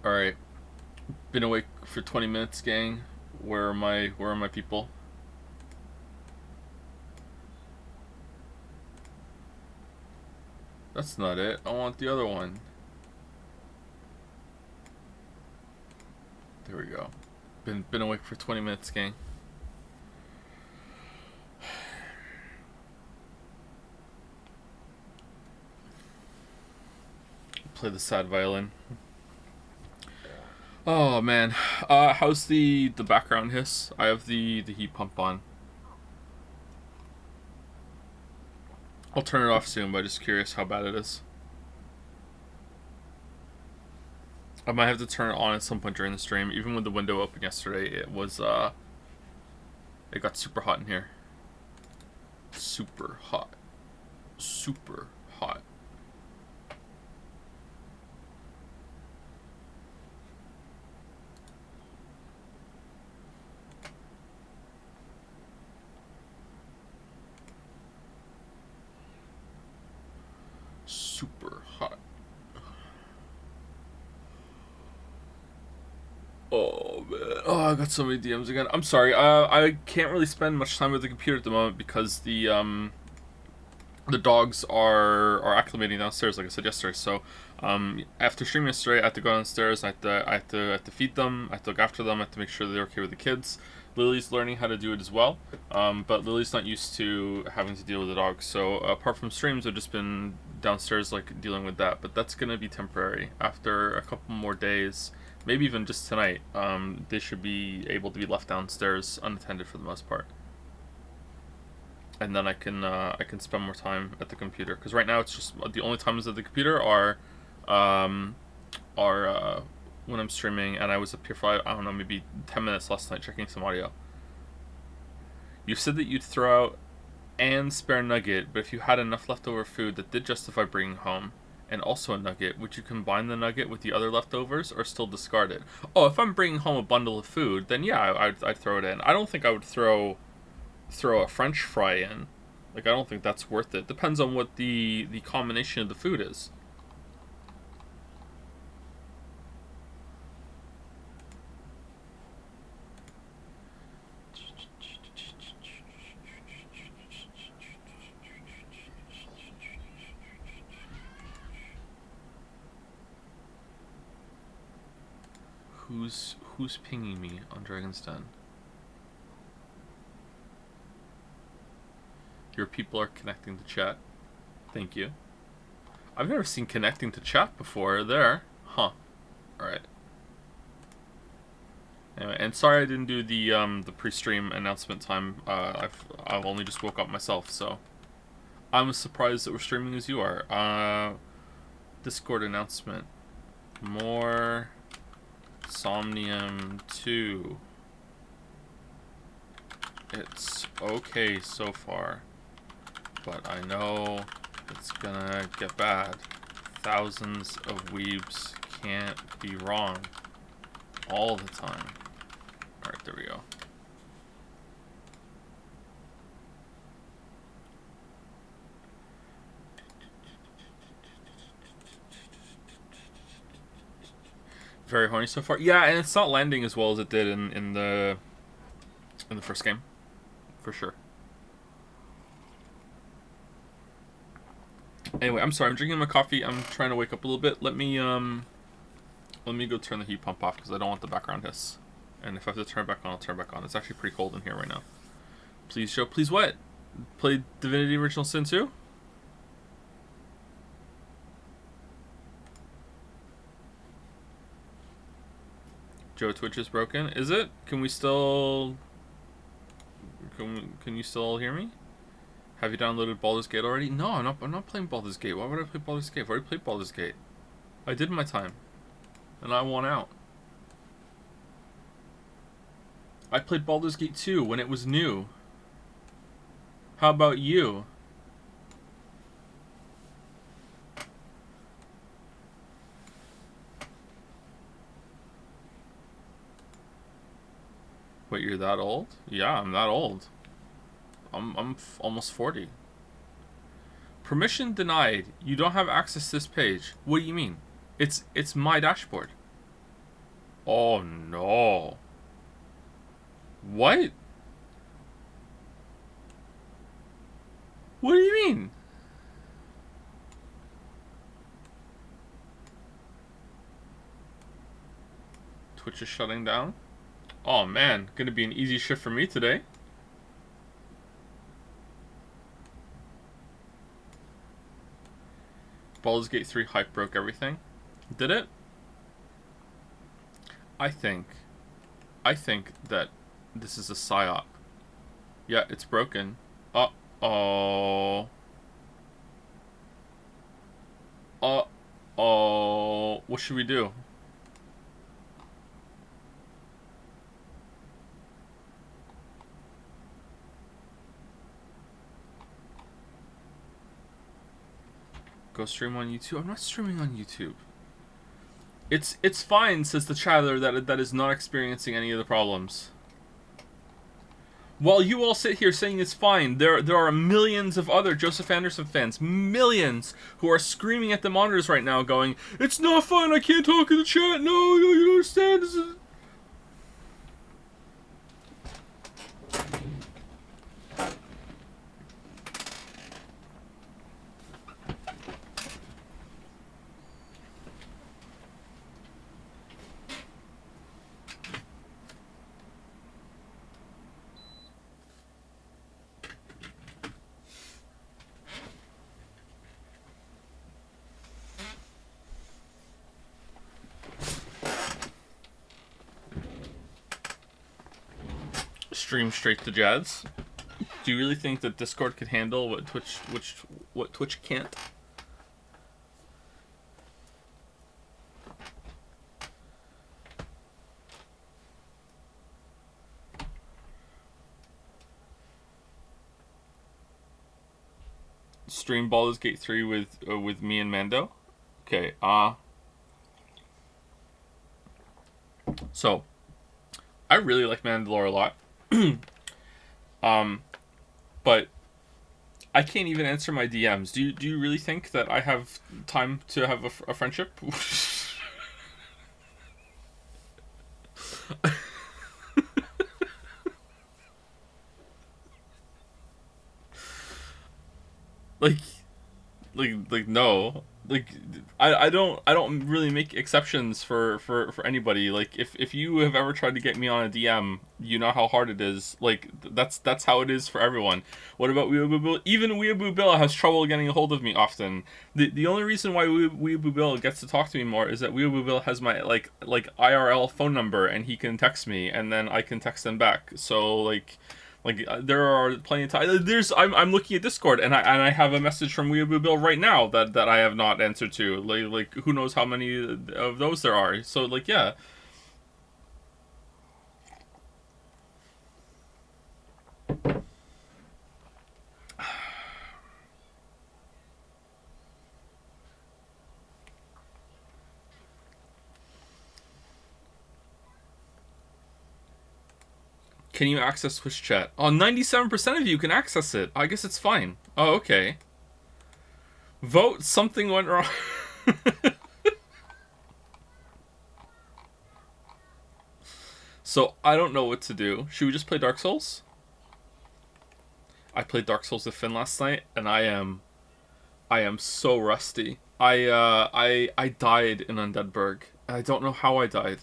Alright. Been awake for 20 minutes, gang. Where are my people? That's not it. I want the other one. There we go. Been awake for 20 minutes, gang. Play the sad violin. Oh man, how's the background hiss? I have the heat pump on. I'll turn it off soon, but I'm just curious how bad it is. I might have to turn it on at some point during the stream. Even with the window open yesterday, it got super hot in here. Super hot. Super hot. Super hot. Oh man. Oh, I got so many DMs again. I'm sorry. I can't really spend much time with the computer at the moment because the dogs are acclimating downstairs, like I said yesterday. So, after streaming yesterday, I had to go downstairs. I had to feed them. I had to look after them. I had to make sure they're okay with the kids. Lily's learning how to do it as well, but Lily's not used to having to deal with the dogs. So apart from streams, I've just been downstairs like dealing with that. But that's gonna be temporary. After a couple more days, maybe even just tonight, they should be able to be left downstairs unattended for the most part, and then I can spend more time at the computer. Because right now it's just the only times at the computer um, are when I'm streaming, and I was up here for I don't know, maybe 10 minutes last night checking some audio. You said that you'd throw out and spare nugget, but if you had enough leftover food that did justify bringing home, and also a nugget, would you combine the nugget with the other leftovers or still discard it? Oh, if I'm bringing home a bundle of food, then yeah, I'd throw it in. I don't think I would throw a French fry in. Like, I don't think that's worth it. Depends on what the combination of the food is. Who's pinging me on Dragon's Den? Your people are connecting to chat. Thank you. I've never seen connecting to chat before there. Huh. Alright. Anyway, and sorry I didn't do the pre-stream announcement time. I've only just woke up myself, so I'm as surprised that we're streaming as you are. Discord announcement. More Somnium 2. It's okay so far, but I know it's gonna get bad. Thousands of weebs can't be wrong all the time. Alright, there we go. Very horny so far. Yeah, and it's not landing as well as it did in the first game, for sure. Anyway, I'm sorry. I'm drinking my coffee. I'm trying to wake up a little bit. Let me go turn the heat pump off because I don't want the background hiss. And if I have to turn it back on, I'll turn it back on. It's actually pretty cold in here right now. Please, Joe. Please what? Play Divinity Original Sin 2? Joe, Twitch is broken. Is it? Can we still... Can you still hear me? Have you downloaded Baldur's Gate already? No, I'm not playing Baldur's Gate. Why would I play Baldur's Gate? I've already played Baldur's Gate. I did my time. And I won out. I played Baldur's Gate 2 when it was new. How about you? Wait, you're that old? Yeah, I'm that old. almost 40. Permission denied. You don't have access to this page. What do you mean? It's my dashboard. Oh no. What? What do you mean? Twitch is shutting down? Oh man, gonna be an easy shift for me today. Baldur's Gate 3 hype broke everything. Did it? I think that this is a psyop. Yeah, it's broken. Uh-oh. Uh-oh. What should we do? Go stream on YouTube? I'm not streaming on YouTube. It's fine, says the chatter that is not experiencing any of the problems. While you all sit here saying it's fine, there are millions of other Joseph Anderson fans, millions, who are screaming at the monitors right now going, "It's not fine, I can't talk in the chat, no, you don't understand, this is..." Stream straight to Jads. Do you really think that Discord could handle what Twitch can't? Stream Baldur's Gate 3 with me and Mando. Okay. So I really like Mandalore a lot. But I can't even answer my DMs. Do you really think that I have time to have a friendship? like no. Like I don't really make exceptions for anybody. Like if you have ever tried to get me on a DM, you know how hard it is. Like that's how it is for everyone. What about Weeaboo Bill? Even Weeaboo Bill has trouble getting a hold of me often. The only reason why Weeaboo Bill gets to talk to me more is that Weeaboo Bill has my like IRL phone number and he can text me and then I can text him back. So there are plenty of times. I'm looking at Discord and I have a message from Weeaboo Bill right now that I have not answered to. Like who knows how many of those there are. So yeah. Can you access Twitch chat? Oh, 97% of you can access it. I guess it's fine. Oh, okay. Vote something went wrong. So, I don't know what to do. Should we just play Dark Souls? I played Dark Souls with Finn last night, and I am so rusty. I died in Undeadburg. I don't know how I died.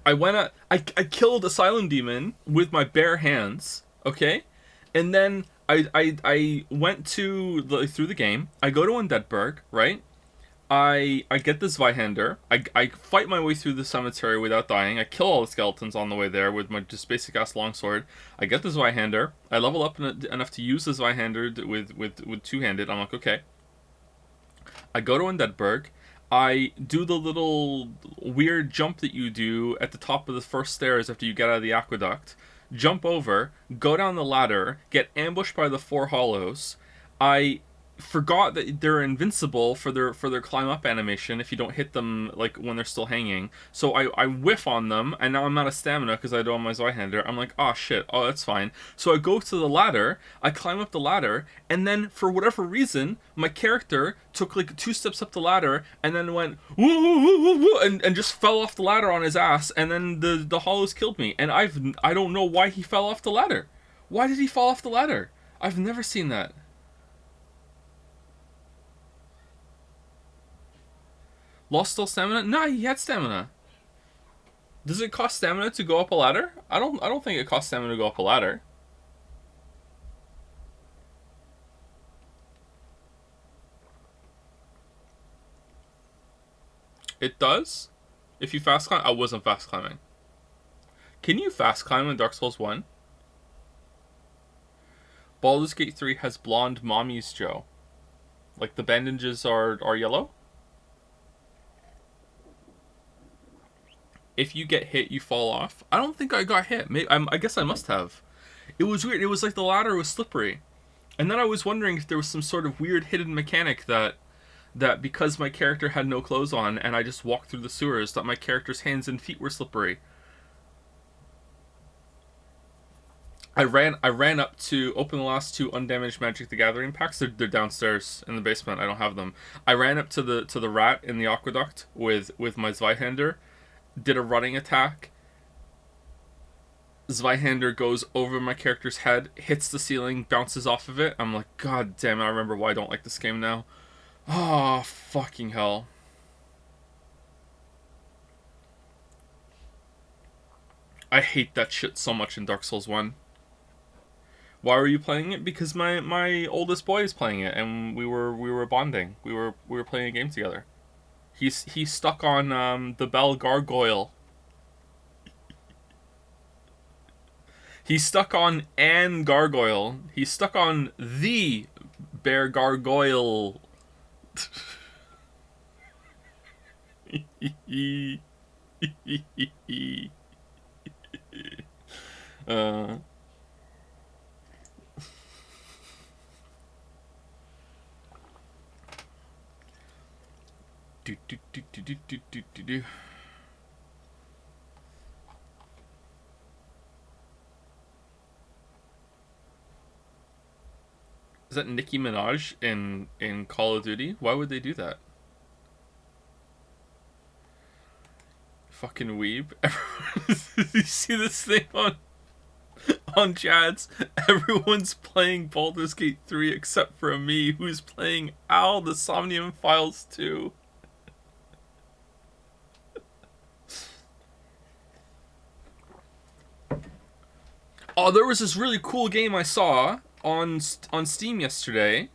I killed Asylum Demon with my bare hands, okay? And then I went to through the game. I go to Undeadburg, right? I get the Zweihander. I fight my way through the cemetery without dying. I kill all the skeletons on the way there with my just basic ass longsword. I get the Zweihander. I level up enough to use the Zweihander with two-handed. I'm like, okay. I go to Undeadburg. I do the little weird jump that you do at the top of the first stairs after you get out of the aqueduct. Jump over, go down the ladder, get ambushed by the Four Hollows. I forgot that they're invincible for their climb up animation if you don't hit them like when they're still hanging. So I whiff on them, and now I'm out of stamina because I don't have my Zweihander. I'm like, oh shit, oh that's fine. So I go to the ladder, I climb up the ladder, and then for whatever reason, my character took like 2 steps up the ladder and then went woo, woo, woo, woo, woo, and just fell off the ladder on his ass, and then the hollows killed me. And I don't know why he fell off the ladder. Why did he fall off the ladder? I've never seen that. Lost all stamina? Nah, he had stamina. Does it cost stamina to go up a ladder? I don't think it costs stamina to go up a ladder. It does? If you fast climb? I wasn't fast climbing. Can you fast climb in Dark Souls 1? Baldur's Gate 3 has blonde mommies, Joe. Like the bandages are yellow? If you get hit, you fall off. I don't think I got hit. Maybe, I guess I must have. It was weird. It was like the ladder was slippery. And then I was wondering if there was some sort of weird hidden mechanic that because my character had no clothes on and I just walked through the sewers, that my character's hands and feet were slippery. I ran up to open the last 2 undamaged Magic the Gathering packs. They're downstairs in the basement. I don't have them. I ran up to the rat in the aqueduct with my Zweihander, did a running attack. Zweihander goes over my character's head, hits the ceiling, bounces off of it. I'm like, God damn it, I remember why I don't like this game now. Oh, fucking hell. I hate that shit so much in Dark Souls 1. Why were you playing it? Because my oldest boy is playing it, and we were bonding. We were playing a game together. He's stuck on the Bell Gargoyle. He's stuck on an gargoyle. He's stuck on the bear gargoyle. uh do, do, do, do, do, do, do, do. Is that Nicki Minaj in Call of Duty? Why would they do that? Fucking weeb. You see this thing on chats? Everyone's playing Baldur's Gate 3 except for me, who's playing Al the Somnium Files 2. Oh, there was this really cool game I saw on Steam yesterday,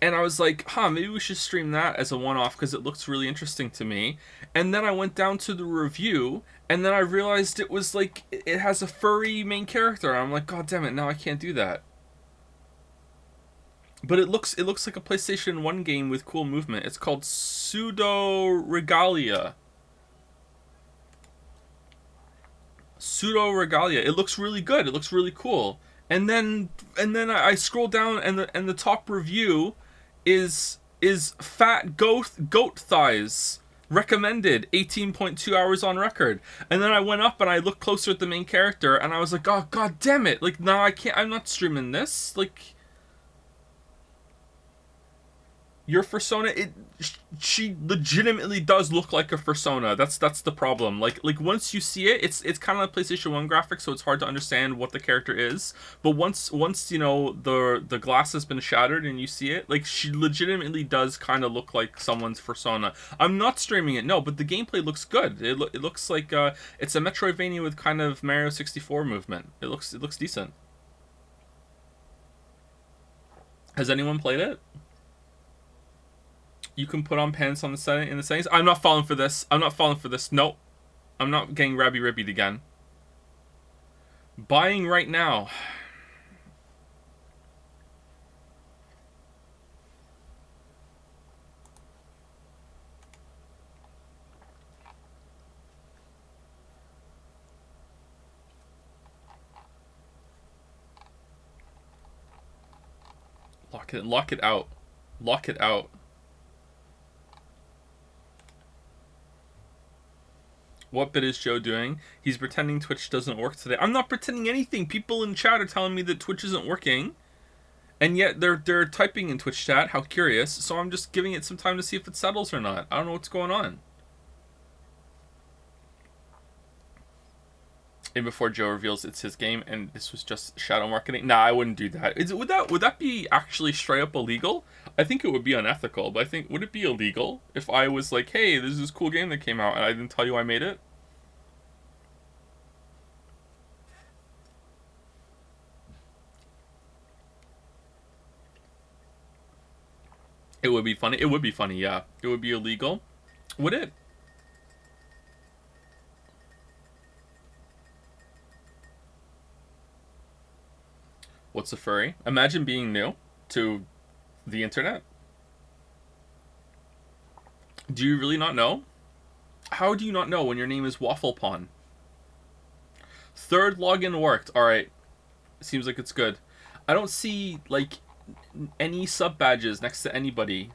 and I was like, maybe we should stream that as a one-off because it looks really interesting to me. And then I went down to the review, and then I realized it was like, it has a furry main character. I'm like, God damn it, now I can't do that. But it looks like a PlayStation 1 game with cool movement. It's called Pseudo Regalia. Pseudo Regalia. It looks really good. It looks really cool. And then I scroll down, and the top review is fat goat thighs recommended 18.2 hours on record. And then I went up and I looked closer at the main character, and I was like, oh god damn it, like now I can't, I'm not streaming this. Like, your persona, she legitimately does look like a persona. That's the problem. Like once you see it, it's kind of like PlayStation 1 graphics, so it's hard to understand what the character is. But once you know the glass has been shattered and you see it, like she legitimately does kind of look like someone's persona. I'm not streaming it, no, but the gameplay looks good. It looks like it's a Metroidvania with kind of Mario 64 movement. It looks decent. Has anyone played it? You can put on pants on the settings. I'm not falling for this. Nope. I'm not getting ribbied again. Buying right now. Lock it out. Lock it out. What bit is Joe doing? He's pretending Twitch doesn't work today. I'm not pretending anything. People in chat are telling me that Twitch isn't working. And yet they're typing in Twitch chat. How curious. So I'm just giving it some time to see if it settles or not. I don't know what's going on. And before Joe reveals it's his game and this was just shadow marketing. Nah, I wouldn't do that. Would that be actually straight up illegal? I think it would be unethical, but I think would it be illegal if I was like, hey, this is this cool game that came out and I didn't tell you I made it? It would be funny. It would be funny, yeah. It would be illegal. Would it? What's a furry? Imagine being new to the internet. Do you really not know? How do you not know when your name is Waffle Pawn? Third login worked. Alright. Seems like it's good. I don't see, like, any sub badges next to anybody.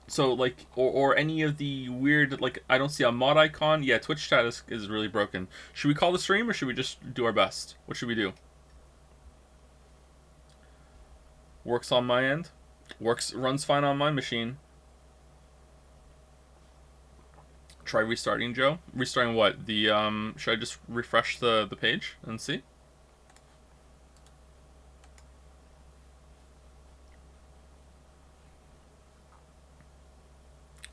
So, like, or any of the weird, like, I don't see a mod icon. Yeah, Twitch chat is really broken. Should we call the stream or should we just do our best? What should we do? Works on my end. Runs fine on my machine. Try restarting, Joe. Restarting what? The should I just refresh the page and see?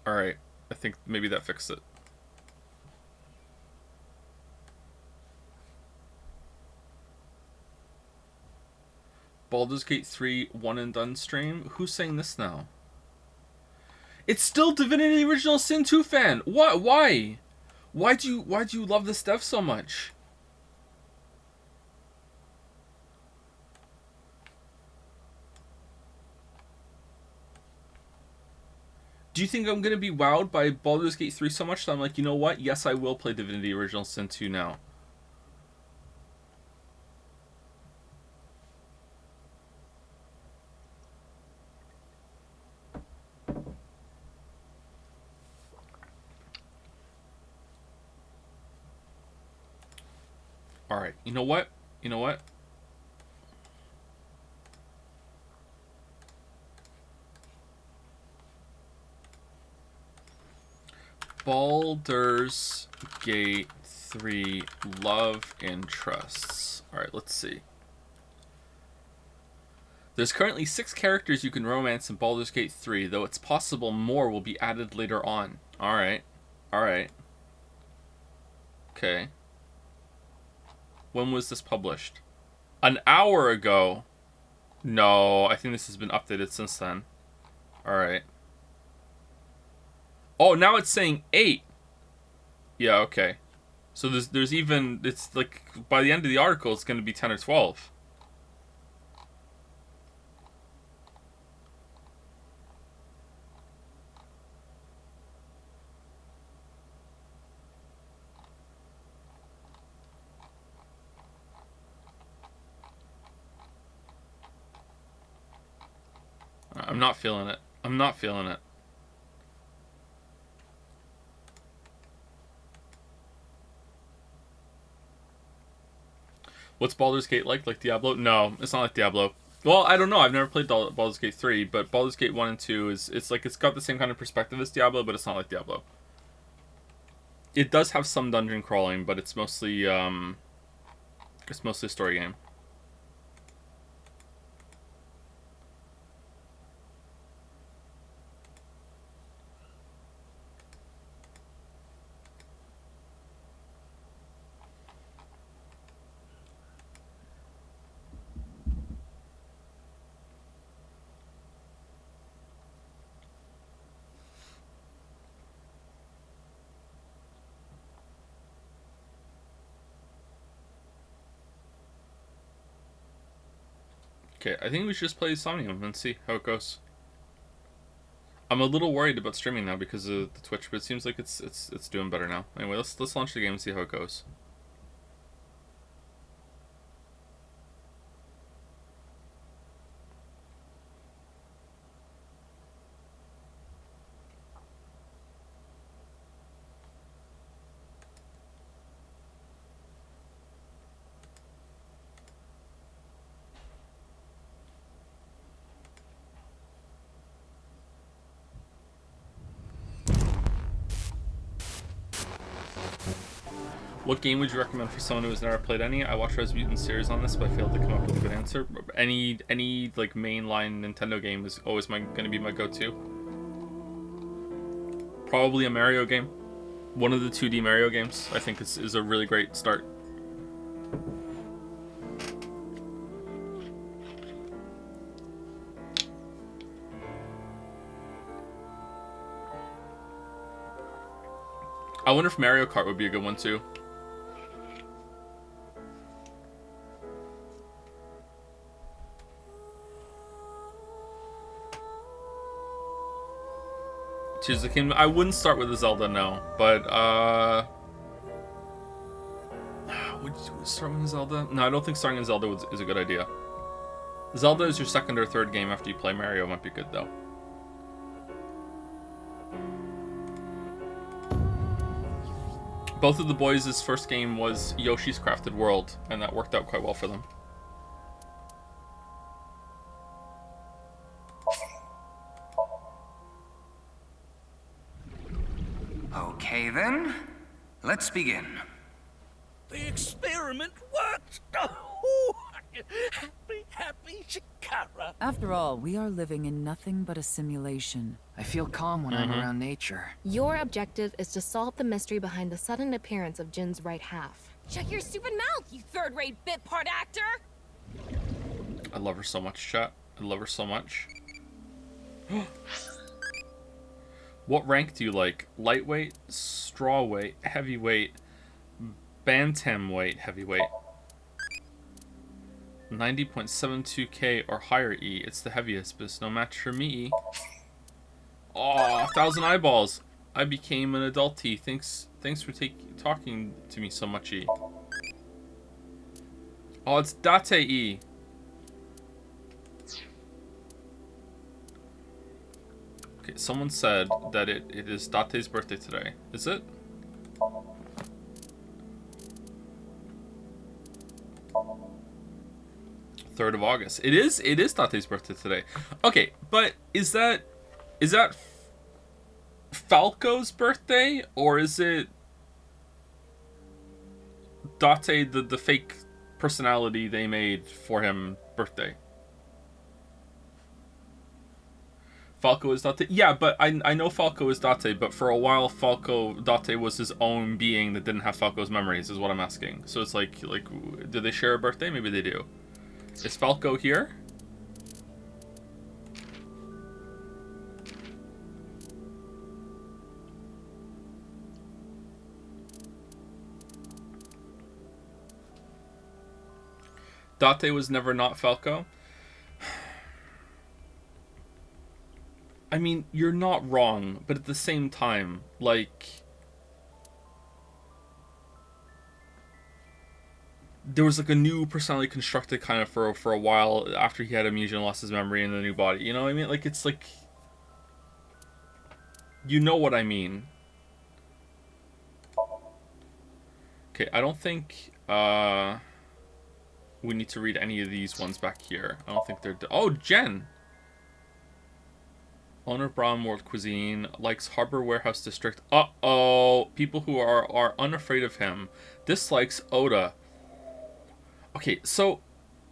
Alright. I think maybe that fixed it. Baldur's Gate 3 one and done stream? Who's saying this now? It's still Divinity Original Sin 2 fan. What? Why? Why do you love this dev so much? Do you think I'm gonna be wowed by Baldur's Gate 3 so much that I'm like, you know what? Yes, I will play Divinity Original Sin 2 now. Alright, you know what? You know what? Baldur's Gate 3 Love Interests. Alright, let's see. There's currently 6 characters you can romance in Baldur's Gate 3, though it's possible more will be added later on. Alright. Alright. Okay. When was this published? An hour ago. No, I think this has been updated since then. Alright. Oh, now it's saying 8. Yeah, okay. So there's even, it's like, by the end of the article, it's going to be 10 or 12. I'm not feeling it. I'm not feeling it. What's Baldur's Gate like? Like Diablo? No, it's not like Diablo. Well, I don't know. I've never played Baldur's Gate 3, but Baldur's Gate 1 and 2 it's like it's got the same kind of perspective as Diablo, but it's not like Diablo. It does have some dungeon crawling, but it's mostly a story game. Okay, I think we should just play Somnium and see how it goes. I'm a little worried about streaming now because of the Twitch, but it seems like it's doing better now. Anyway, let's launch the game and see how it goes. What game would you recommend for someone who has never played any? I watched Rasputin series on this, but I failed to come up with a good answer. Any like mainline Nintendo game is always gonna be my go-to. Probably a Mario game. One of the 2D Mario games, I think, is a really great start. I wonder if Mario Kart would be a good one too. Tears of the Kingdom. I wouldn't start with a Zelda, no. But would you start with a Zelda? No, I don't think starting a Zelda is a good idea. Zelda is your second or third game after you play Mario. Might be good though. Both of the boys' first game was Yoshi's Crafted World, and that worked out quite well for them. Okay then, let's begin. The experiment worked! Oh, happy Shikara. After all, we are living in nothing but a simulation. I feel calm when I'm around nature. Your objective is to solve the mystery behind the sudden appearance of Jin's right half. Shut your stupid mouth, you third-rate bit part actor! I love her so much, chat. I love her so much. What rank do you like? Lightweight, strawweight, heavyweight, bantamweight, heavyweight. 90.72k or higher E. It's the heaviest, but it's no match for me, E. Oh, 1,000 eyeballs. I became an adulty. Thanks for talking to me so much, E. Oh, it's Date E. Okay, someone said that it is Date's birthday today. Is it? Third of August. It is Date's birthday today. Okay, but is that Falco's birthday, or is it Date the fake personality they made for him birthday? Falco is Date. Yeah, but I know Falco is Date, but for a while Date was his own being that didn't have Falco's memories, is what I'm asking. So it's like do they share a birthday? Maybe they do. Is Falco here? Date was never not Falco. I mean, you're not wrong, but at the same time, like, there was like a new personality constructed kind of for a while after he had amnesia and lost his memory in the new body. You know what I mean? Like, it's like, you know what I mean. Okay, I don't think we need to read any of these ones back here. I don't think they're... Oh, Jen! Owner of Brown World Cuisine, likes Harbor Warehouse District. Uh-oh! People who are unafraid of him. Dislikes Oda. Okay, so,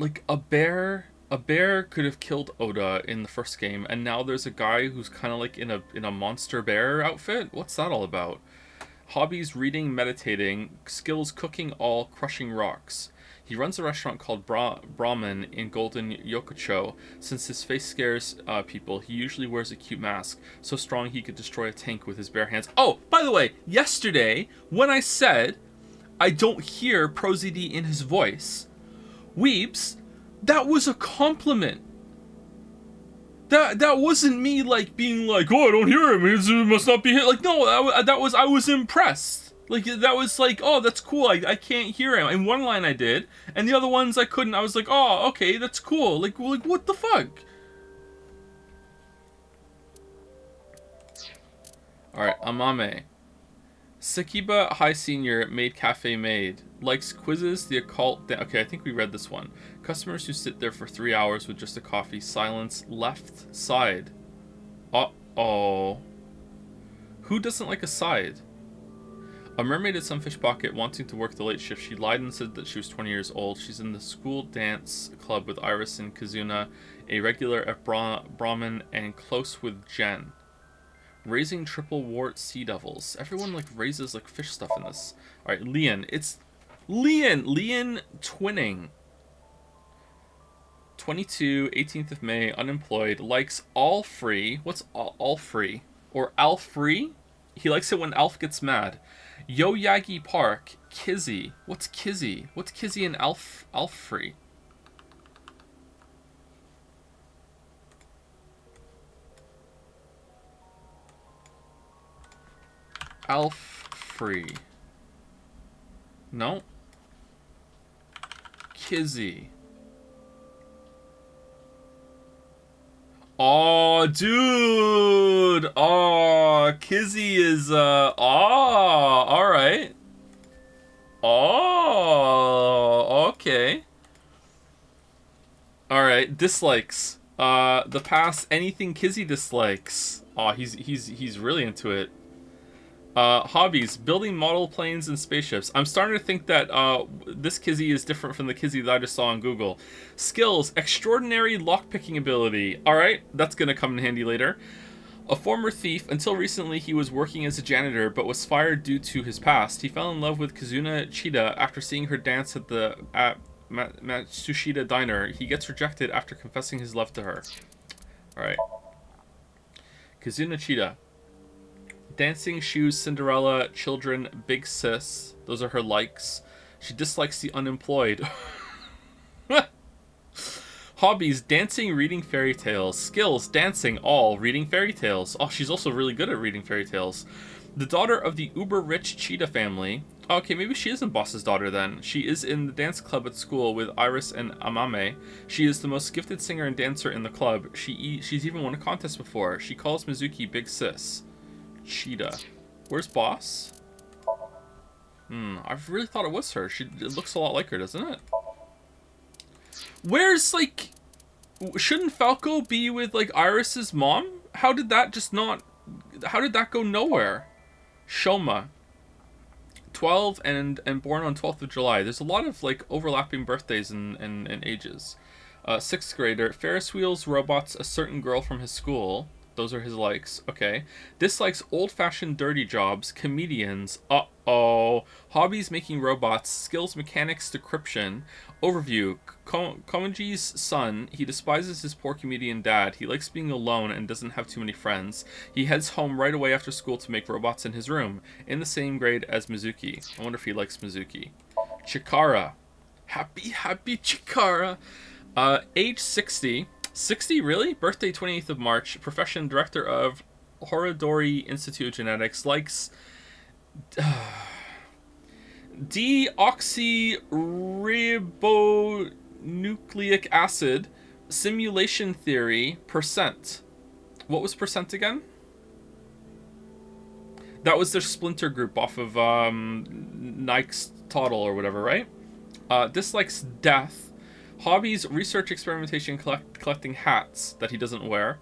like, a bear could have killed Oda in the first game, and now there's a guy who's kind of like in a monster bear outfit? What's that all about? Hobbies: reading, meditating. Skills: cooking, all, crushing rocks. He runs a restaurant called Brahmin in Golden Yokocho. Since his face scares people, he usually wears a cute mask, so strong he could destroy a tank with his bare hands. Oh, by the way, yesterday, when I said I don't hear ProZD in his voice, Weebs, that was a compliment. That wasn't me like being like, oh, I don't hear him, it must not be him. Like, no, I was impressed. Like, that was like, oh, that's cool, I can't hear him. In one line I did, and the other ones I couldn't. I was like, oh, okay, that's cool. Like what the fuck? Alright, Amame. Sakiba High Senior, Maid Cafe Maid. Likes quizzes, the occult... Okay, I think we read this one. Customers who sit there for 3 hours with just a coffee. Silence. Left side. Uh-oh. Who doesn't like a side? A mermaid at some fish pocket wanting to work the late shift. She lied and said that she was 20 years old. She's in the school dance club with Iris and Kazuna, a regular at Brahmin, and close with Jen. Raising triple wart sea devils. Everyone like raises like fish stuff in this. All right, Leon. It's Leon. Leon twinning. 22, 18th of May, unemployed. Likes all free. What's all free? Or Alf free? He likes it when Alf gets mad. Yo Yagi Park. Kizzy. What's Kizzy? What's Kizzy and Alf free? Alf free. No. Kizzy. Oh, dude. Oh, Kizzy is all right. Oh, okay. All right, dislikes. The past anything Kizzy dislikes. Oh, he's really into it. Hobbies: building model planes and spaceships. I'm starting to think that this Kizzy is different from the Kizzy that I just saw on Google. Skills: extraordinary lockpicking ability. Alright, that's gonna come in handy later. A former thief, until recently he was working as a janitor, but was fired due to his past. He fell in love with Kazuna Chida after seeing her dance at the Matsushita Diner. He gets rejected after confessing his love to her. Alright. Kazuna Chida. Dancing, shoes, Cinderella, children, big sis. Those are her likes. She dislikes the unemployed. Hobbies: dancing, reading fairy tales. Skills: dancing, all, reading fairy tales. Oh, she's also really good at reading fairy tales. The daughter of the uber-rich Cheetah family. Okay, maybe she isn't Boss's daughter then. She is in the dance club at school with Iris and Amame. She is the most gifted singer and dancer in the club. She's even won a contest before. She calls Mizuki big sis. Cheetah. Where's Boss? I really thought it was her. It looks a lot like her, doesn't it? Where's, like... Shouldn't Falco be with, like, Iris's mom? How did that go nowhere? Shoma. 12 and born on 12th of July. There's a lot of, like, overlapping birthdays and ages. 6th grader. Ferris wheels, robots, a certain girl from his school. Those are his likes. Okay. Dislikes old-fashioned dirty jobs. Comedians. Uh-oh. Hobbies: making robots. Skills: mechanics, decryption. Overview. Komaji's son. He despises his poor comedian dad. He likes being alone and doesn't have too many friends. He heads home right away after school to make robots in his room. In the same grade as Mizuki. I wonder if he likes Mizuki. Chikara. Happy Chikara. Age 60. 60, really? Birthday 28th of March. Profession: director of Horodori Institute of Genetics. Likes deoxyribonucleic acid. Simulation theory. Percent. What was Percent again? That was their splinter group off of Nike's Toddle or whatever, right? Dislikes death. Hobbies: research, experimentation, collecting hats that he doesn't wear.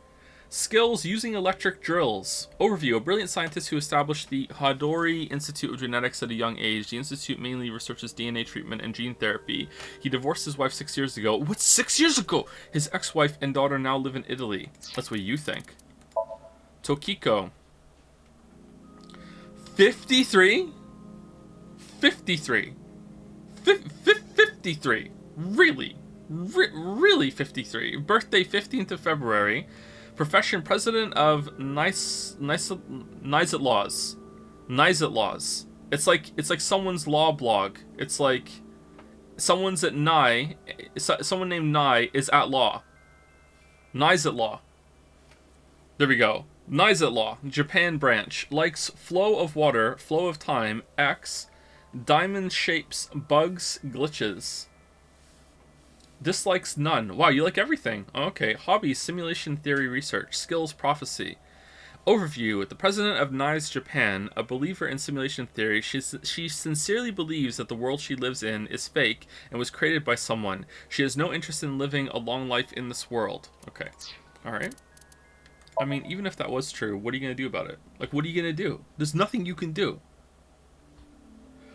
Skills: using electric drills. Overview: a brilliant scientist who established the Hodori Institute of Genetics at a young age. The institute mainly researches DNA treatment and gene therapy. He divorced his wife 6 years ago. What, 6 years ago? His ex-wife and daughter now live in Italy. That's what you think. Tokiko. 53? 53. 53. Really? Really 53. Birthday 15th of February. Profession: president of Nizet Laws. Nizet Laws. It's like someone's law blog. It's like someone's at Nye. Someone named Nye is at law. Nizet Law. There we go. Nizet Law. Japan branch. Likes flow of water, flow of time, X, diamond shapes, bugs, glitches. Dislikes none. Wow, you like everything. Okay. Hobbies: simulation theory research. Skills: prophecy. Overview: the president of NICE Japan, a believer in simulation theory. She sincerely believes that the world she lives in is fake and was created by someone. She has no interest in living a long life in this world. Okay. Alright. I mean, even if that was true, what are you going to do about it? Like, what are you going to do? There's nothing you can do.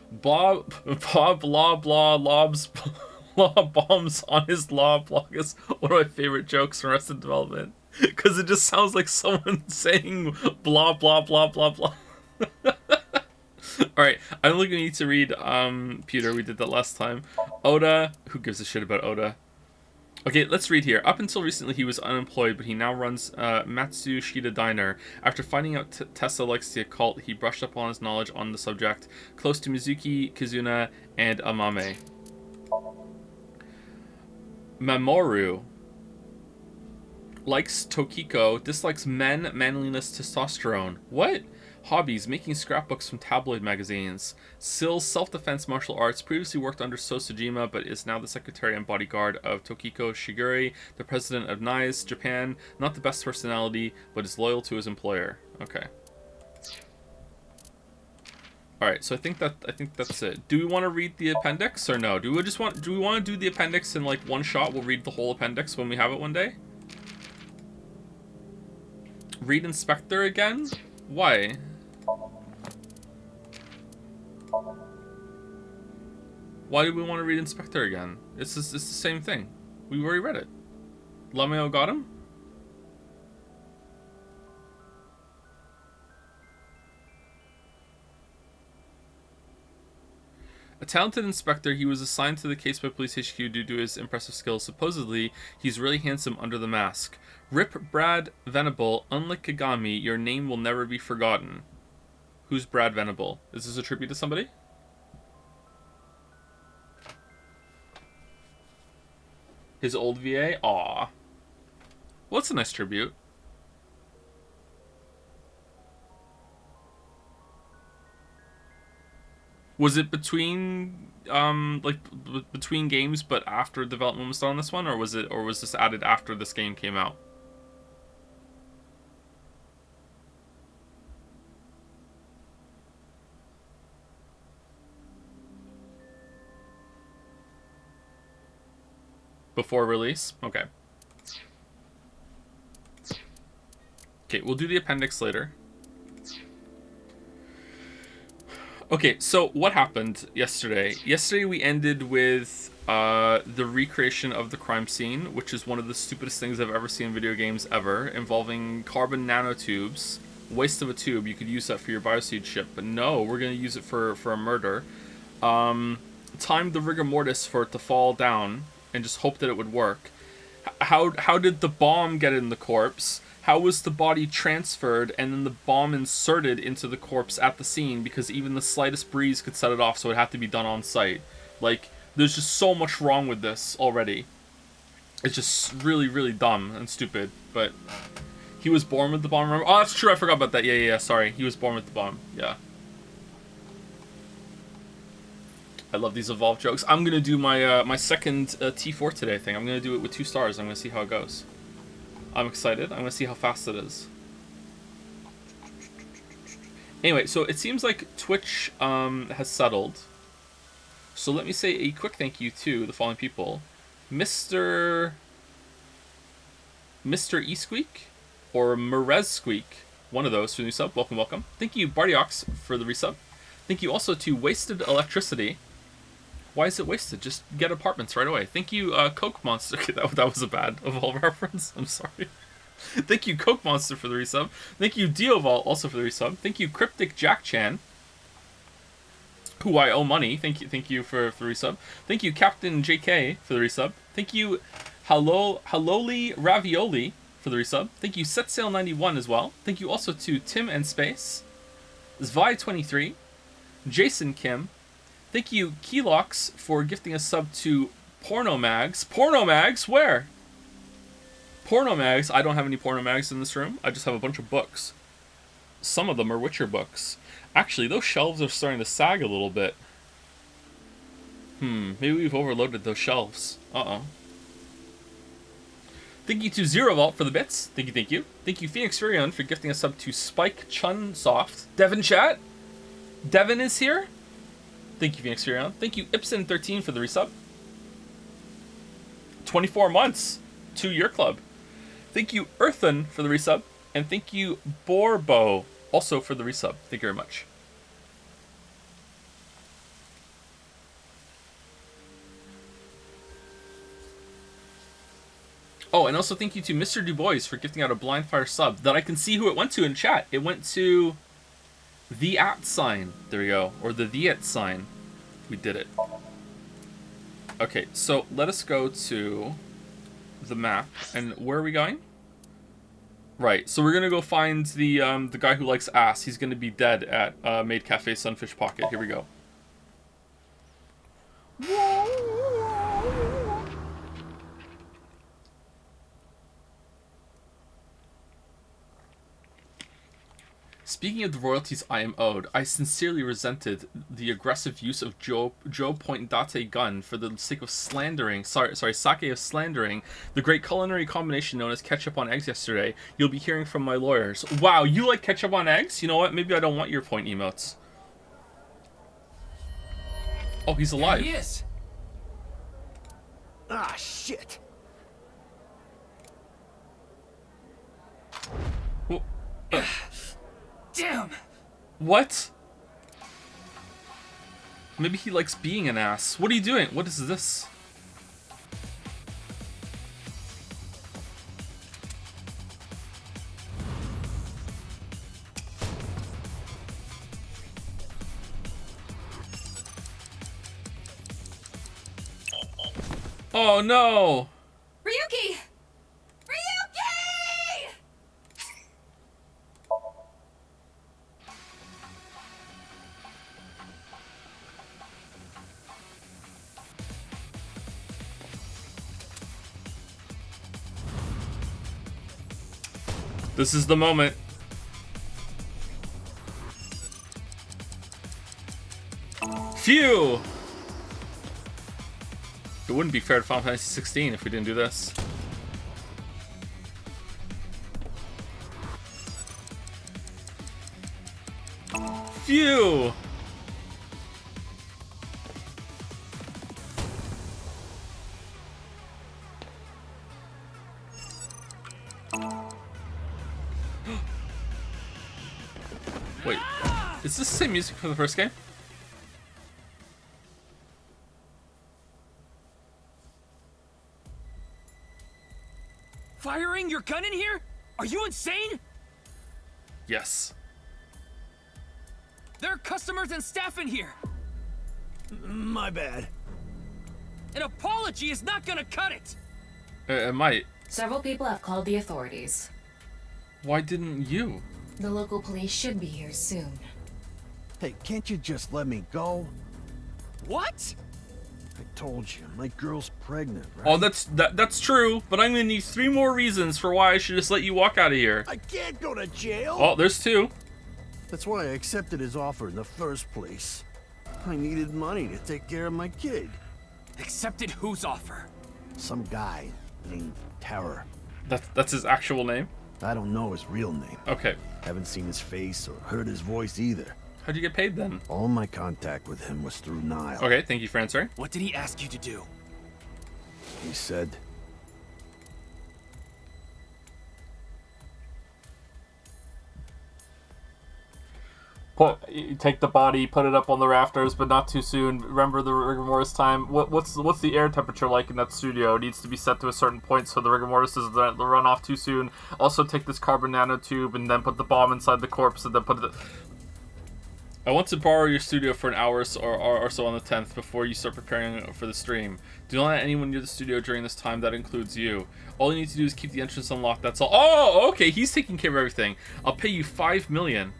Blah blah blah lobs blah bombs on his law blog is one of my favorite jokes from Arrested Development. Because it just sounds like someone saying blah blah blah blah blah. Alright, I don't think we need to read Peter, we did that last time. Oda, who gives a shit about Oda? Okay, let's read here. Up until recently, he was unemployed, but he now runs Matsushita Diner. After finding out Tessa likes the occult, he brushed up on his knowledge on the subject, close to Mizuki, Kizuna, and Amame. Mamoru likes Tokiko, dislikes men, manliness, testosterone. What? Hobbies, making scrapbooks from tabloid magazines. Sills self-defense martial arts, previously worked under Sosajima, but is now the secretary and bodyguard of Tokiko Shigure, the president of NICE, Japan. Not the best personality, but is loyal to his employer. Okay. Alright, so I think that's it. Do we want to read the appendix or no? Do we want to do the appendix in like one shot? We'll read the whole appendix when we have it one day? Read Inspector again? Why? Why do we want to read Inspector again? It's the same thing. We already read it. Lameo got him? A talented inspector, he was assigned to the case by Police HQ due to his impressive skills. Supposedly, he's really handsome under the mask. Rip Brad Venable, unlike Kagami, your name will never be forgotten. Who's Brad Venable? Is this a tribute to somebody? His old VA? Aw. Well, that's a nice tribute. Was it between between games but after development was done on this one, or was this added after this game came out? Before release? Okay. Okay, we'll do the appendix later. Okay, so what happened yesterday? Yesterday we ended with the recreation of the crime scene, which is one of the stupidest things I've ever seen in video games ever, involving carbon nanotubes. Waste of a tube. You could use that for your bioseed ship, but no, we're going to use it for a murder. Timed the rigor mortis for it to fall down and just hope that it would work. How did the bomb get in the corpse? How was the body transferred and then the bomb inserted into the corpse at the scene, because even the slightest breeze could set it off, so it had to be done on site? Like, there's just so much wrong with this already. It's just really, really dumb and stupid, but he was born with the bomb, remember? Oh, that's true, I forgot about that. Yeah, sorry. He was born with the bomb, yeah. I love these Evolve jokes. I'm going to do my my second T4 today thing. I'm going to do it with 2 stars. I'm going to see how it goes. I'm excited. I'm going to see how fast it is. Anyway, so it seems like Twitch has settled. So let me say a quick thank you to the following people. Mr. Esqueak or Merez Squeak, one of those for the new sub. Welcome, welcome. Thank you, Bardiox, for the resub. Thank you also to Wasted Electricity. Why is it wasted? Just get apartments right away. Thank you, Coke Monster. that was a bad Evolve reference. I'm sorry. Thank you, Coke Monster, for the resub. Thank you, Dioval, also for the resub. Thank you, Cryptic Jack Chan, who I owe money. Thank you for the resub. Thank you, Captain JK, for the resub. Thank you, Halloli Ravioli, for the resub. Thank you, SetSail91 as well. Thank you also to Tim and Space, Zvi23, Jason Kim. Thank you, Keylocks, for gifting a sub to Pornomags. Pornomags? Where? Pornomags? I don't have any Pornomags in this room. I just have a bunch of books. Some of them are Witcher books. Actually, those shelves are starting to sag a little bit. Maybe we've overloaded those shelves. Uh-oh. Thank you to Zero Vault for the bits. Thank you, thank you. Thank you, Phoenix Furion, for gifting a sub to Spike Chunsoft. Devin Chat? Devin is here? Thank you, Phoenix Furion. Thank you, Ipson13, for the resub. 24 months to your club. Thank you, Earthen, for the resub. And thank you, Borbo, also for the resub. Thank you very much. Oh, and also thank you to Mr. Dubois for gifting out a blind fire sub that I can see who it went to in chat. It went to the @ sign. There we go. Or the @ sign. We did it. Okay, so let us go to the map. And where are we going? Right, so we're gonna go find the guy who likes ass. He's gonna be dead at Maid Cafe Sunfish Pocket. Here we go. Speaking of the royalties I am owed, I sincerely resented the aggressive use of Joe Point Date gun for the sake of slandering, sake of slandering the great culinary combination known as ketchup on eggs yesterday. You'll be hearing from my lawyers. Wow, you like ketchup on eggs? You know what? Maybe I don't want your point emotes. Oh, he's alive. There he is. Ah, shit. Well, Damn. what? Maybe he likes being an ass. What are you doing? What is this? Oh no! Ryuki! Ryuki! This is the moment. Phew! It wouldn't be fair to Final Fantasy 16 if we didn't do this. Phew! Wait, is this the same music from the first game? Firing your gun in here? Are you insane? Yes. There are customers and staff in here. My bad. An apology is not gonna cut it. It might. Several people have called the authorities. Why didn't you? The local police should be here soon. Hey, can't you just let me go? What? I told you, my girl's pregnant, right? Oh, that's true, but I'm gonna need 3 more reasons for why I should just let you walk out of here. I can't go to jail! Oh, there's 2. That's why I accepted his offer in the first place. I needed money to take care of my kid. Accepted whose offer? Some guy named Terror. That's his actual name? I don't know his real name. Okay. Haven't seen his face or heard his voice either. How'd you get paid then? All my contact with him was through Nile. Okay, thank you for answering. What did he ask you to do? He said, You take the body, put it up on the rafters, but not too soon. Remember the rigor mortis time. What's the air temperature like in that studio? It needs to be set to a certain point so the rigor mortis doesn't run off too soon. Also, take this carbon nanotube and then put the bomb inside the corpse and then put it. I want to borrow your studio for an hour or so on the 10th before you start preparing for the stream. Do not let anyone near the studio during this time. That includes you. All you need to do is keep the entrance unlocked. That's all. Oh, okay. He's taking care of everything. I'll pay you 5 million.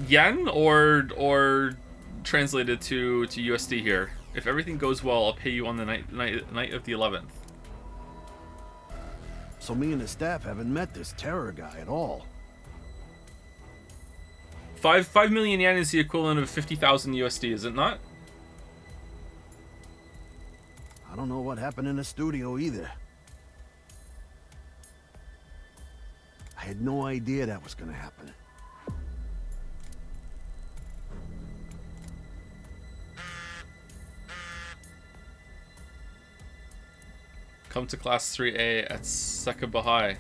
Yen or translated to USD here. If everything goes well, I'll pay you on the night of the 11th. so me and the staff haven't met this Terror guy at all. 5 million yen is the equivalent of 50,000 USD, is it not? I don't know what happened in the studio either. I had no idea that was gonna happen. Come to Class 3A at Sekaba High.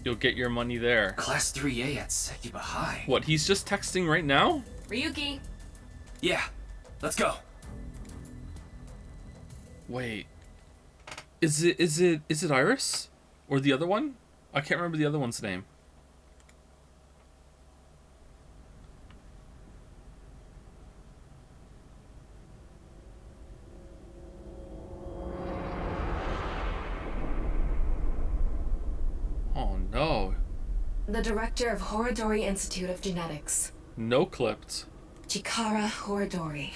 You'll get your money there. Class 3A at Sekiba High. What, he's just texting right now? Ryuki! Yeah, let's go. Wait. Is it Iris? Or the other one? I can't remember the other one's name. Oh no. The director of Horodori Institute of Genetics. No clipped. Chikara Horodori.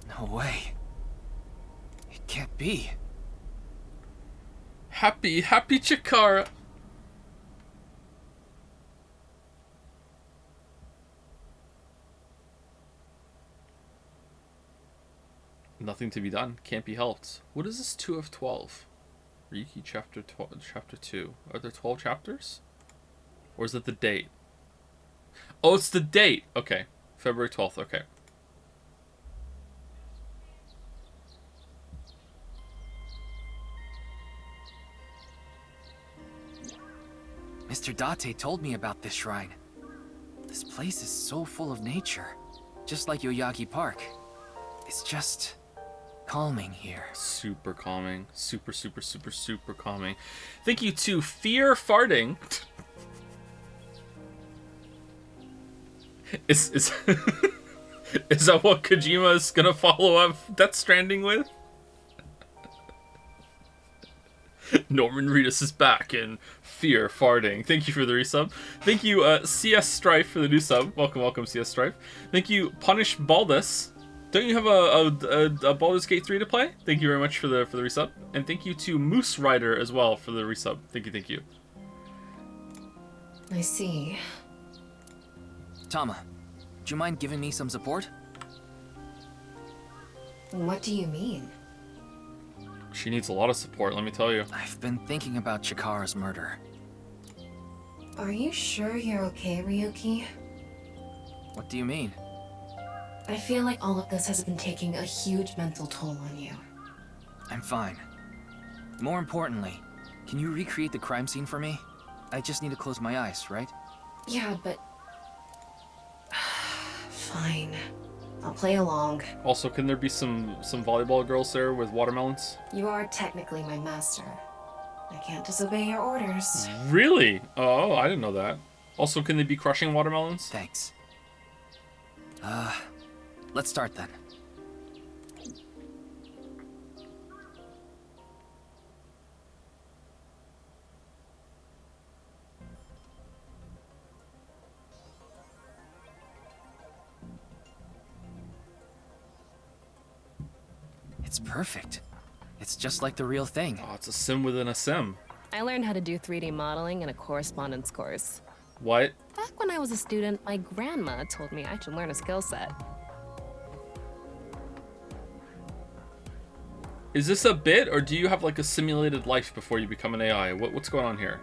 No way. It can't be. Happy Chikara. Nothing to be done. Can't be helped. What is this 2 of 12? Ryuki chapter 12, chapter 2. Are there 12 chapters? Or is it the date? Oh, it's the date. Okay. February 12th. Okay. Mr. Date told me about this shrine. This place is so full of nature. Just like Yoyagi Park. It's just calming here. Super calming. Super calming. Thank you to Fear Farting. Is is that what Kojima is gonna follow up Death Stranding with? Norman Reedus is back in Fear Farting. Thank you for the resub. Thank you, CS Strife, for the new sub. Welcome, CS Strife. Thank you, Punish Baldus. Don't you have a Baldur's Gate 3 to play? Thank you very much for the resub. And thank you to Moose Rider as well for the resub. Thank you. I see. Tama, do you mind giving me some support? What do you mean? She needs a lot of support, let me tell you. I've been thinking about Chikara's murder. Are you sure you're okay, Ryuki? What do you mean? I feel like all of this has been taking a huge mental toll on you. I'm fine. More importantly, can you recreate the crime scene for me? I just need to close my eyes, right? Yeah, but... Fine. I'll play along. Also, can there be some volleyball girls there with watermelons? You are technically my master. I can't disobey your orders. Really? Oh, I didn't know that. Also, can they be crushing watermelons? Thanks. Let's start then. It's perfect. It's just like the real thing. Oh, it's a sim within a sim. I learned how to do 3D modeling in a correspondence course. What? Back when I was a student, my grandma told me I should learn a skill set. Is this a bit, or do you have like a simulated life before you become an AI? What's going on here?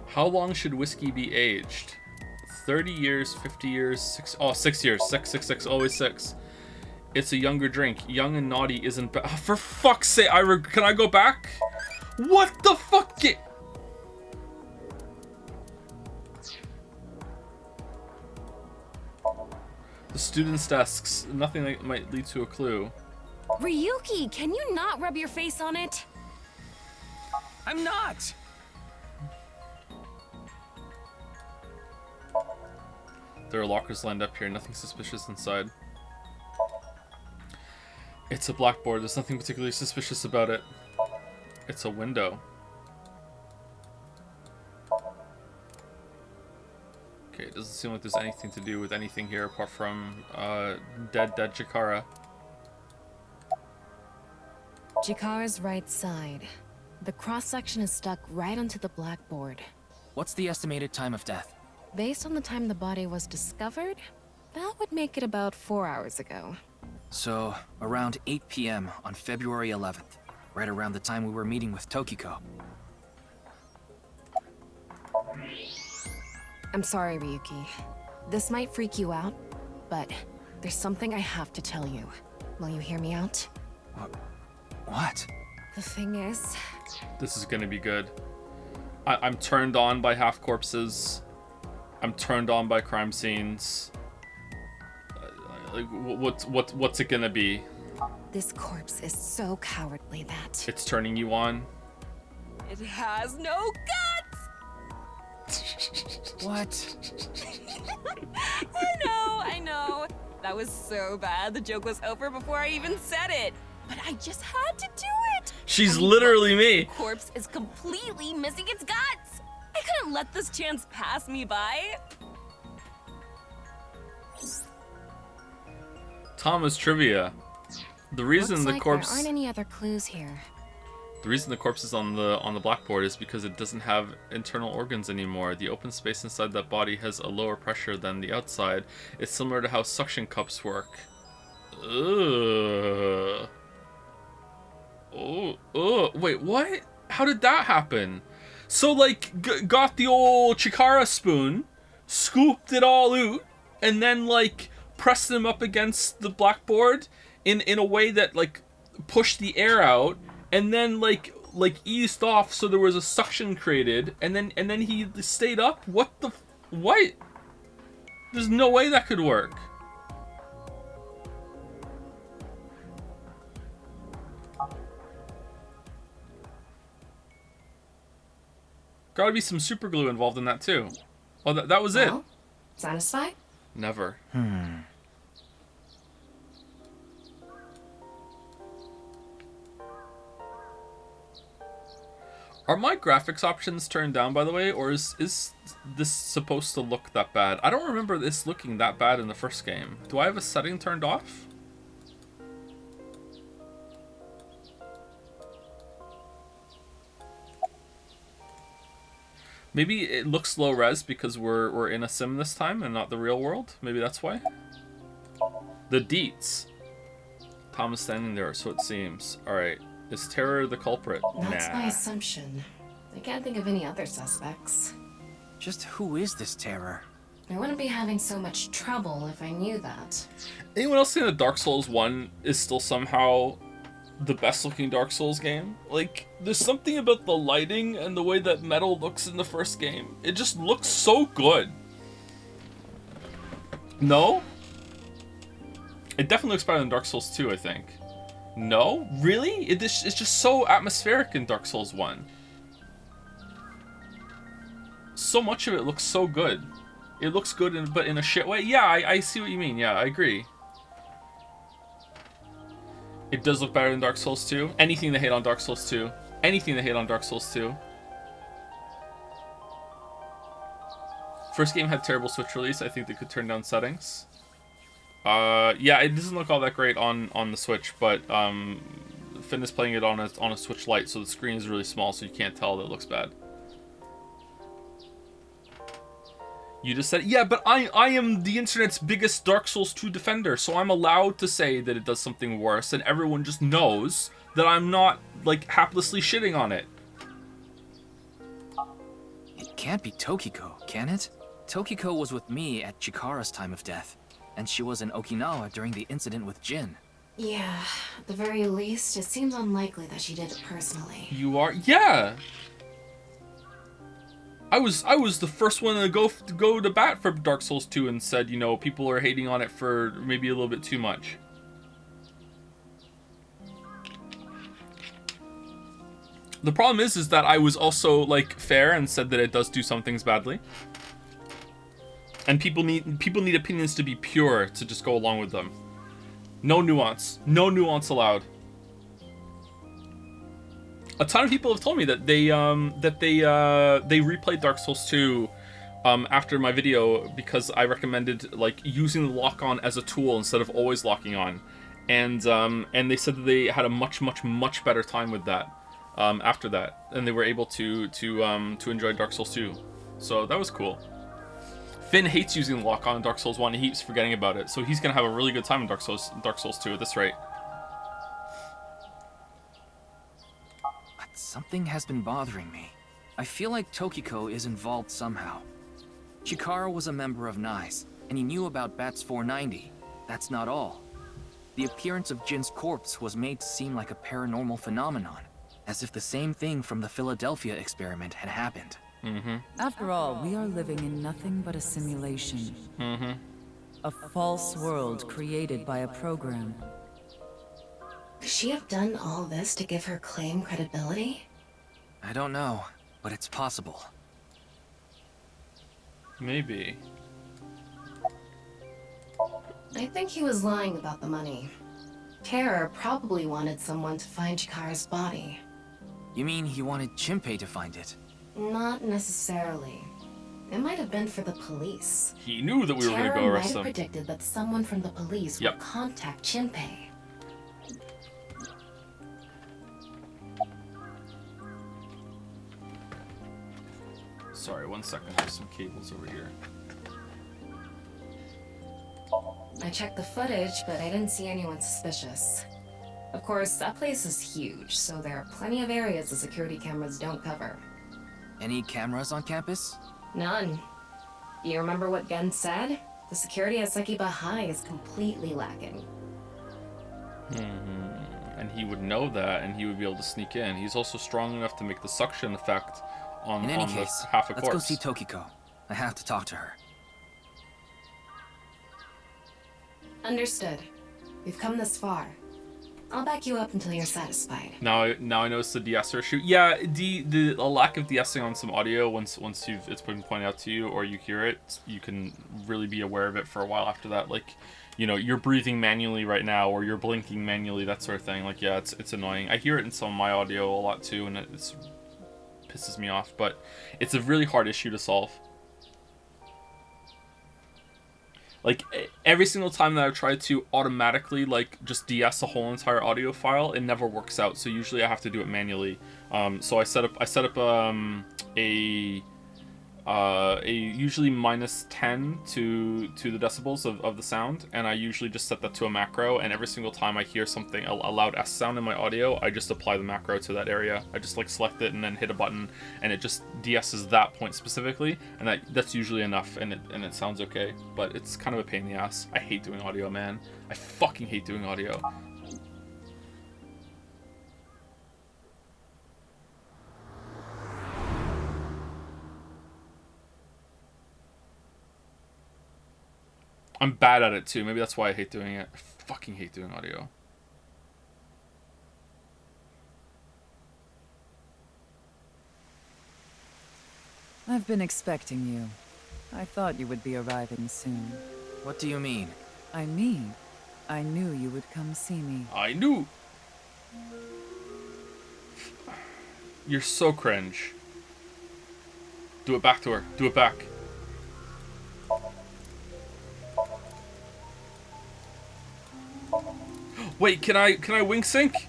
How long should whiskey be aged? 30 years, 50 years, 6 years. 6, always 6. It's a younger drink. Young and naughty isn't bad. For fuck's sake, can I go back? What the fuck? The students' desks. Nothing that might lead to a clue. Ryuki, can you not rub your face on it? I'm not! There are lockers lined up here. Nothing suspicious inside. It's a blackboard. There's nothing particularly suspicious about it. It's a window. Okay, it doesn't seem like there's anything to do with anything here apart from dead Chikara. Chikara's right side. The cross-section is stuck right onto the blackboard. What's the estimated time of death? Based on the time the body was discovered, that would make it about 4 hours ago. So, around 8 p.m. on February 11th, right around the time we were meeting with Tokiko. I'm sorry, Ryuki. This might freak you out, but there's something I have to tell you. Will you hear me out? What? The thing is... This is gonna be good. I'm turned on by half corpses. I'm turned on by crime scenes. Like, what's it gonna be? This corpse is so cowardly that It's turning you on. It has no guts! What? I know. That was so bad. The joke was over before I even said it. But I just had to do it. She's I mean, literally look, me. The corpse is completely missing its guts. I couldn't let this chance pass me by. Thomas trivia. The reason looks the like corpse there aren't any other clues here. The reason the corpse is on the blackboard is because it doesn't have internal organs anymore. The open space inside that body has a lower pressure than the outside. It's similar to how suction cups work. Ugh. Oh, wait, what? How did that happen? So, like, got the old Chikara spoon, scooped it all out, and then, like, pressed them up against the blackboard in a way that, like, pushed the air out, and then like eased off so there was a suction created, and then he stayed up? What? There's no way that could work. Gotta be some super glue involved in that too. Oh, that was it. Well, satisfied? Never. Are my graphics options turned down, by the way, or is this supposed to look that bad? I don't remember this looking that bad in the first game. Do I have a setting turned off? Maybe it looks low res because we're in a sim this time and not the real world. Maybe that's why. The deets. Tom is standing there, so it seems. Alright. Is Terror the culprit? That's Nah. my assumption. I can't think of any other suspects. Just who is this terror? I wouldn't be having so much trouble if I knew that. Anyone else think that Dark Souls 1 is still somehow the best looking Dark Souls game? Like, there's something about the lighting and the way that metal looks in the first game. It just looks so good. No? It definitely looks better than Dark Souls 2, I think. No? Really? It's just so atmospheric in Dark Souls 1. So much of it looks so good. It looks good, but in a shit way. Yeah, I see what you mean. Yeah, I agree. It does look better than Dark Souls 2. Anything they hate on Dark Souls 2. Anything they hate on Dark Souls 2. First game had terrible Switch release. I think they could turn down settings. Yeah, it doesn't look all that great on the Switch, but Finn is playing it on a Switch Lite, so the screen is really small, so you can't tell that it looks bad. You just said, yeah, but I am the internet's biggest Dark Souls 2 defender, so I'm allowed to say that it does something worse, and everyone just knows that I'm not, like, haplessly shitting on it. It can't be Tokiko, can it? Tokiko was with me at Chikara's time of death, and she was in Okinawa during the incident with Jin. Yeah, at the very least, it seems unlikely that she did it personally. You are, yeah. I was the first one to go to bat for Dark Souls 2 and said, you know, people are hating on it for maybe a little bit too much. The problem is that I was also, like, fair and said that it does do some things badly. And people need opinions to be pure to just go along with them. No nuance. No nuance allowed. A ton of people have told me that they replayed Dark Souls 2 after my video because I recommended, like, using the lock on as a tool instead of always locking on, and they said that they had a much better time with that after that, and they were able to enjoy Dark Souls 2. So that was cool. Finn hates using the lock on in Dark Souls 1. He keeps forgetting about it, so he's gonna have a really good time in Dark Souls 2 at this rate. Something has been bothering me. I feel like Tokiko is involved somehow. Chikara was a member of NICE, and he knew about Bats 490. That's not all. The appearance of Jin's corpse was made to seem like a paranormal phenomenon, as if the same thing from the Philadelphia experiment had happened. After all, we are living in nothing but a simulation. A false world created by a program. Could she have done all this to give her claim credibility? I don't know, but it's possible. Maybe. I think he was lying about the money. Terror probably wanted someone to find Chikara's body. You mean he wanted Chimpei to find it? Not necessarily. It might have been for the police. He knew that we were going to go Terror might arrest have him. predicted that someone from the police Yep. would contact Chimpei. Sorry, 1 second. There's some cables over here. I checked the footage, but I didn't see anyone suspicious. Of course, that place is huge, so there are plenty of areas the security cameras don't cover. Any cameras on campus? None. You remember what Gen said? The security at Sekiba High is completely lacking. And he would know that, and he would be able to sneak in. He's also strong enough to make the suction effect on, In any on case, the half a let's go corpse. see Tokiko. I have to talk to her. Understood. We've come this far. I'll back you up until you're satisfied. Now I notice the de-esser issue. Yeah, the lack of de-essing on some audio once it's been pointed out to you or you hear it, you can really be aware of it for a while after that. Like, you know, you're breathing manually right now or you're blinking manually, that sort of thing. Like, yeah, it's annoying. I hear it in some of my audio a lot too, and it pisses me off. But it's a really hard issue to solve. Like, every single time that I've tried to automatically, like, just de-ess a whole entire audio file, it never works out. So usually I have to do it manually. So I set up a usually -10 to the decibels of the sound, and I usually just set that to a macro, and every single time I hear something, a loud S sound in my audio, I just apply the macro to that area. I just like select it and then hit a button, and it just de-esses that point specifically, and that's usually enough, and it sounds okay. But it's kind of a pain in the ass. I hate doing audio, man. I fucking hate doing audio. I'm bad at it too. Maybe that's why I hate doing it. I fucking hate doing audio. I've been expecting you. I thought you would be arriving soon. What do you mean? I mean, I knew you would come see me. I knew. You're so cringe. Do it back to her. Do it back. Wait, can I wing sync?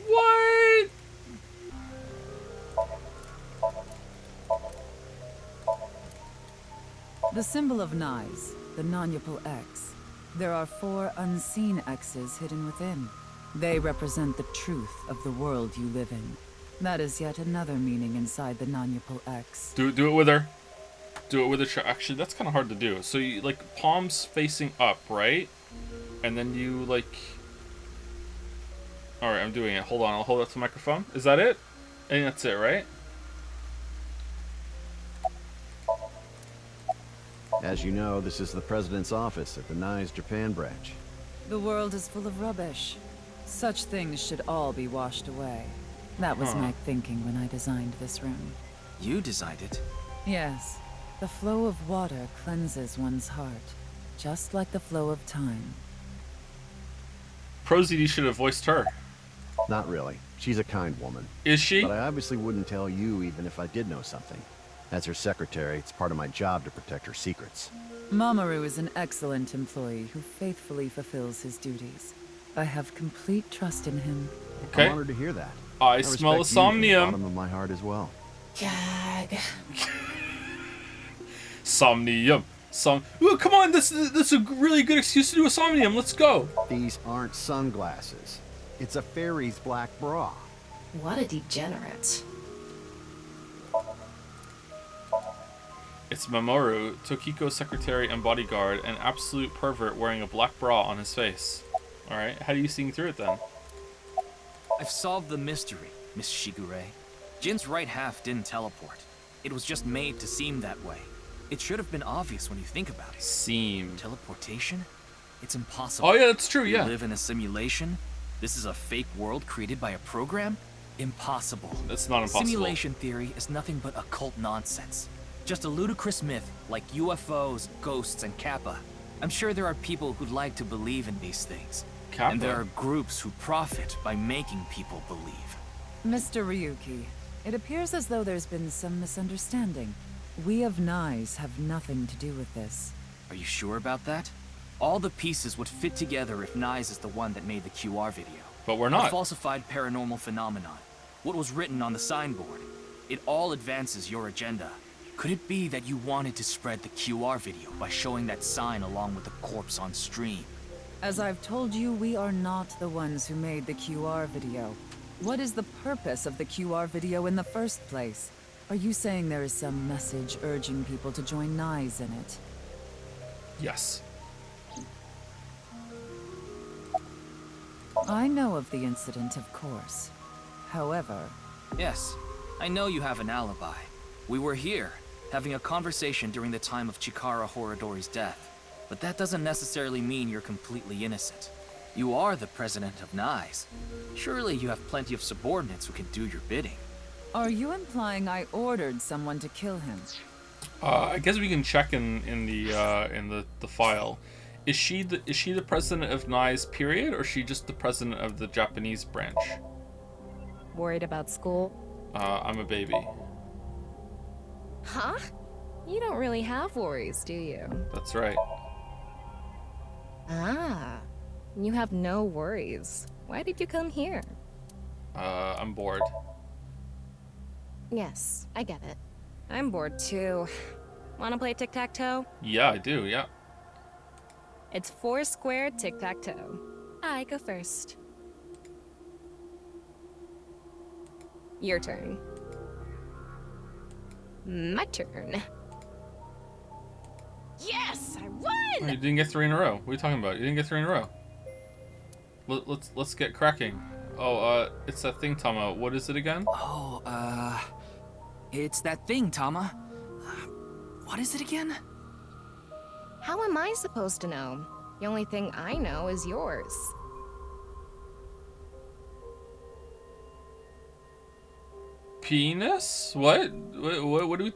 What? The symbol of Nyes, the non-Yapal X. There are 4 unseen X's hidden within. They represent the truth of the world you live in. That is yet another meaning inside the non-Yapal X. Do it with her. Do it with her. Actually, that's kind of hard to do. So you like palms facing up, right? And then you like. All right, I'm doing it. Hold on, I'll hold up the microphone. Is that it? I think that's it, right? As you know, this is the president's office at the Nyes Japan branch. The world is full of rubbish. Such things should all be washed away. That was my thinking when I designed this room. You designed it? Yes, the flow of water cleanses one's heart, just like the flow of time. ProZD should have voiced her. Not really. She's a kind woman. Is she? But I obviously wouldn't tell you even if I did know something. As her secretary, it's part of my job to protect her secrets. Mamoru is an excellent employee who faithfully fulfills his duties. I have complete trust in him. Okay. I'm honored to hear that. I smell a respect you from the Somnium. bottom of my heart as well. Gag. Somnium. Ooh, come on, this is a really good excuse to do a Somnium. Let's go. These aren't sunglasses. It's a fairy's black bra. What a degenerate. It's Mamoru, Tokiko's secretary and bodyguard, an absolute pervert wearing a black bra on his face. Alright, how are you seeing through it then? I've solved the mystery, Miss Shigure. Jin's right half didn't teleport. It was just made to seem that way. It should have been obvious when you think about it. Seem. Teleportation? It's impossible. Oh yeah, that's true, You yeah. live in a simulation? This is a fake world created by a program? Impossible. That's not impossible. Simulation theory is nothing but occult nonsense. Just a ludicrous myth like UFOs, ghosts, and Kappa. I'm sure there are people who'd like to believe in these things. Kappa? And there are groups who profit by making people believe. Mr. Ryuki, it appears as though there's been some misunderstanding. We of Nyes have nothing to do with this. Are you sure about that? All the pieces would fit together if Nyes is the one that made the QR video. But we're A not. falsified paranormal phenomenon. What was written on the signboard. It all advances your agenda. Could it be that you wanted to spread the QR video by showing that sign along with the corpse on stream? As I've told you, we are not the ones who made the QR video. What is the purpose of the QR video in the first place? Are you saying there is some message urging people to join Nyes in it? Yes. I know of the incident, of course. However... Yes, I know you have an alibi. We were here, having a conversation during the time of Chikara Horadori's death. But that doesn't necessarily mean you're completely innocent. You are the president of Nyes. Surely you have plenty of subordinates who can do your bidding. Are you implying I ordered someone to kill him? I guess we can check in the file. Is she the president of Nyes period, or is she just the president of the Japanese branch? Worried about school? I'm a baby. Huh? You don't really have worries, do you? That's right. Ah, you have no worries. Why did you come here? I'm bored. Yes, I get it. I'm bored too. Wanna play tic-tac-toe? Yeah, I do, yeah. It's 4 square tic-tac-toe. I go first. Your turn. My turn. Yes, I won! Oh, you didn't get 3 in a row. What are you talking about? You didn't get 3 in a row. Let's get cracking. Oh, it's that thing, Tama. What is it again? Oh, it's that thing, Tama. What is it again? How am I supposed to know? The only thing I know is yours. Penis? What? What do we...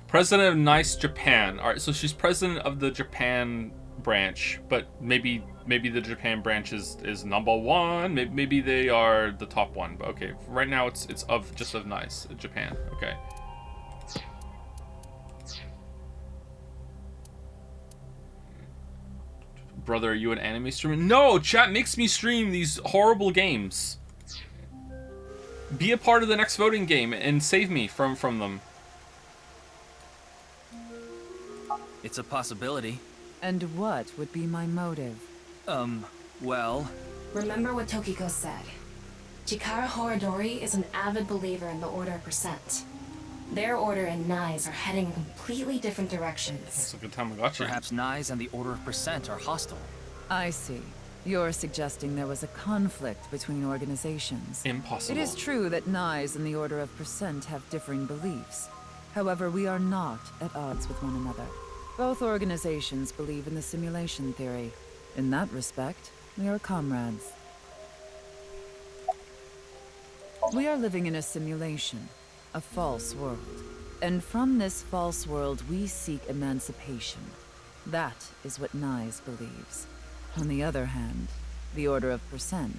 President of Nice Japan. All right, so she's president of the Japan branch, but maybe the Japan branch is number 1. Maybe they are the top one. But okay, right now it's just of Nice Japan. Okay. Brother, are you an anime streamer? No, chat makes me stream these horrible games. Be a part of the next voting game and save me from them. It's a possibility. And what would be my motive? Well... Remember what Tokiko said. Chikara Horadori is an avid believer in the Order of Percent. Their order and Nyes are heading in completely different directions. That's a good Tamagotchi. Perhaps Nyes and the Order of Percent are hostile. I see. You're suggesting there was a conflict between organizations. Impossible. It is true that Nyes and the Order of Percent have differing beliefs. However, we are not at odds with one another. Both organizations believe in the simulation theory. In that respect, we are comrades. We are living in a simulation, a false world. And from this false world, we seek emancipation. That is what Nyes believes. On the other hand, the Order of Percent,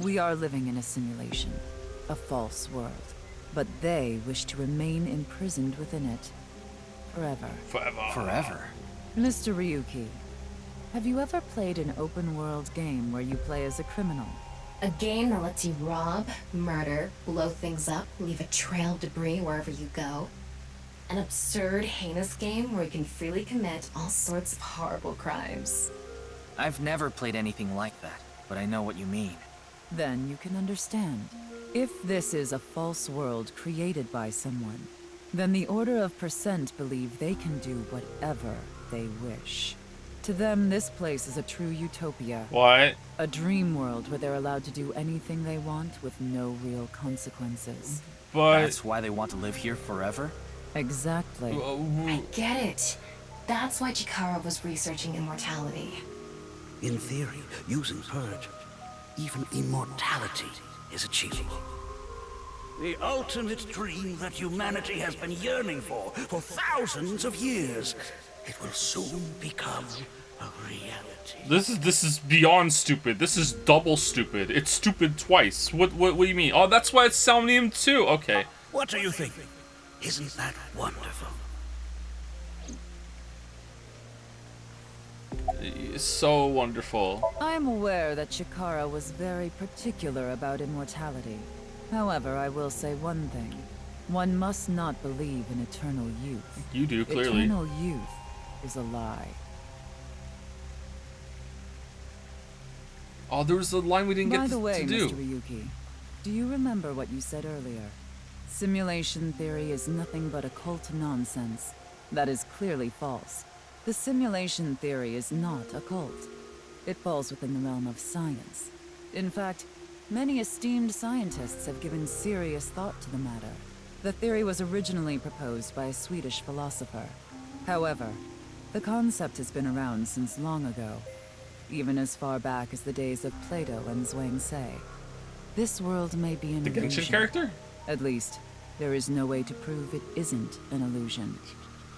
we are living in a simulation, a false world. But they wish to remain imprisoned within it. Forever. Forever? Mr. Ryuki, have you ever played an open-world game where you play as a criminal? A game that lets you rob, murder, blow things up, leave a trail of debris wherever you go. An absurd, heinous game where you can freely commit all sorts of horrible crimes. I've never played anything like that, but I know what you mean. Then you can understand. If this is a false world created by someone, then the Order of Percent believe they can do whatever they wish. To them, this place is a true utopia. What? A dream world where they're allowed to do anything they want with no real consequences. But That's why they want to live here forever? Exactly. I get it. That's why Chikara was researching immortality. In theory, using Purge, even immortality is achievable. The ultimate dream that humanity has been yearning for thousands of years. It will soon become a reality. This is beyond stupid. This is double stupid. It's stupid twice. What do you mean? Oh, that's why it's Somnium too. Okay. What do you think? Isn't that wonderful? It's so wonderful. I am aware that Chikara was very particular about immortality. However, I will say one thing. One must not believe in eternal youth. You do, clearly. Eternal youth is a lie. Oh, there was a line we didn't By get the way, to do. Mr. Ryuki, do you remember what you said earlier? Simulation theory is nothing but occult nonsense. That is clearly false. The simulation theory is not occult. It falls within the realm of science. In fact, many esteemed scientists have given serious thought to the matter. The theory was originally proposed by a Swedish philosopher. However, the concept has been around since long ago, even as far back as the days of Plato and Zhuangzi. This world may be an The illusion. Genshin character? At least, there is no way to prove it isn't an illusion.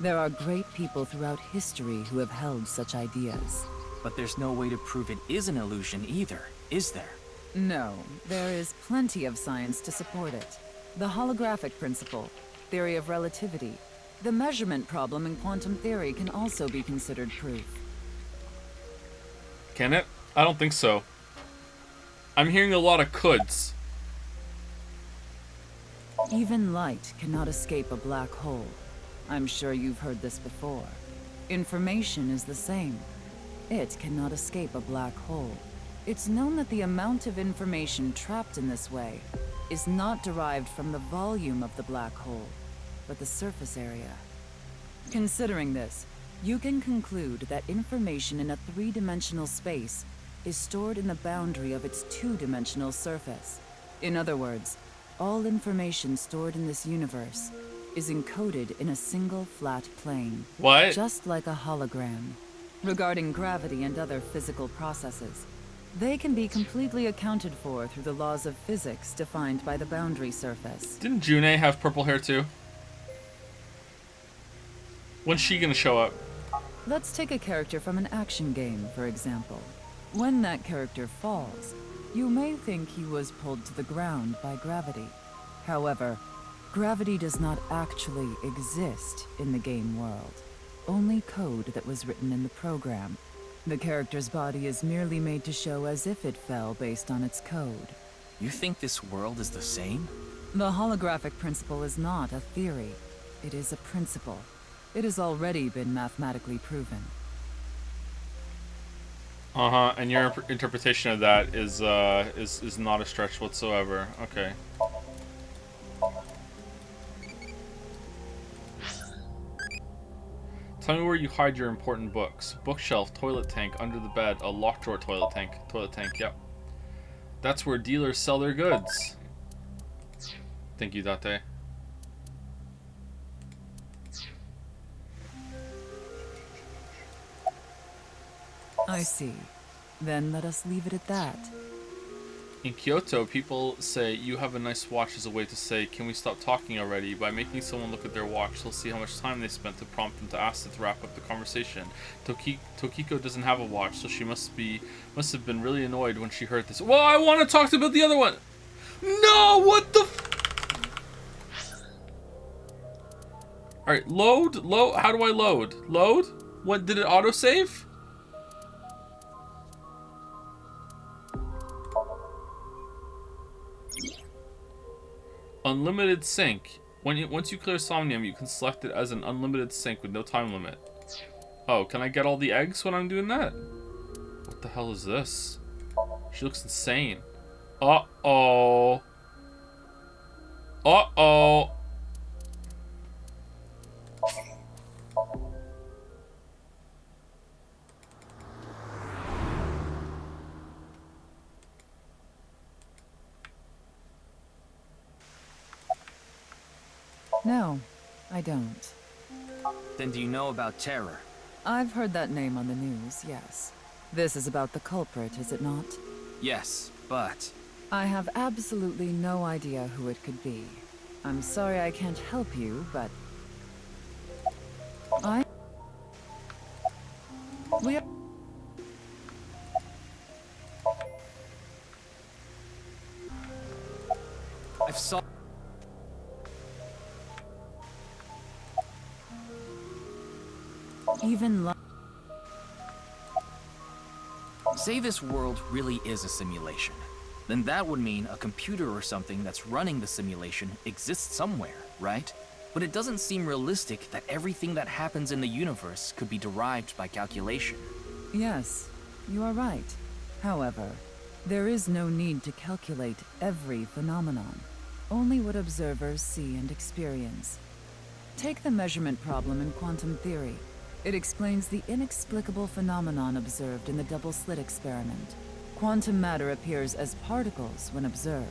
There are great people throughout history who have held such ideas. But there's no way to prove it is an illusion either, is there? No, there is plenty of science to support it. The holographic principle, theory of relativity, the measurement problem in quantum theory can also be considered proof. Can it? I don't think so. I'm hearing a lot of coulds. Even light cannot escape a black hole. I'm sure you've heard this before. Information is the same. It cannot escape a black hole. It's known that the amount of information trapped in this way is not derived from the volume of the black hole, but the surface area. Considering this, you can conclude that information in a three-dimensional space is stored in the boundary of its two-dimensional surface. In other words, all information stored in this universe is encoded in a single flat plane. What? Just like a hologram. Regarding gravity and other physical processes, they can be completely accounted for through the laws of physics defined by the boundary surface. Didn't June have purple hair too? When's she gonna show up? Let's take a character from an action game, for example. When that character falls, you may think he was pulled to the ground by gravity. However, gravity does not actually exist in the game world. Only code that was written in the program. The character's body is merely made to show as if it fell based on its code. You think this world is the same? The holographic principle is not a theory. It is a principle. It has already been mathematically proven. Uh-huh, and your interpretation of that is not a stretch whatsoever. Okay. Tell me where you hide your important books. Bookshelf, toilet tank, under the bed, a locked drawer, toilet tank, yep. That's where dealers sell their goods. Thank you, Date. I see. Then let us leave it at that. In Kyoto, people say you have a nice watch as a way to say, can we stop talking already? By making someone look at their watch, they'll see how much time they spent to prompt them to ask them to wrap up the conversation. Tokiko doesn't have a watch, so she must have been really annoyed when she heard this. Well, I want to talk about the other one. No, what the Alright, load, how do I load? Load? What, did it autosave? Unlimited sync. Once you clear Somnium, you can select it as an unlimited sync with no time limit. Oh, can I get all the eggs when I'm doing that? What the hell is this? She looks insane. Uh-oh. Uh-oh. No, I don't. Then do you know about Terror? I've heard that name on the news, yes. This is about the culprit, is it not? Yes, but... I have absolutely no idea who it could be. I'm sorry I can't help you, but... We are... I've saw... Even Say this world really is a simulation. Then that would mean a computer or something that's running the simulation exists somewhere, right? But it doesn't seem realistic that everything that happens in the universe could be derived by calculation. Yes, you are right. However, there is no need to calculate every phenomenon. Only what observers see and experience. Take the measurement problem in quantum theory. It explains the inexplicable phenomenon observed in the double-slit experiment. Quantum matter appears as particles when observed,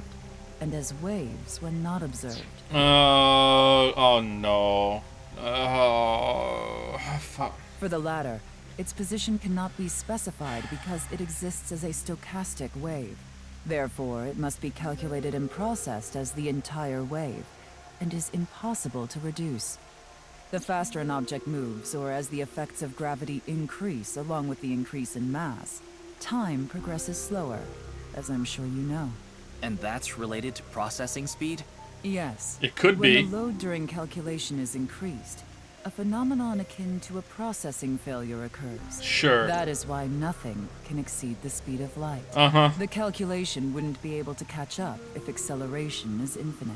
and as waves when not observed. Oh no. Oh, fuck. For the latter, its position cannot be specified because it exists as a stochastic wave. Therefore, it must be calculated and processed as the entire wave, and is impossible to reduce. The faster an object moves, or as the effects of gravity increase along with the increase in mass, time progresses slower, as I'm sure you know. And that's related to processing speed? Yes. It could be. When the load during calculation is increased, a phenomenon akin to a processing failure occurs. Sure. That is why nothing can exceed the speed of light. Uh-huh. The calculation wouldn't be able to catch up if acceleration is infinite.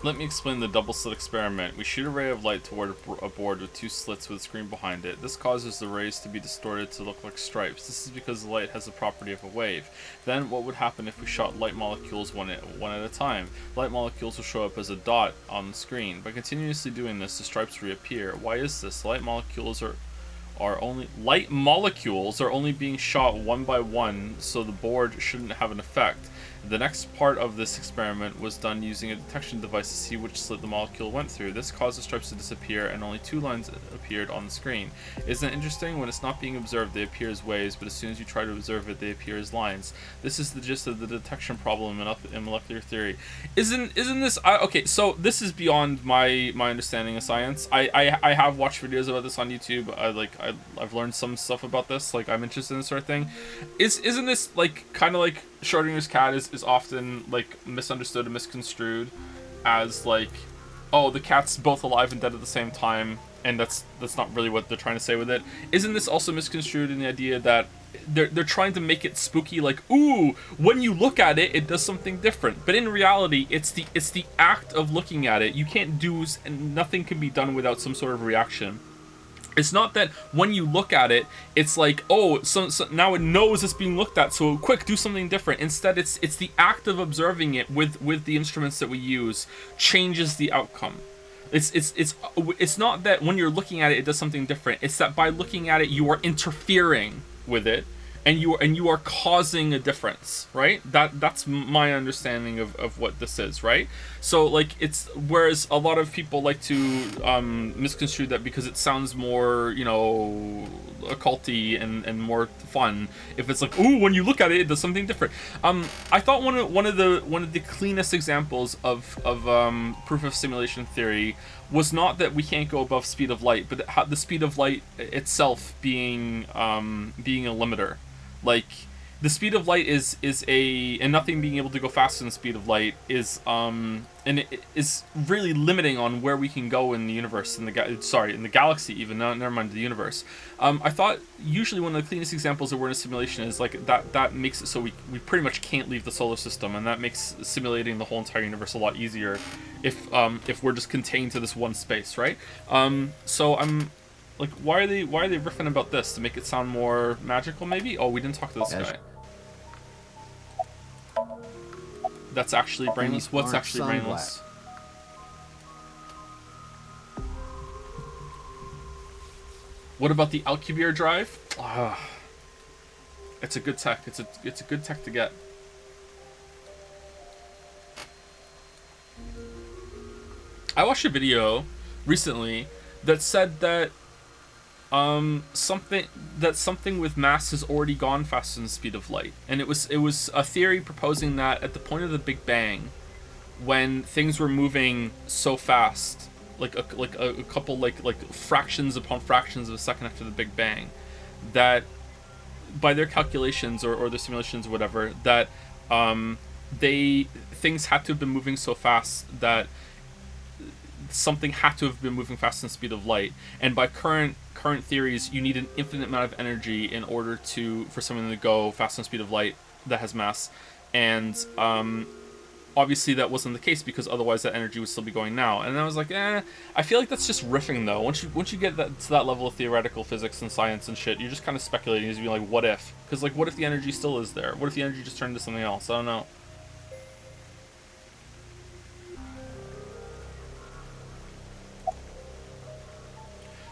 Let me explain the double slit experiment. We shoot a ray of light toward a board with two slits with a screen behind it. This causes the rays to be distorted to look like stripes. This is because the light has the property of a wave. Then what would happen if we shot light molecules one at a time? Light molecules will show up as a dot on the screen. By continuously doing this, the stripes reappear. Why is this? Light molecules are only being shot one by one, so the board shouldn't have an effect. The next part of this experiment was done using a detection device to see which slit the molecule went through. This caused the stripes to disappear and only two lines appeared on the screen. Isn't it interesting? When it's not being observed, they appear as waves, but as soon as you try to observe it, they appear as lines. This is the gist of the detection problem in molecular theory. Isn't this... okay, so this is beyond my understanding of science. I have watched videos about this on YouTube. I've learned some stuff about this. Like, I'm interested in this sort of thing. Isn't this like kind of like Schrodinger's cat is often like misunderstood and misconstrued as like, oh, the cat's both alive and dead at the same time, and that's not really what they're trying to say with it. Isn't this also misconstrued in the idea that they're trying to make it spooky, like, ooh, when you look at it, it does something different, but in reality, it's the act of looking at it. You can't do, and nothing can be done without some sort of reaction. It's not that when you look at it, it's like, oh, so now it knows it's being looked at, so quick, do something different. Instead, it's the act of observing it with the instruments that we use changes the outcome. It's not that when you're looking at it, it does something different. It's that by looking at it, you are interfering with it, and you are causing a difference, right? That's my understanding of what this is, right? So like, it's, whereas a lot of people like to misconstrue that because it sounds more, you know, occulty and more fun if it's like, ooh, when you look at it, it does something different. I thought one of the cleanest examples of proof of simulation theory was not that we can't go above speed of light, but the speed of light itself being a limiter. Like, the speed of light is and nothing being able to go faster than the speed of light is and it is really limiting on where we can go in the universe, in the galaxy even. Never mind the universe. I thought usually one of the cleanest examples that we're in a simulation is like that makes it so we pretty much can't leave the solar system, and that makes simulating the whole entire universe a lot easier if we're just contained to this one space, right? So I'm like, why are they riffing about this? To make it sound more magical, maybe? Oh, we didn't talk to this guy. that's actually brainless? These What's aren't actually brainless? What about the Alcubierre drive? Ah, it's a good tech. It's a good tech to get. I watched a video recently that said that something with mass has already gone faster than the speed of light, and it was a theory proposing that at the point of the Big Bang, when things were moving so fast, like a couple like fractions upon fractions of a second after the Big Bang, that by their calculations or their simulations or whatever, that things had to have been moving so fast that something had to have been moving faster than the speed of light, and by current theories, you need an infinite amount of energy in order for something to go faster than the speed of light that has mass, and obviously that wasn't the case, because otherwise that energy would still be going now. And I was like, I feel like that's just riffing though. Once you get to that level of theoretical physics and science and shit, you're just kind of speculating, as being like, what if? Because like, what if the energy still is there? What if the energy just turned into something else? I don't know.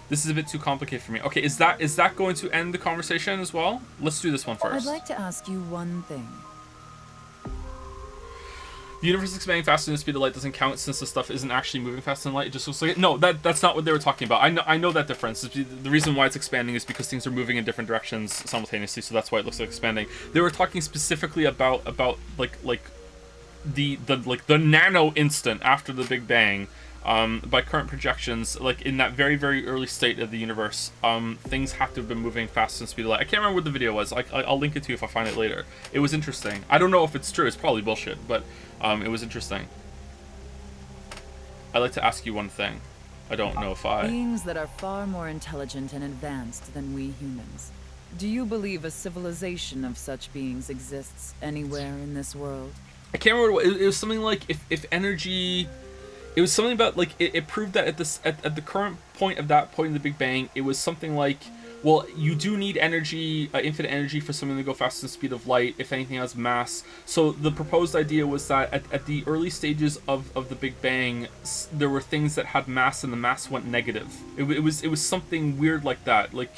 This is a bit too complicated for me. Okay, is that going to end the conversation as well? Let's do this one first. I'd like to ask you one thing. The universe expanding faster than the speed of light doesn't count, since the stuff isn't actually moving faster than light. It just looks like it. No, that's not what they were talking about. I know that difference. The reason why it's expanding is because things are moving in different directions simultaneously, so that's why it looks like expanding. They were talking specifically about the nano instant after the Big Bang. By current projections, like in that very, very early state of the universe, things have to have been moving faster than the speed of light. I can't remember what the video was. I'll link it to you if I find it later. It was interesting. I don't know if it's true. It's probably bullshit, but it was interesting. I'd like to ask you one thing. I don't know if Beings that are far more intelligent and advanced than we humans. Do you believe a civilization of such beings exists anywhere in this world? I can't remember. It was something like if energy. It was something about, like, it proved that at the current point of that point in the Big Bang, it was something like, well, you do need energy, infinite energy, for something to go faster than the speed of light, if anything has mass. So the proposed idea was that at the early stages of the Big Bang, there were things that had mass, and the mass went negative. It was something weird like that. Like,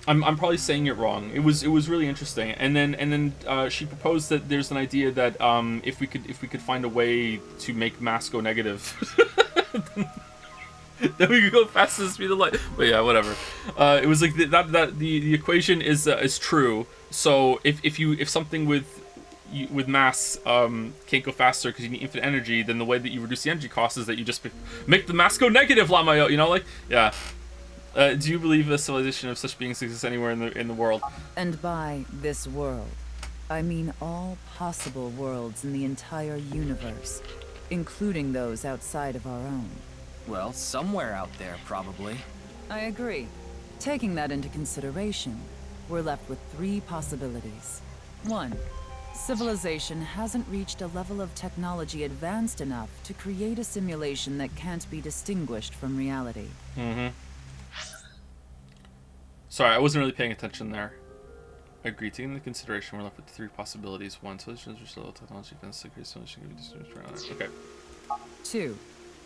I'm probably saying it wrong. It was really interesting. And then she proposed that there's an idea that if we could find a way to make mass go negative, then we could go faster than the speed of light. But yeah, whatever. It was like the equation is true. So if something with mass can't go faster because you need infinite energy, then the way that you reduce the energy cost is that you just make the mass go negative, Lamayo. You know, like, yeah. Do you believe a civilization of such beings exists anywhere in the world? And by this world, I mean all possible worlds in the entire universe, including those outside of our own. Well, somewhere out there, probably. I agree. Taking that into consideration, we're left with 3 possibilities. 1. Civilization hasn't reached a level of technology advanced enough to create a simulation that can't be distinguished from reality. Mm-hmm. Sorry, I wasn't really paying attention there. I agree. Taking into consideration, we're left with 3 possibilities. 1, solutions which level technology can secure solution can be distinguished. Okay. 2.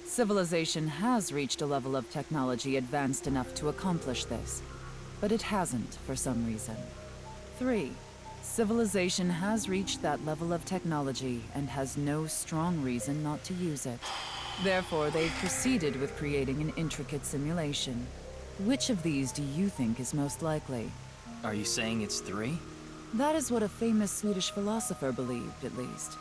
Civilization has reached a level of technology advanced enough to accomplish this, but it hasn't for some reason. 3. Civilization has reached that level of technology and has no strong reason not to use it. Therefore, they've proceeded with creating an intricate simulation. Which of these do you think is most likely? Are you saying it's 3? That is what a famous Swedish philosopher believed, at least.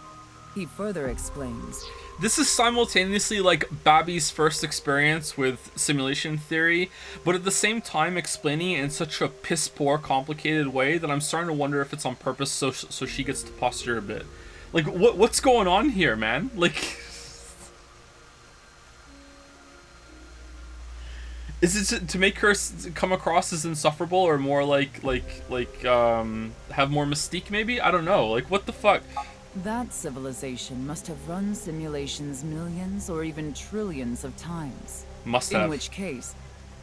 He further explains. This is simultaneously like Babby's first experience with simulation theory, but at the same time explaining it in such a piss-poor, complicated way that I'm starting to wonder if it's on purpose so she gets to posture a bit. Like, what's going on here, man? Like... Is it to make her come across as insufferable, or more like have more mystique maybe? I don't know. Like, what the fuck? That civilization must have run simulations millions or even trillions of times. Must have. In which case,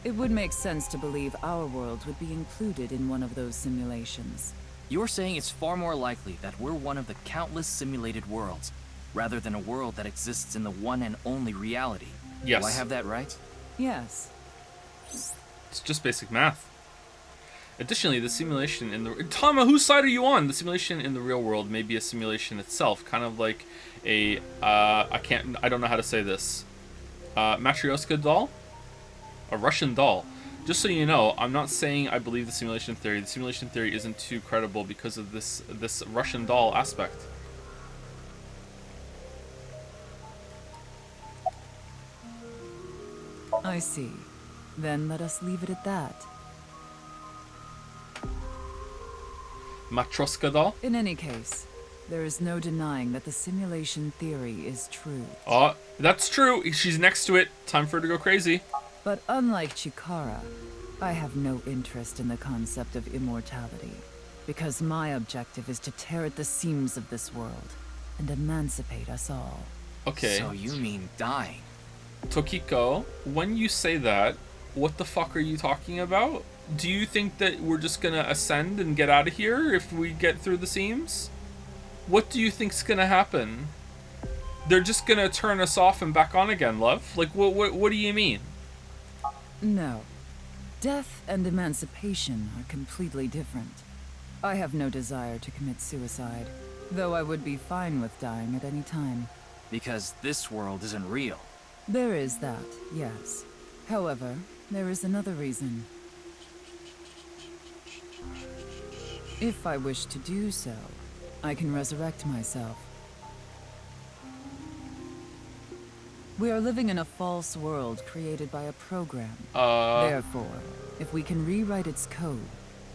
it would make sense to believe our world would be included in one of those simulations. You're saying it's far more likely that we're one of the countless simulated worlds, rather than a world that exists in the one and only reality. Yes. Do I have that right? Yes. It's just basic math. Additionally, the simulation in the... Tama, whose side are you on? The simulation in the real world may be a simulation itself, kind of like a... I don't know how to say this. Matryoshka doll? A Russian doll. Just so you know, I'm not saying I believe the simulation theory. The simulation theory isn't too credible because of this Russian doll aspect. I see. Then let us leave it at that. Matryoshka doll? In any case, there is no denying that the simulation theory is true. Oh, that's true. She's next to it. Time for her to go crazy. But unlike Chikara, I have no interest in the concept of immortality, because my objective is to tear at the seams of this world and emancipate us all. Okay. So you mean dying? Tokiko, when you say that, what the fuck are you talking about? Do you think that we're just gonna ascend and get out of here if we get through the seams? What do you think's gonna happen? They're just gonna turn us off and back on again, love? Like, what do you mean? No. Death and emancipation are completely different. I have no desire to commit suicide, though I would be fine with dying at any time. Because this world isn't real. There is that, yes. However, there is another reason. If I wish to do so, I can resurrect myself. We are living in a false world created by a program. Therefore, if we can rewrite its code,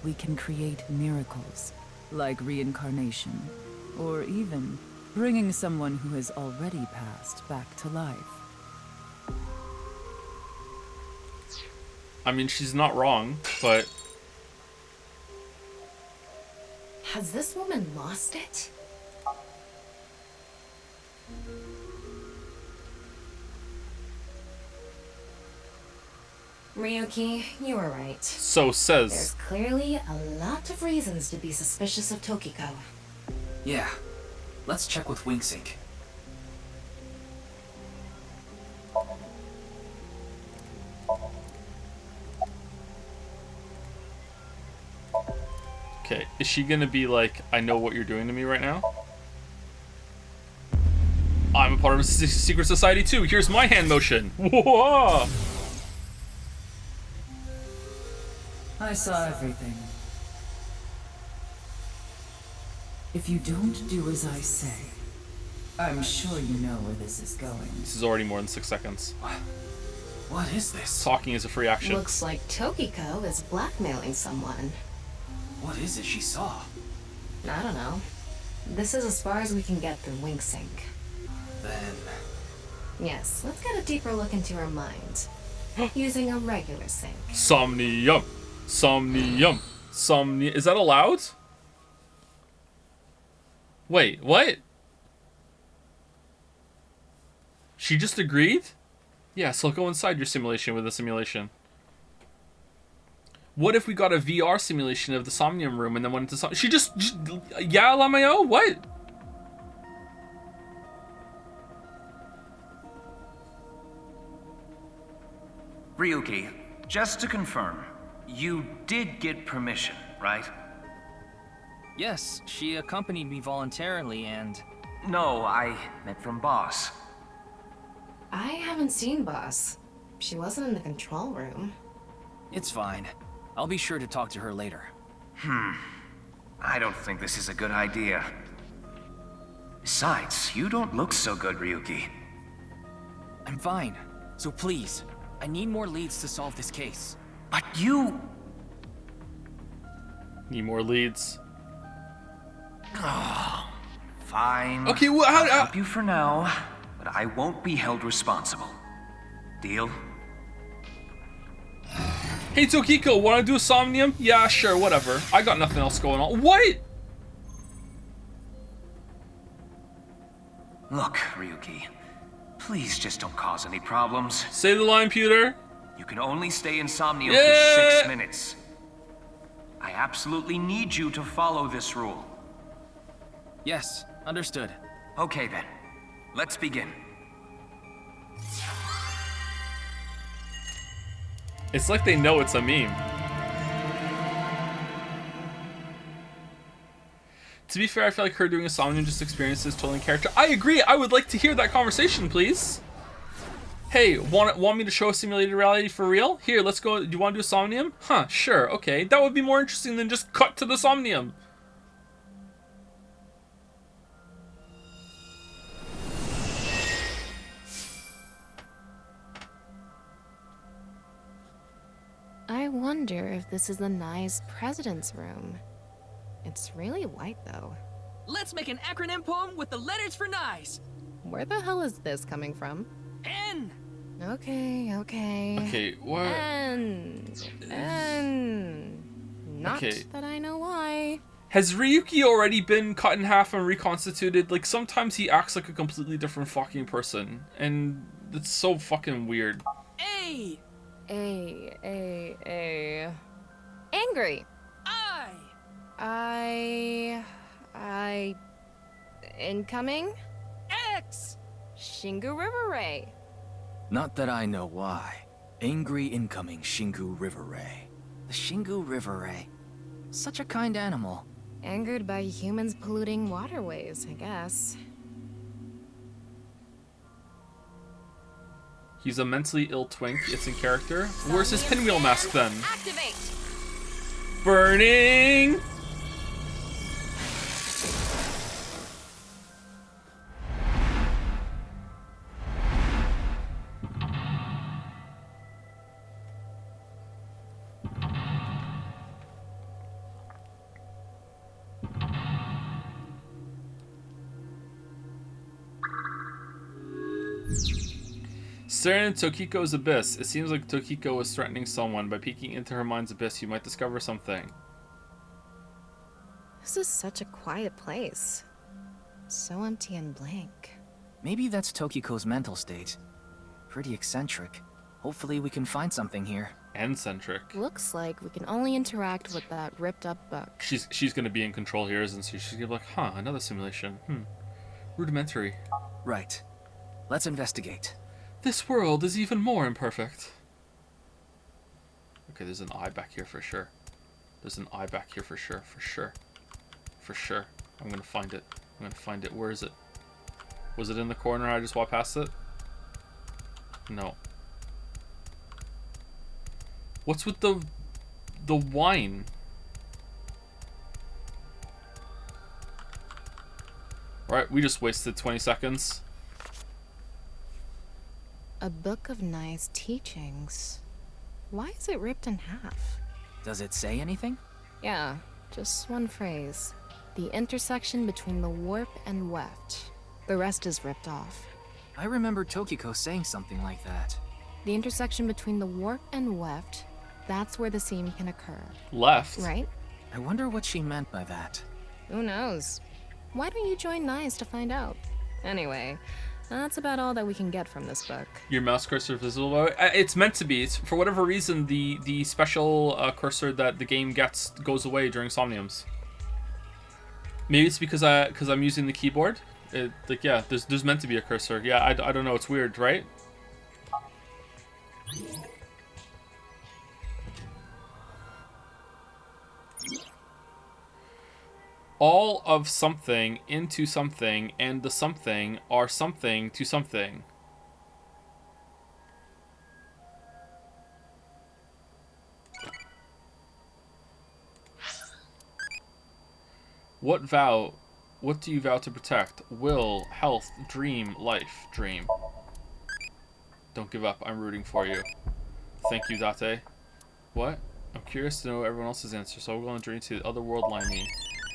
we can create miracles, like reincarnation, or even bringing someone who has already passed back to life. I mean, she's not wrong, but... Has this woman lost it? Ryuki, you were right. So says. There's clearly a lot of reasons to be suspicious of Tokiko. Yeah. Let's check with Wingsync. Okay, is she gonna be like, I know what you're doing to me right now? I'm a part of a secret society too. Here's my hand motion. Whoa! I saw everything. If you don't do as I say, I'm sure you know where this is going. This is already more than 6 seconds. What is this? Talking is a free action. Looks like Tokiko is blackmailing someone. What is it she saw? I don't know. This is as far as we can get through Wingsync. Then... Yes, let's get a deeper look into her mind. Using a regular sync. Somnium. Somnium. Somnium. Is that allowed? Wait, what? She just agreed? Yeah, so go inside your simulation with the simulation. What if we got a VR simulation of the Somnium room and then went into She just yeah, Lameo? What? Ryuki, just to confirm, you did get permission, right? Yes, she accompanied me voluntarily and... No, I meant from Boss. I haven't seen Boss. She wasn't in the control room. It's fine. I'll be sure to talk to her later. I don't think this is a good idea. Besides, you don't look so good, Ryuki. I'm fine. So please, I need more leads to solve this case. But you... Need more leads. Oh, fine. Okay, well, I'll help you for now, but I won't be held responsible. Deal? Hey, Tokiko, wanna do a Somnium? Yeah, sure, whatever. I got nothing else going on. What? Look, Ryuki, please just don't cause any problems. Say the line, Pewter. You can only stay in Somnium Yeah. for 6 minutes. I absolutely need you to follow this rule. Yes, understood. Okay then, let's begin. It's like they know it's a meme. To be fair, I feel like her doing a Somnium just experiences totally in character. I agree. I would like to hear that conversation, please. Hey, want me to show a simulated reality for real? Here, let's go. Do you want to do a Somnium? Huh, sure, okay. That would be more interesting than just cut to the Somnium. I wonder if this is the nice president's room. It's really white, though. Let's make an acronym poem with the letters for Nice. Where the hell is this coming from? N. Okay. Okay, what? N. Not Okay. that I know why. Has Ryuki already been cut in half and reconstituted? Like, sometimes he acts like a completely different fucking person. And it's so fucking weird. A. Angry. I. Incoming? X. Shingu River Ray. Not that I know why. Angry incoming Shingu River Ray. The Shingu River Ray. Such a kind animal. Angered by humans polluting waterways, I guess. He's a mentally ill twink. It's in character. Where's his pinwheel mask then? Activate! Burning! Staring into Tokiko's abyss, it seems like Tokiko was threatening someone. By peeking into her mind's abyss, you might discover something. This is such a quiet place. So empty and blank. Maybe that's Tokiko's mental state. Pretty eccentric. Hopefully we can find something here. Eccentric. Looks like we can only interact with that ripped up book. She's gonna be in control here, isn't she? She's gonna be like, huh, another simulation. Rudimentary. Right. Let's investigate. This world is even more imperfect. Okay, there's an eye back here for sure. There's an eye back here for sure. I'm gonna find it. Where is it? Was it in the corner? I just walked past it? No. What's with the wine? Right, we just wasted 20 seconds. A book of nice teachings. Why is it ripped in half? Does it say anything? Yeah, just one phrase. The intersection between the warp and weft. The rest is ripped off. I remember Tokiko saying something like that. The intersection between the warp and weft, that's where the seam can occur. Left? Right? I wonder what she meant by that. Who knows? Why don't you join NICE to find out? Anyway, that's about all that we can get from this book. Your mouse cursor is visible. It's meant to be. It's, for whatever reason, the special cursor that the game gets goes away during Somniums. Maybe it's because I'm using the keyboard. Like, yeah, there's meant to be a cursor. Yeah, I don't know. It's weird, right? All of something into something, and the something are something to something. What do you vow to protect? Will, health, dream, life, dream. Don't give up, I'm rooting for you. Thank you, Date. What? I'm curious to know everyone else's answer, so I'll go on a journey to the other world liney.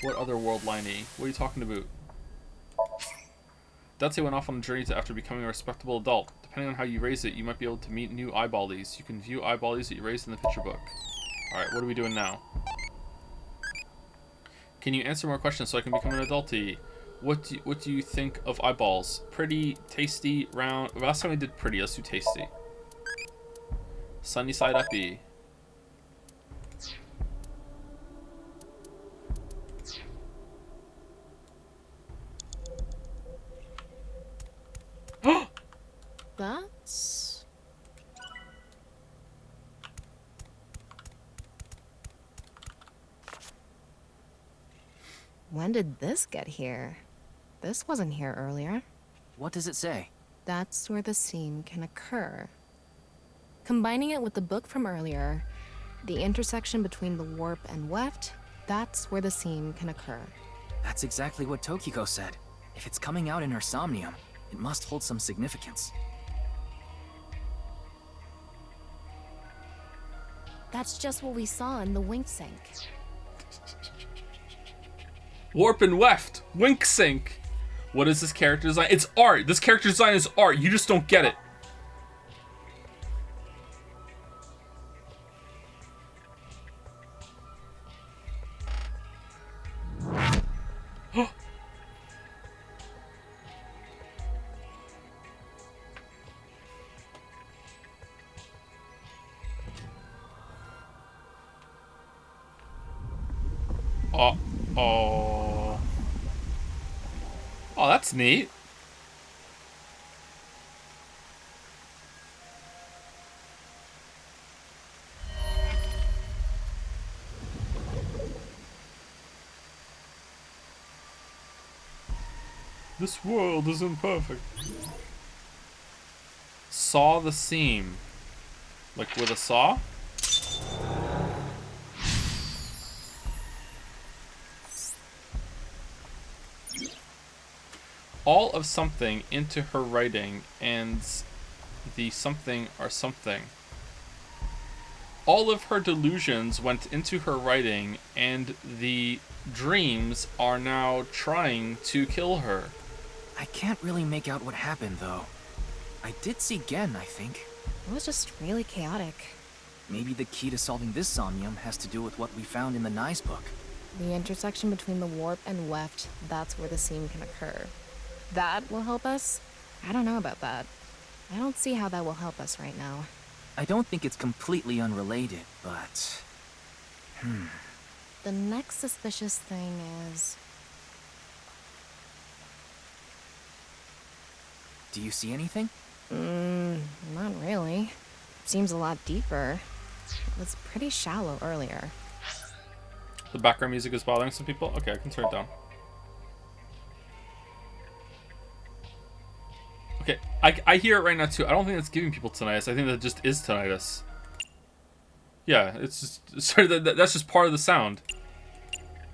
What other world liney? What are you talking about? Date went off on a journey after becoming a respectable adult. Depending on how you raise it, you might be able to meet new eyeballies. You can view eyeballies that you raised in the picture book. Alright, what are we doing now? Can you answer more questions so I can become an adulty? What do you think of eyeballs? Pretty, tasty, round. Last time we did pretty, let's do tasty. Sunny side uppy. When did this get here? This wasn't here earlier. What does it say? That's where the seam can occur. Combining it with the book from earlier, the intersection between the warp and weft, that's where the seam can occur. That's exactly what Tokiko said. If it's coming out in her Somnium, it must hold some significance. That's just what we saw in the wink sink. Warp and weft. Wink sync. What is this character design? It's art. This character design is art. You just don't get it. Oh, that's neat. This world isn't perfect. Saw the seam. Like with a saw? All of something into her writing, and the something are something. All of her delusions went into her writing, and the dreams are now trying to kill her. I can't really make out what happened, though. I did see Gen, I think. It was just really chaotic. Maybe the key to solving this Somnium has to do with what we found in the Nye's book. The intersection between the warp and weft, that's where the seam can occur. That will help us? I don't know about that. I don't see how that will help us right now. I don't think it's completely unrelated, but... The next suspicious thing is... Do you see anything? Not really. Seems a lot deeper. It was pretty shallow earlier. The background music is bothering some people? Okay, I can turn it down. Okay, I hear it right now too. I don't think that's giving people tinnitus. I think that just is tinnitus. Yeah, it's just... Sorry, that's just part of the sound.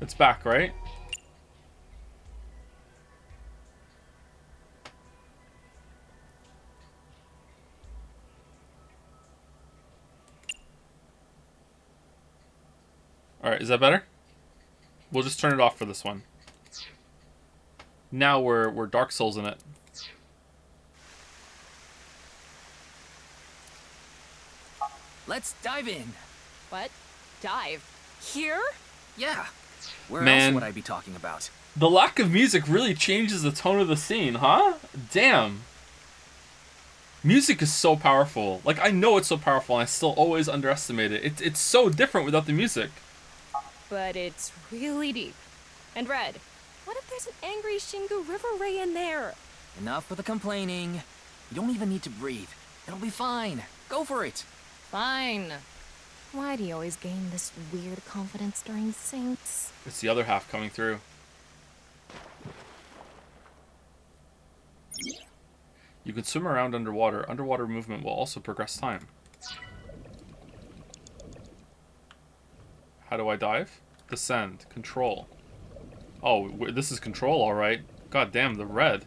It's back, right? Alright, is that better? We'll just turn it off for this one. Now we're Dark Souls in it. Let's dive in. What? Dive? Here? Yeah. Where Man. else would I be talking about? The lack of music really changes the tone of the scene, huh? Damn. Music is so powerful. Like, I know it's so powerful, and I still always underestimate it. It's so different without the music. But it's really deep. And Red, what if there's an angry Shingu River Ray in there? Enough with the complaining. You don't even need to breathe. It'll be fine. Go for it. Fine. Why do you always gain this weird confidence during syncs? It's the other half coming through. You can swim around underwater. Underwater movement will also progress time. How do I dive? Descend. Control. Oh, this is control, alright. God damn, the red.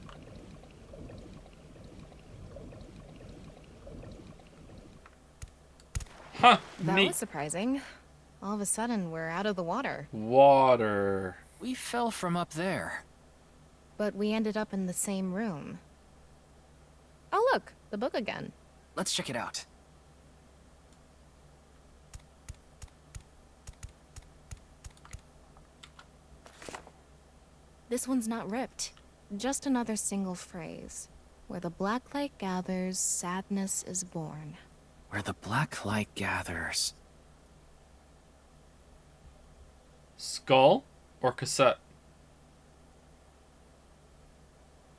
Huh, That neat. was surprising. All of a sudden, we're out of the water. Water. We fell from up there. But we ended up in the same room. Oh look, the book again. Let's check it out. This one's not ripped. Just another single phrase. Where the black light gathers, sadness is born. Where the black light gathers. Skull or cassette?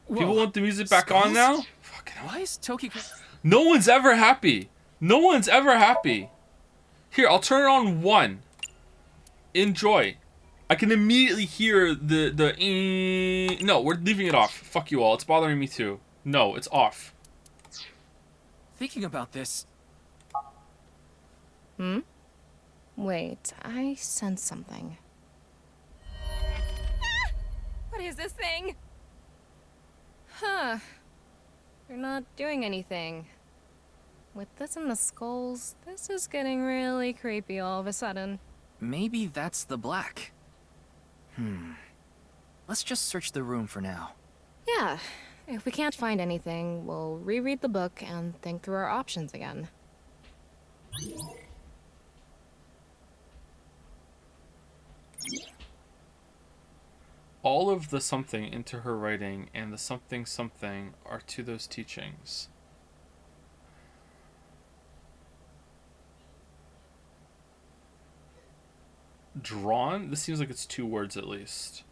People Whoa. want the music back on Skulls? now? Fucking hell. Why is Tokiko... No one's ever happy. No one's ever happy. Here, I'll turn it on 1. Enjoy. I can immediately hear No, we're leaving it off. Fuck you all. It's bothering me too. No, it's off. Thinking about this, Hmm? Wait, I sense something. What is this thing? Huh. You're not doing anything. With this and the skulls, this is getting really creepy all of a sudden. maybe that's the black. Let's just search the room for now. Yeah, if we can't find anything, we'll reread the book and think through our options again. All of the something into her writing and the something something are to those teachings. Drawn? This seems like it's 2 words at least.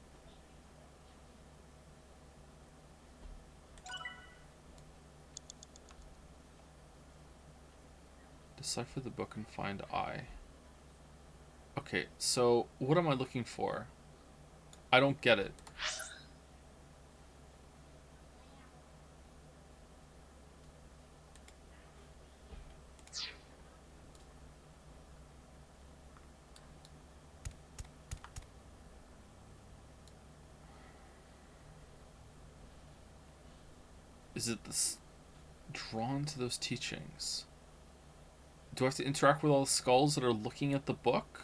Decipher the book and find I. Okay, so what am I looking for? I don't get it. Is it this drawn to those teachings? Do I have to interact with all the skulls that are looking at the book?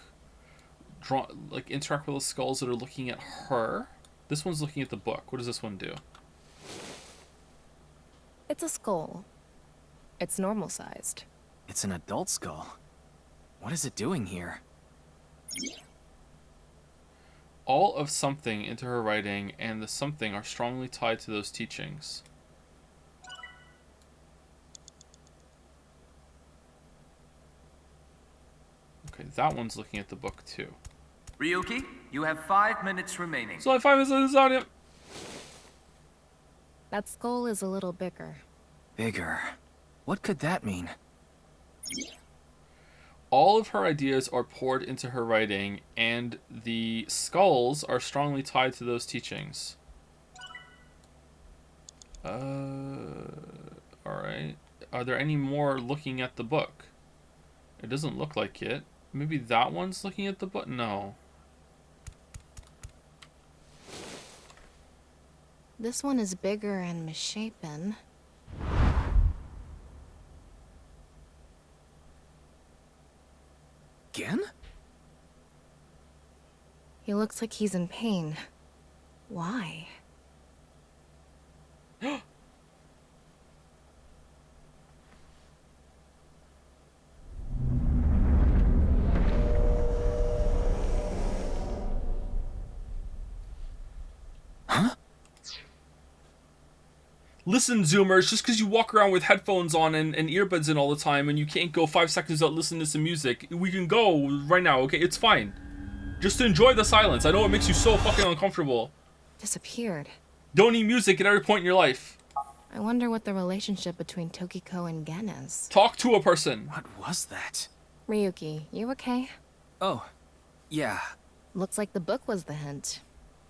Like interact with the skulls that are looking at her? This one's looking at the book. What does this one do? It's a skull. It's normal-sized. It's an adult skull. What is it doing here? All of something into her writing and the something are strongly tied to those teachings. Okay, that one's looking at the book too. Ryuki, you have 5 minutes remaining. So I 5 minutes in this audio. That skull is a little bigger. Bigger. What could that mean? All of her ideas are poured into her writing, and the skulls are strongly tied to those teachings. Alright. Are there any more looking at the book? It doesn't look like it. Maybe that one's looking at the book? No. This one is bigger and misshapen. Again? He looks like he's in pain. Why? Huh? Listen, Zoomers, just because you walk around with headphones on and earbuds in all the time and you can't go 5 seconds without listening to some music, we can go right now, okay? It's fine. Just enjoy the silence. I know it makes you so fucking uncomfortable. Disappeared. Don't need music at every point in your life. I wonder what the relationship between Tokiko and Gen is. Talk to a person. What was that? Ryuki, you okay? Oh, yeah. Looks like the book was the hint.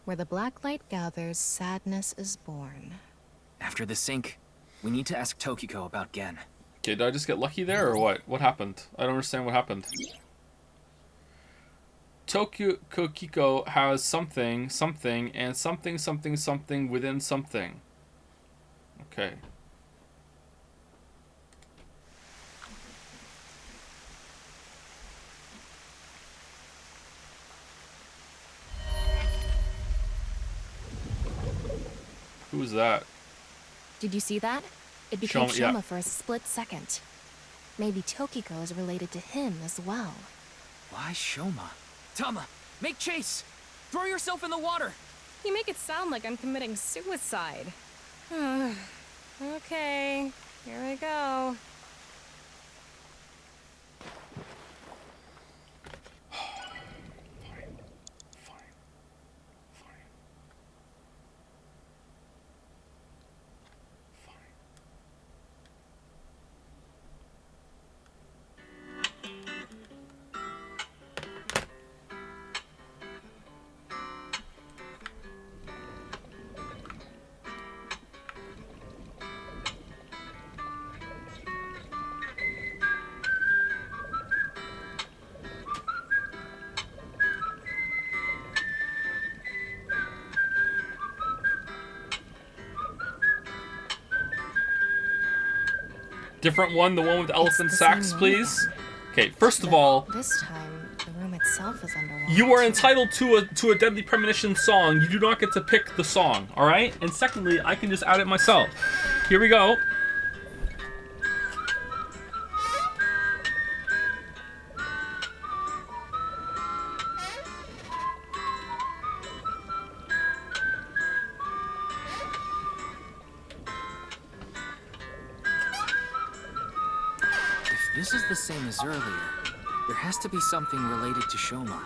Where the black light gathers, sadness is born. After the sink, we need to ask Tokiko about Gen. Okay, did I just get lucky there or what? What happened? I don't understand what happened. Tokiko has something, something, and something, something, something within something. Okay. Who was that? Did you see that? It became Shoma, yeah. Shoma for a split second. Maybe Tokiko is related to him as well. Why Shoma? Tama, make chase! Throw yourself in the water! You make it sound like I'm committing suicide. Okay, here I go. Different one, the one with elephant the sax, same please. Okay, first of all, This time, the room itself is underwater. you are too. entitled to a Deadly Premonition song. You do not get to pick the song, all right? And secondly, I can just add it myself. Here we go. If this is the same as earlier, there has to be something related to Shoma.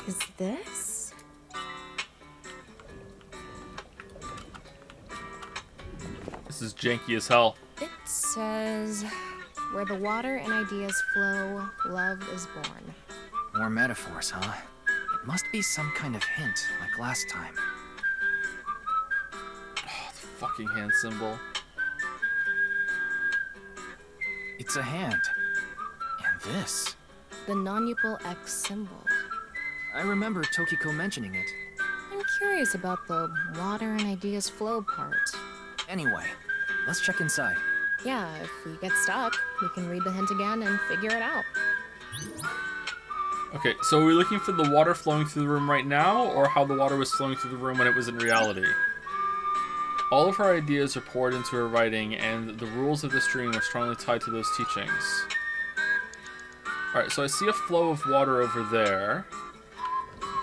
Is this? This is janky as hell. It says, where the water and ideas flow, love is born. More metaphors, huh? It must be some kind of hint, like last time. Oh, the fucking hand symbol. It's a hand. And this. The non-upal X symbol. I remember Tokiko mentioning it. I'm curious about the water and ideas flow part. Anyway, let's check inside. Yeah, if we get stuck, we can read the hint again and figure it out. Okay, so are we looking for the water flowing through the room right now, or how the water was flowing through the room when it was in reality? All of her ideas are poured into her writing, and the rules of this dream are strongly tied to those teachings. Alright, so I see a flow of water over there.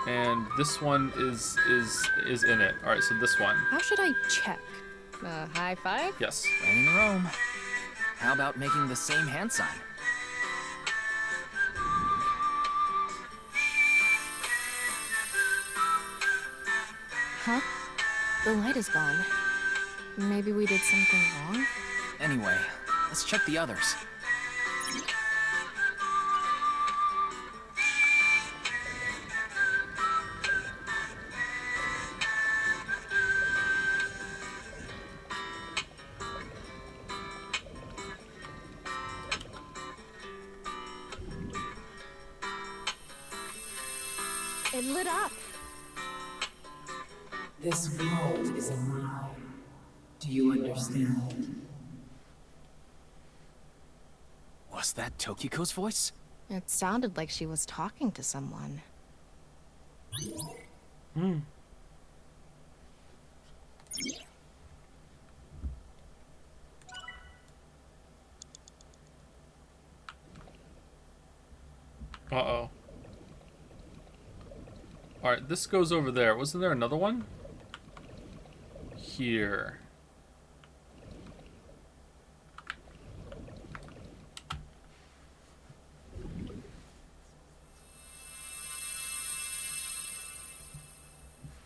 And this one is in it. Alright, so this one. How should I check? High five? Yes. When in Rome. How about making the same hand sign? Huh? The light is gone. Maybe we did something wrong? Anyway, let's check the others. It lit up. This world is a lie. Do you understand? Was that Tokiko's voice? It sounded like she was talking to someone. Hmm. Uh-oh. Alright, this goes over there. Wasn't there another one? Here.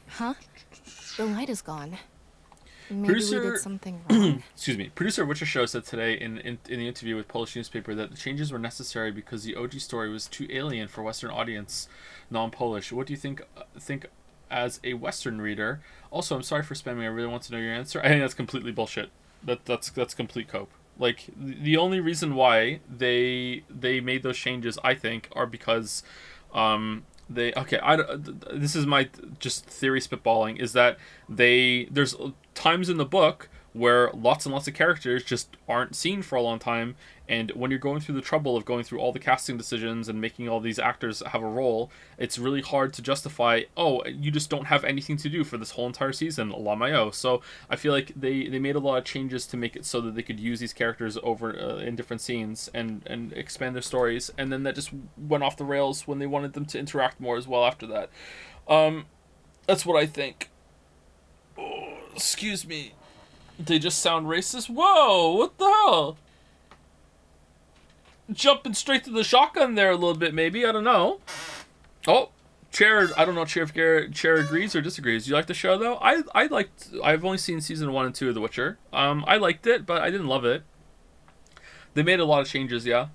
Huh? The light is gone. Maybe Producer- we did something wrong. Excuse me. Producer Witcher Show said today in the interview with Polish newspaper that the changes were necessary because the OG story was too alien for Western audience, non-Polish. What do you think as a Western reader? Also, I'm sorry for spamming. I really want to know your answer. I think that's completely bullshit. That's complete cope. Like the only reason why they made those changes, I think, are because this is my just theory spitballing, is that there's times in the book where lots and lots of characters just aren't seen for a long time, and when you're going through the trouble of going through all the casting decisions and making all these actors have a role, it's really hard to justify, oh, you just don't have anything to do for this whole entire season, LMAO. So I feel like they made a lot of changes to make it so that they could use these characters over in different scenes and expand their stories, and then that just went off the rails when they wanted them to interact more as well after that. That's what I think. Oh, excuse me. They just sound racist? Whoa, what the hell? Jumping straight to the shotgun there a little bit, maybe. I don't know. Oh, Chair, I don't know, Chair, if Chair agrees or disagrees. You like the show, though? I've only seen season 1 and 2 of The Witcher. I liked it, but I didn't love it. They made a lot of changes, yeah?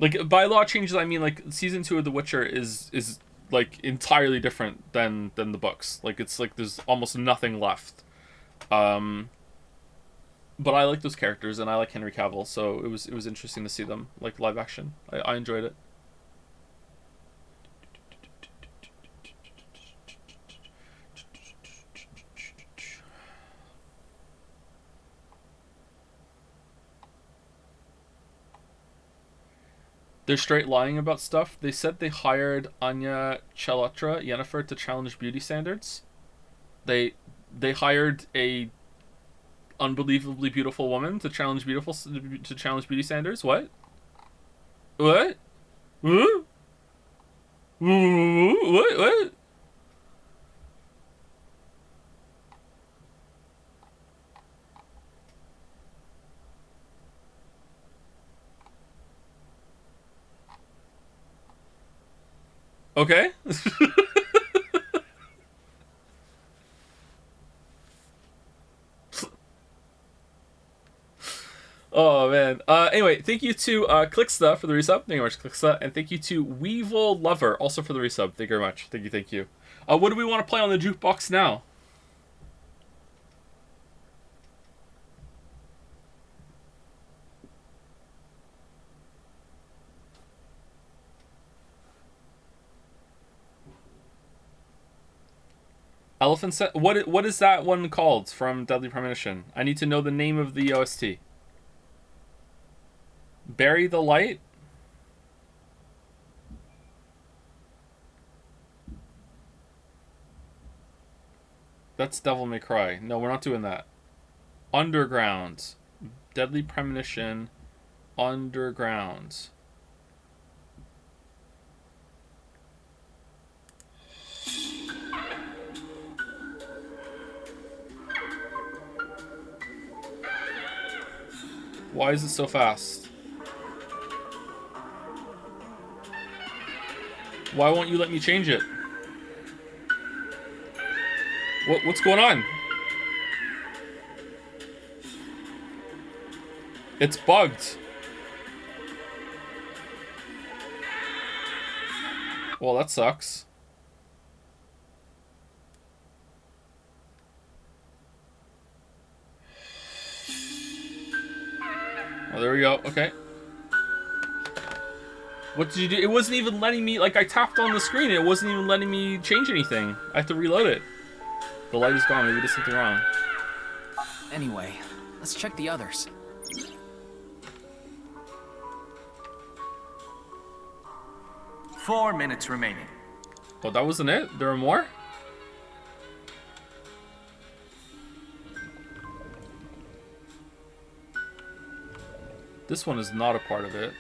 Like, by a lot of changes, I mean, like, season 2 of The Witcher is like, entirely different than the books. Like, it's like there's almost nothing left. But I like those characters, and I like Henry Cavill, so it was interesting to see them, like, live action. I enjoyed it. They're straight lying about stuff. They said they hired Anya Chalotra Yennefer to challenge beauty standards. They hired a unbelievably beautiful woman to challenge beauty standards. What? What? What? What? Okay. Oh man. Anyway, thank you to Clicksta for the resub. Thank you very much, Clicksta, and thank you to Weevil Lover also for the resub. Thank you very much. Thank you. What do we want to play on the jukebox now? Elephant set. What is that one called from Deadly Premonition? I need to know the name of the OST. Bury the Light. That's Devil May Cry. No, we're not doing that. Underground. Deadly Premonition. Underground. Why is it so fast? Why won't you let me change it? What's going on? It's bugged. Well, that sucks. Oh, there we go. Okay. What did you do? It wasn't even letting me, like, I tapped on the screen. It wasn't even letting me change anything. I have to reload it. The light is gone. Maybe there's something wrong. Anyway, let's check the others. Four minutes remaining. Oh, that wasn't it? There are more? This one is not a part of it.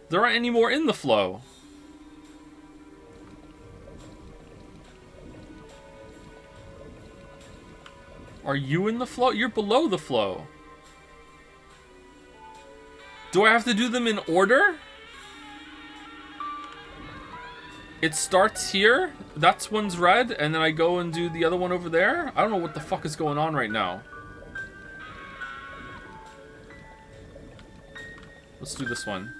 There aren't any more in the flow. Are you in the flow? You're below the flow. Do I have to do them in order? It starts here, that's one's red, and then I go and do the other one over there? I don't know what the fuck is going on right now. Let's do this one.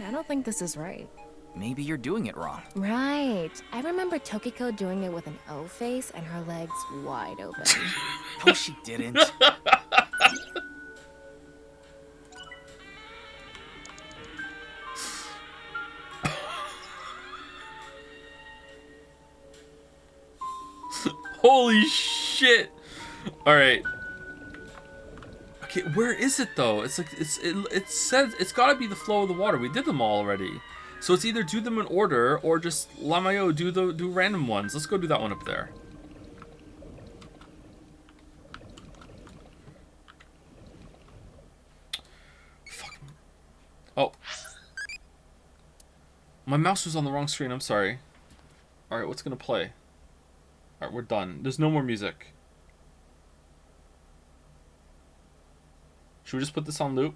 I don't think this is right. Maybe you're doing it wrong. Right. I remember Tokiko doing it with an O face and her legs wide open. Oh, she didn't. Holy shit! Alright. Okay, where is it though? It's like, it says, it's gotta be the flow of the water. We did them all already. So it's either do them in order or just Lamayo do random ones. Let's go do that one up there. Fuck. Oh. My mouse was on the wrong screen, I'm sorry. Alright, what's gonna play? Alright, we're done. There's no more music. Should we just put this on loop?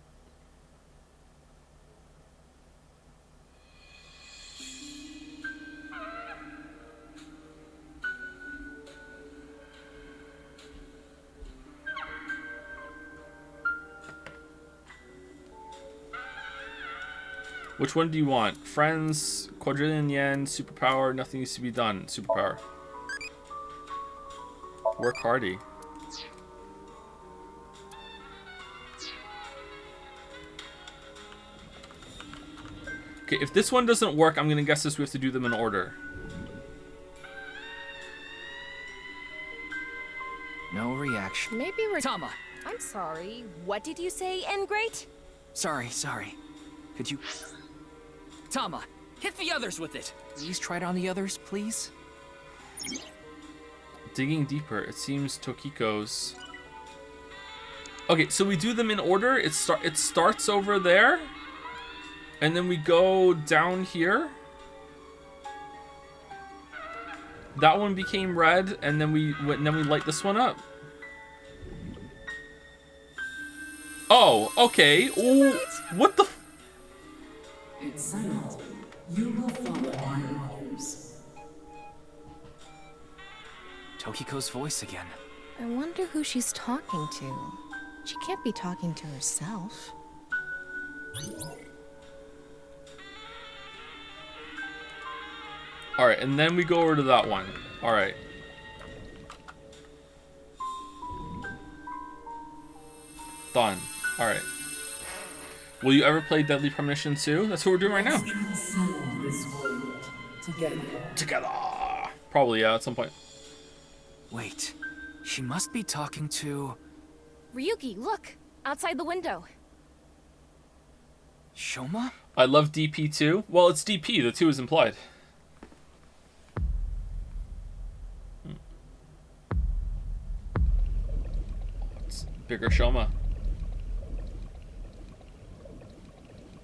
Which one do you want? Friends, quadrillion yen, superpower, nothing needs to be done. Superpower. Work hardy. Okay, if this one doesn't work, I'm gonna guess this we have to do them in order. No reaction. Maybe we're. Tama, I'm sorry. What did you say, Ingrate? Sorry. Could you Tama, hit the others with it. please try it on the others, please? Digging deeper, it seems Tokiko's... Okay, so we do them in order. It starts over there, and then we go down here. That one became red, and then we light this one up. Oh, okay. Ooh, what the? It's silent. You will follow my orders. Tokiko's voice again. I wonder who she's talking to. She can't be talking to herself. Alright, and then we go over to that one. Alright. Done. Alright. Will you ever play Deadly Premonition 2? That's what we're doing right now. Assemble this world together. Together. Probably, yeah, at some point. Wait, she must be talking to Ryuki, look! Outside the window. Shoma? I love DP2. Well, it's DP. The 2 is implied. It's bigger Shoma.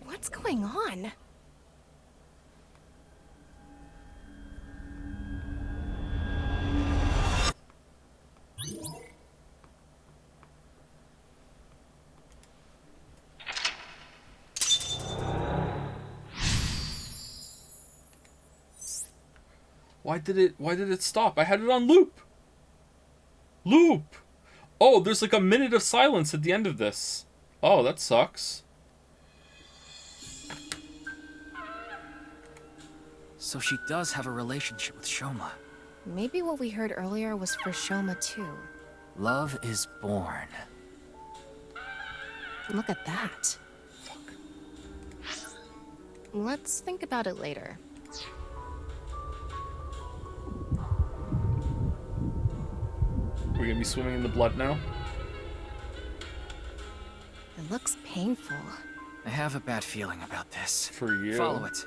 What's going on? Why did it stop? I had it on loop. Loop. Oh, there's like a minute of silence at the end of this. Oh, that sucks. So she does have a relationship with Shoma. Maybe what we heard earlier was for Shoma too. Love is born. Look at that. Let's think about it later. We're gonna be swimming in the blood now. It looks painful. I have a bad feeling about this. For you. Follow it.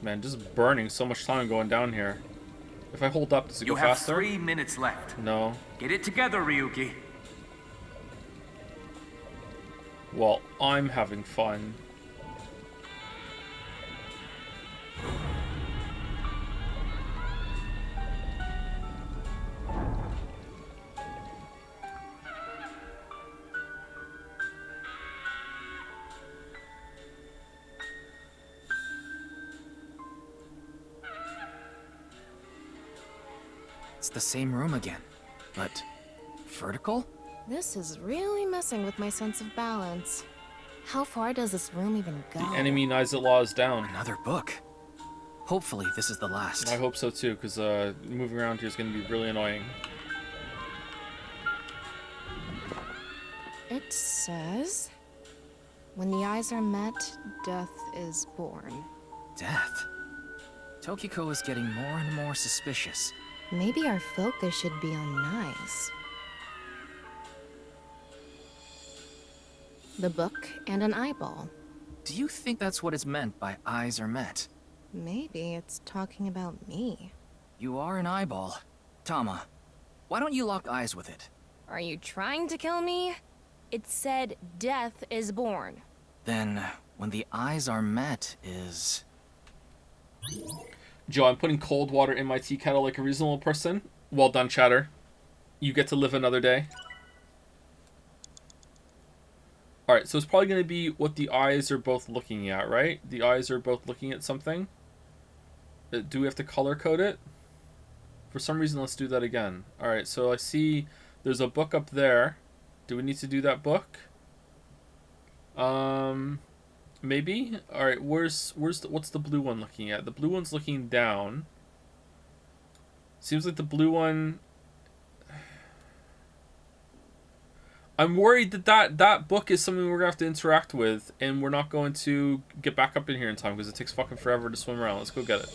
Man, just burning so much time going down here. If I hold up, does it You go have faster? 3 minutes left. No. Get it together, Ryuki. Well, I'm having fun. It's the same room again, but vertical? This is really messing with my sense of balance. How far does this room even go? The enemy Nizet Law is down. Another book. Hopefully this is the last. I hope so too, because moving around here is going to be really annoying. It says, when the eyes are met, death is born. Death? Tokiko is getting more and more suspicious. Maybe our focus should be on knives. The book and an eyeball. Do you think that's what is meant by eyes are met? Maybe it's talking about me. You are an eyeball. Tama, why don't you lock eyes with it? Are you trying to kill me? It said death is born. Then, when the eyes are met is... Joe, I'm putting cold water in my tea kettle like a reasonable person. Well done, Chatter. You get to live another day. Alright, so it's probably going to be what the eyes are both looking at, right? The eyes are both looking at something. Do we have to color code it? For some reason, let's do that again. Alright, so I see there's a book up there. Do we need to do that book? Maybe? Alright, what's the blue one looking at? The blue one's looking down. Seems like the blue one... I'm worried that book is something we're gonna have to interact with, and we're not going to get back up in here in time because it takes fucking forever to swim around. Let's go get it.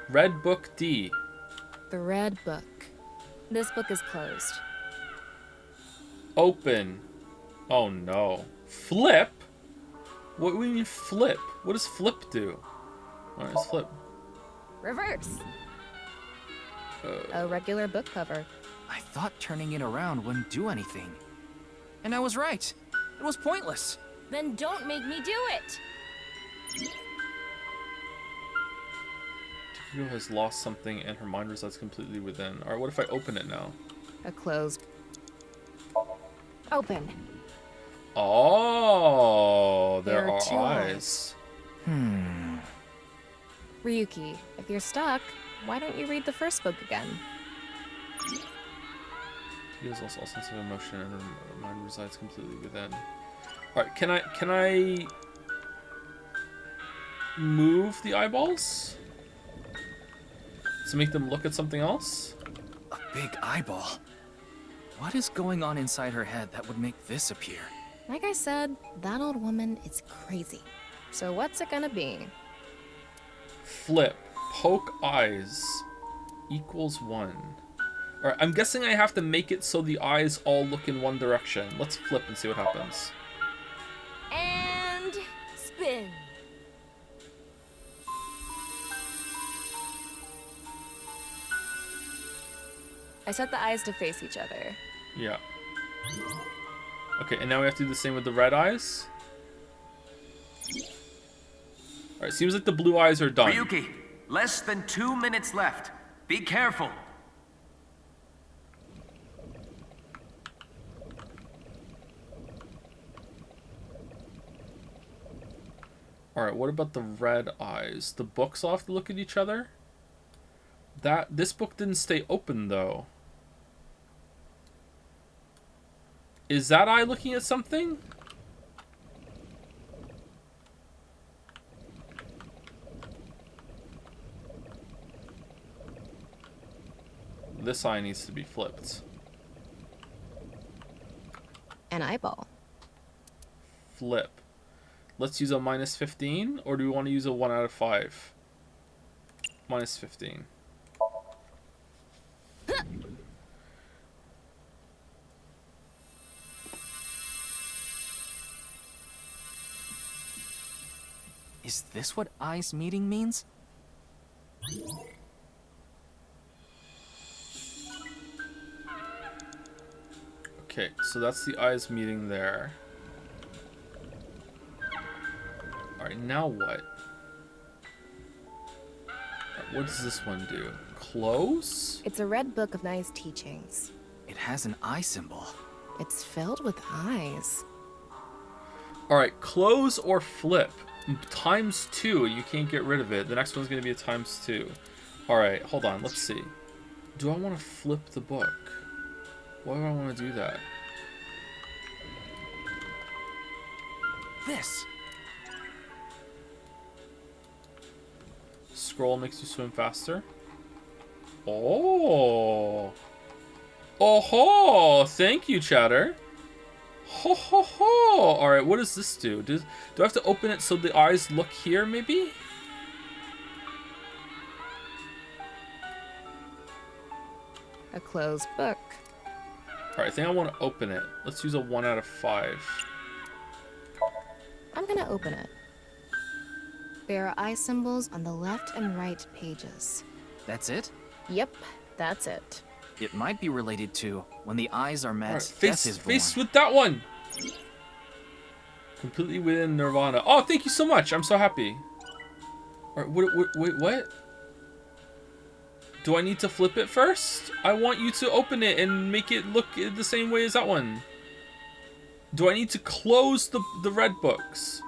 Red Book D. The Red Book. This book is closed. Open. Oh no. Flip? What do you mean flip? What does flip do? What is flip? Reverse. A regular book cover. I thought turning it around wouldn't do anything. And I was right. It was pointless. Then don't make me do it. Takiko has lost something and her mind resides completely within. Alright, what if I open it now? A closed. Open. Oh, there There are are two eyes. Ryuki, if you're stuck, why don't you read the first book again? He has also all sense of emotion and her mind resides completely within. Alright, can I move the eyeballs? To make them look at something else? A big eyeball. What is going on inside her head that would make this appear? Like I said, that old woman is crazy. So what's it gonna be? Flip. Poke eyes. Equals 1. Alright, I'm guessing I have to make it so the eyes all look in one direction. Let's flip and see what happens. And spin. I set the eyes to face each other. Yeah. Okay, and now we have to do the same with the red eyes. Alright, seems like the blue eyes are done. Ryuki, less than 2 minutes left. Be careful. Alright, what about the red eyes? The books all have to look at each other? This book didn't stay open though. Is that eye looking at something? This eye needs to be flipped. An eyeball. Flip. Let's use a minus 15, or do we want to use a 1 out of 5? Minus 15. Is this what eyes meeting means? Okay, so that's the eyes meeting there. Alright, now what? Alright, what does this one do? Close? It's a red book of nice teachings. It has an eye symbol. It's filled with eyes. Alright, close or flip. Times 2, you can't get rid of it. The next one's going to be a times 2. Alright, hold on, let's see. Do I want to flip the book? Why do I want to do that? This. Scroll makes you swim faster. Oh. Oh ho! Thank you, chatter. Ho ho ho! Alright, what does this do? Do I have to open it so the eyes look here, maybe? A closed book. Alright, I think I want to open it. Let's use a 1 out of 5. I'm gonna open it. There are eye symbols on the left and right pages. That's it? Yep, that's it. It might be related to when the eyes are met, Alright, death is born. face with that one! Completely within nirvanA. Oh, thank you so much! I'm so happy. Alright, wait, what? Do I need to flip it first? I want you to open it and make it look the same way as that one. Do I need to close the red books?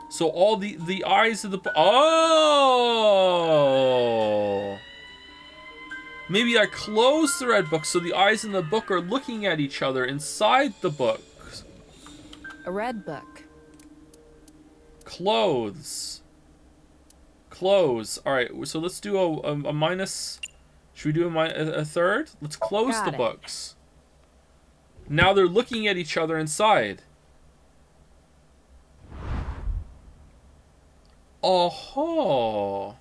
So all the eyes of the... Oh! Maybe I close the red book so the eyes in the book are looking at each other inside the book. A red book. Clothes. Close. All right, so let's do a minus. Should we do a third? Let's close Got the it. books. Now they're looking at each other inside. Oh.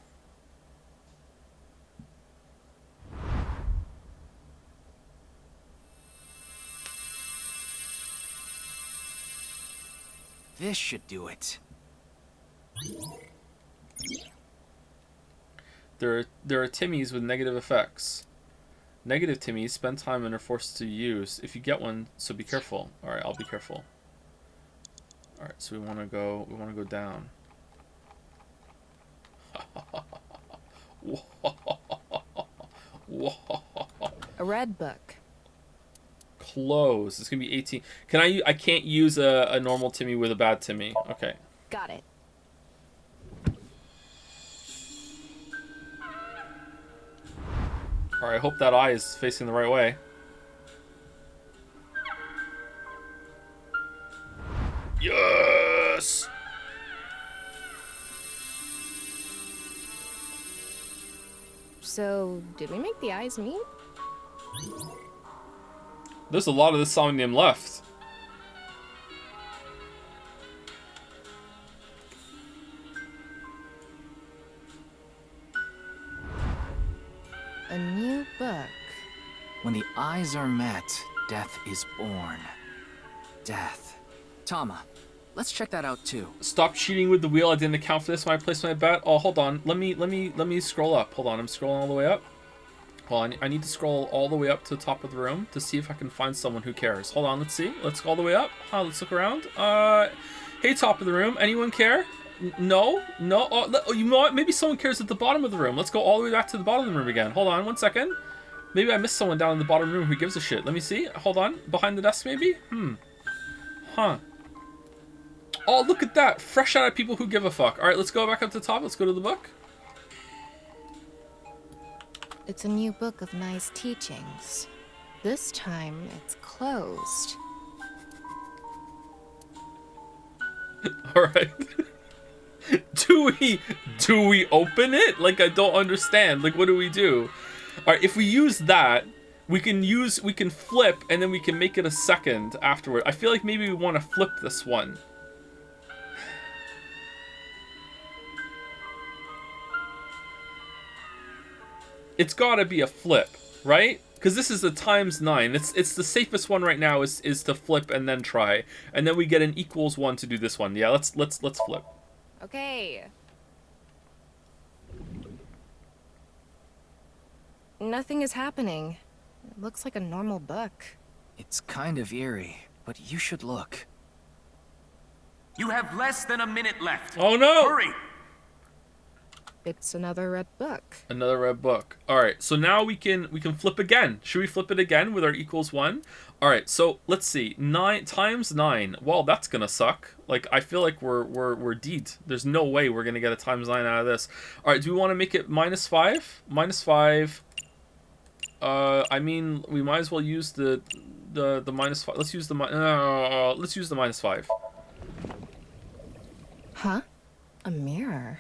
This should do it. There are Timmies with negative effects. Negative Timmies spend time and are forced to use. If you get one, so be careful. All right, I'll be careful. All right, so we want to go down. A red book. Close. It's gonna be 18. Can I can't use a normal Timmy with a bad Timmy. Okay. Got it. All right. I hope that eye is facing the right way. Yes. So, did we make the eyes meet? There's a lot of this Somnium left. A new book. When the eyes are met, death is born. Death. Tama, let's check that out too. Stop cheating with the wheel. I didn't account for this when I placed my bet. Oh, hold on. Let me scroll up. Hold on. I'm scrolling all the way up. Hold on. I need to scroll all the way up to the top of the room to see if I can find someone who cares. Hold on. Let's see. Let's go all the way up. Let's look around. Hey, top of the room. Anyone care? No. Oh, you know what? Maybe someone cares at the bottom of the room. Let's go all the way back to the bottom of the room again. Hold on. 1 second. Maybe I missed someone down in the bottom room who gives a shit. Let me see. Hold on. Behind the desk, maybe? Huh. Oh, look at that. Fresh out of people who give a fuck. All right, let's go back up to the top. Let's go to the book. It's a new book of nice teachings. This time, it's closed. All right. Do we open it? Like, I don't understand. Like, what do we do? All right, if we use that, we can flip, and then we can make it a second afterward. I feel like maybe we want to flip this one. It's gotta be a flip, right? Because this is a ×9. It's the safest one right now is to flip and then try, and then we get an =1 to do this one. Yeah, let's flip. Okay. Nothing is happening. It looks like a normal book. It's kind of eerie, but you should look. You have less than a minute left. Oh no! Hurry! It's another red book. Another red book. All right, so now we can flip again. Should we flip it again with our =1? All right, so let's see. 9 times 9. Well, that's gonna suck. Like, I feel like we're deed. There's no way we're gonna get a ×9 out of this. All right, do we want to make it -5? -5. I mean, we might as well use the -5. Let's use the -5. Huh? A mirror.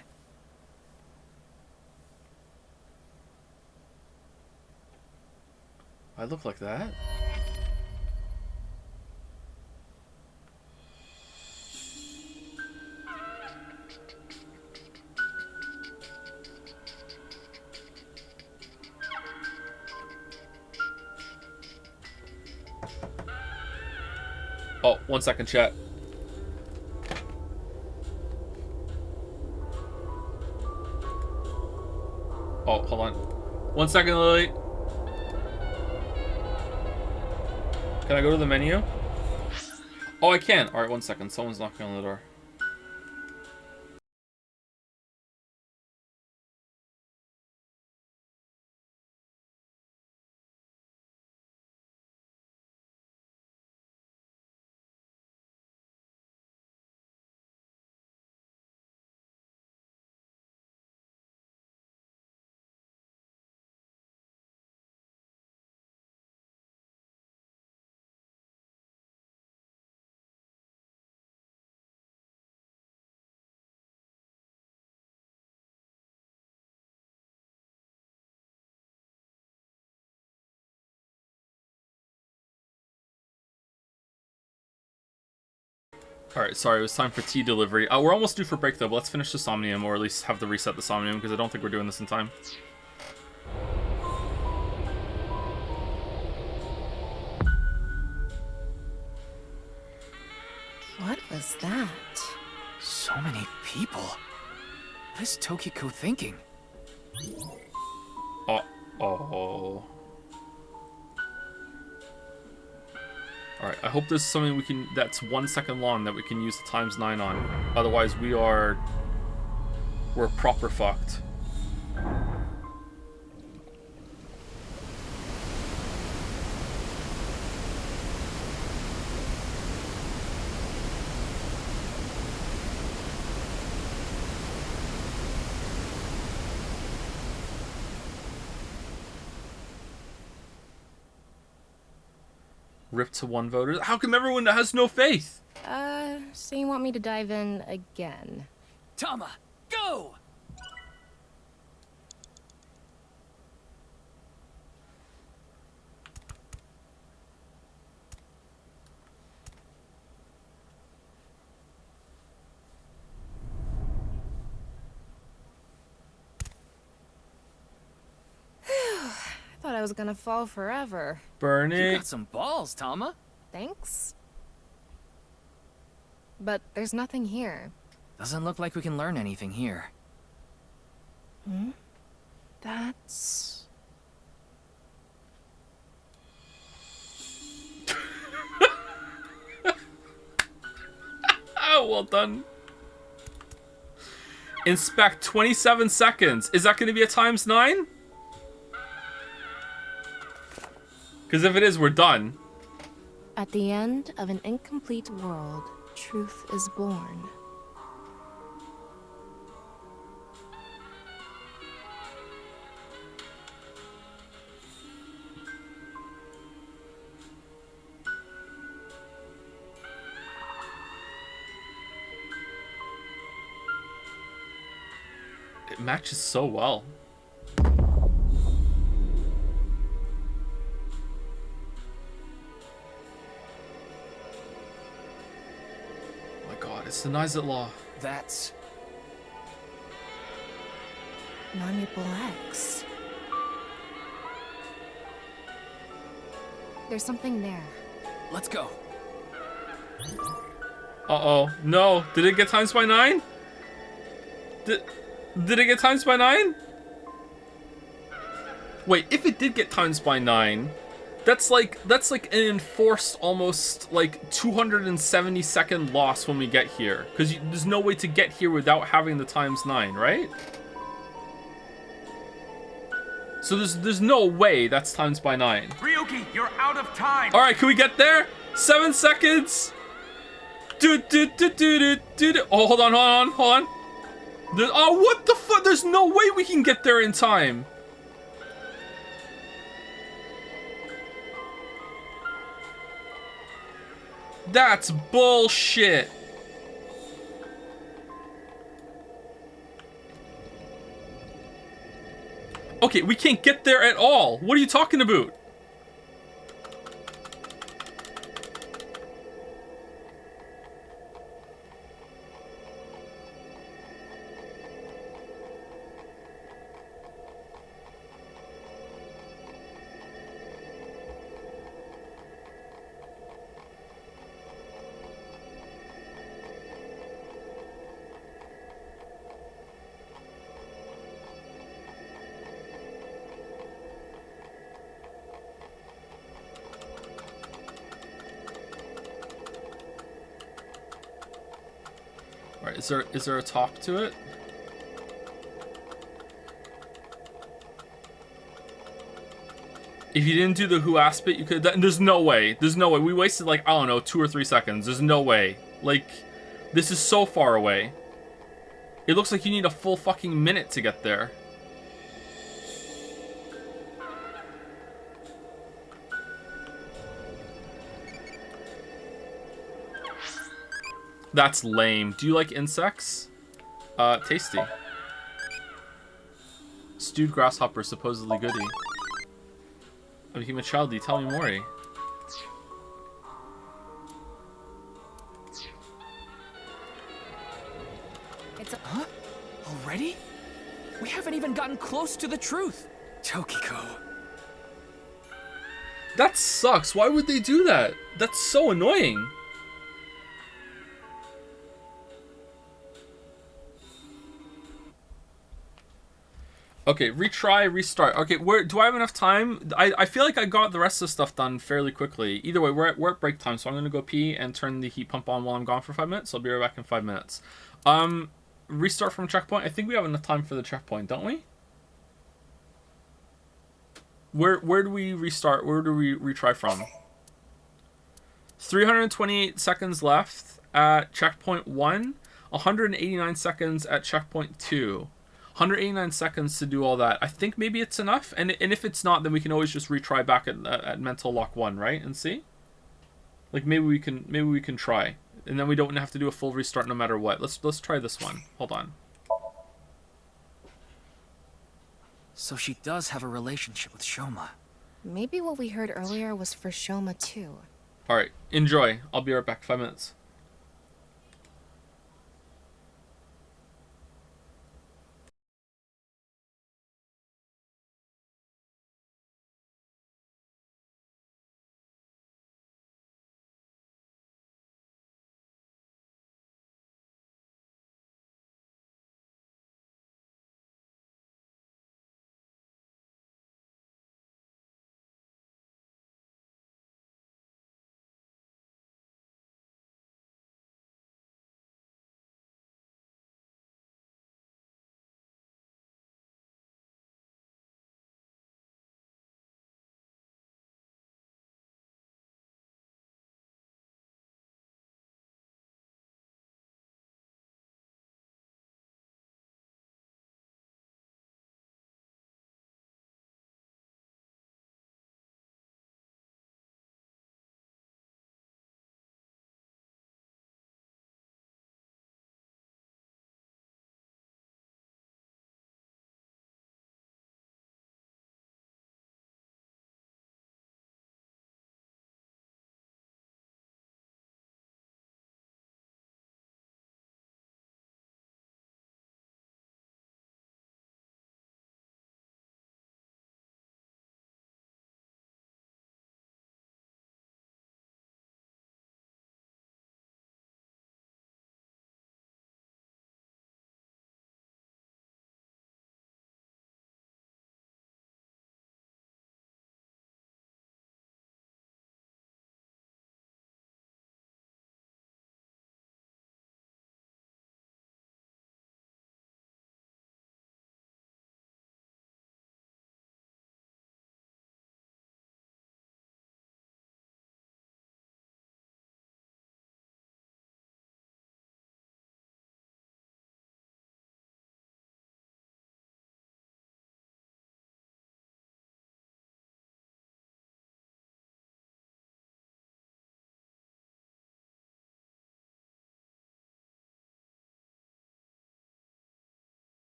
I look like that. Oh, 1 second, chat. Oh, hold on. 1 second, Lily. Can I go to the menu? Oh, I can. All right, 1 second. Someone's knocking on the door. Alright, sorry, it was time for tea delivery. We're almost due for break though, but let's finish the Somnium, or at least have to reset the Somnium, because I don't think we're doing this in time. What was that? So many people. What is Tokiko thinking? Uh-oh. Alright, I hope there's something we can, that's 1 second long that we can use the ×9 on. Otherwise we're proper fucked. Ripped to 1 voter. How come everyone has no faith? So you want me to dive in again? Tama, go! Thought I was gonna fall forever. Burn You it. got some balls, Tama. Thanks. But there's nothing here. Doesn't look like we can learn anything here. Hmm? That's... Oh, well done. Inspect 27 seconds. Is that going to be a ×9? Because if it is, we're done. At the end of an incomplete world, truth is born. It matches so well. Oh my god, it's the Nizet Law. That's... nirvanA. There's something there. Let's go. Uh-oh. No. Did it get ×9? Did it get ×9? Wait, if it did get ×9, that's like an enforced almost like 270-second loss when we get here. Because there's no way to get here without having the ×9, right? So there's no way that's ×9. Ryuki, you're out of time. All right, can we get there? 7 seconds. Oh, hold on. Oh, what the fuck? There's no way we can get there in time. That's bullshit. Okay, we can't get there at all. What are you talking about? Alright, is there a top to it? If you didn't do the who asked bit, you could. There's no way. There's no way. We wasted like, I don't know, 2 or 3 seconds. There's no way. Like, this is so far away. It looks like you need a full fucking minute to get there. That's lame. Do you like insects? Tasty. Stewed grasshopper, supposedly goody. I became a childie. Tell me more. already? We haven't even gotten close to the truth. Tokiko. That sucks. Why would they do that? That's so annoying. Okay, retry, restart. Okay, do I have enough time? I feel like I got the rest of the stuff done fairly quickly. Either way, we're at break time, so I'm gonna go pee and turn the heat pump on while I'm gone for 5 minutes. I'll be right back in 5 minutes. Restart from checkpoint. I think we have enough time for the checkpoint, don't we? Where do we restart? Where do we retry from? 328 seconds left at checkpoint 1. 189 seconds at checkpoint 2. 189 seconds to do all that. I think maybe it's enough, and if it's not, then we can always just retry back at mental lock 1, right? And see, like maybe we can try, and then we don't have to do a full restart no matter what. Let's try this one. Hold on. So she does have a relationship with Shoma. Maybe what we heard earlier was for Shoma too. All right, enjoy. I'll be right back. 5 minutes.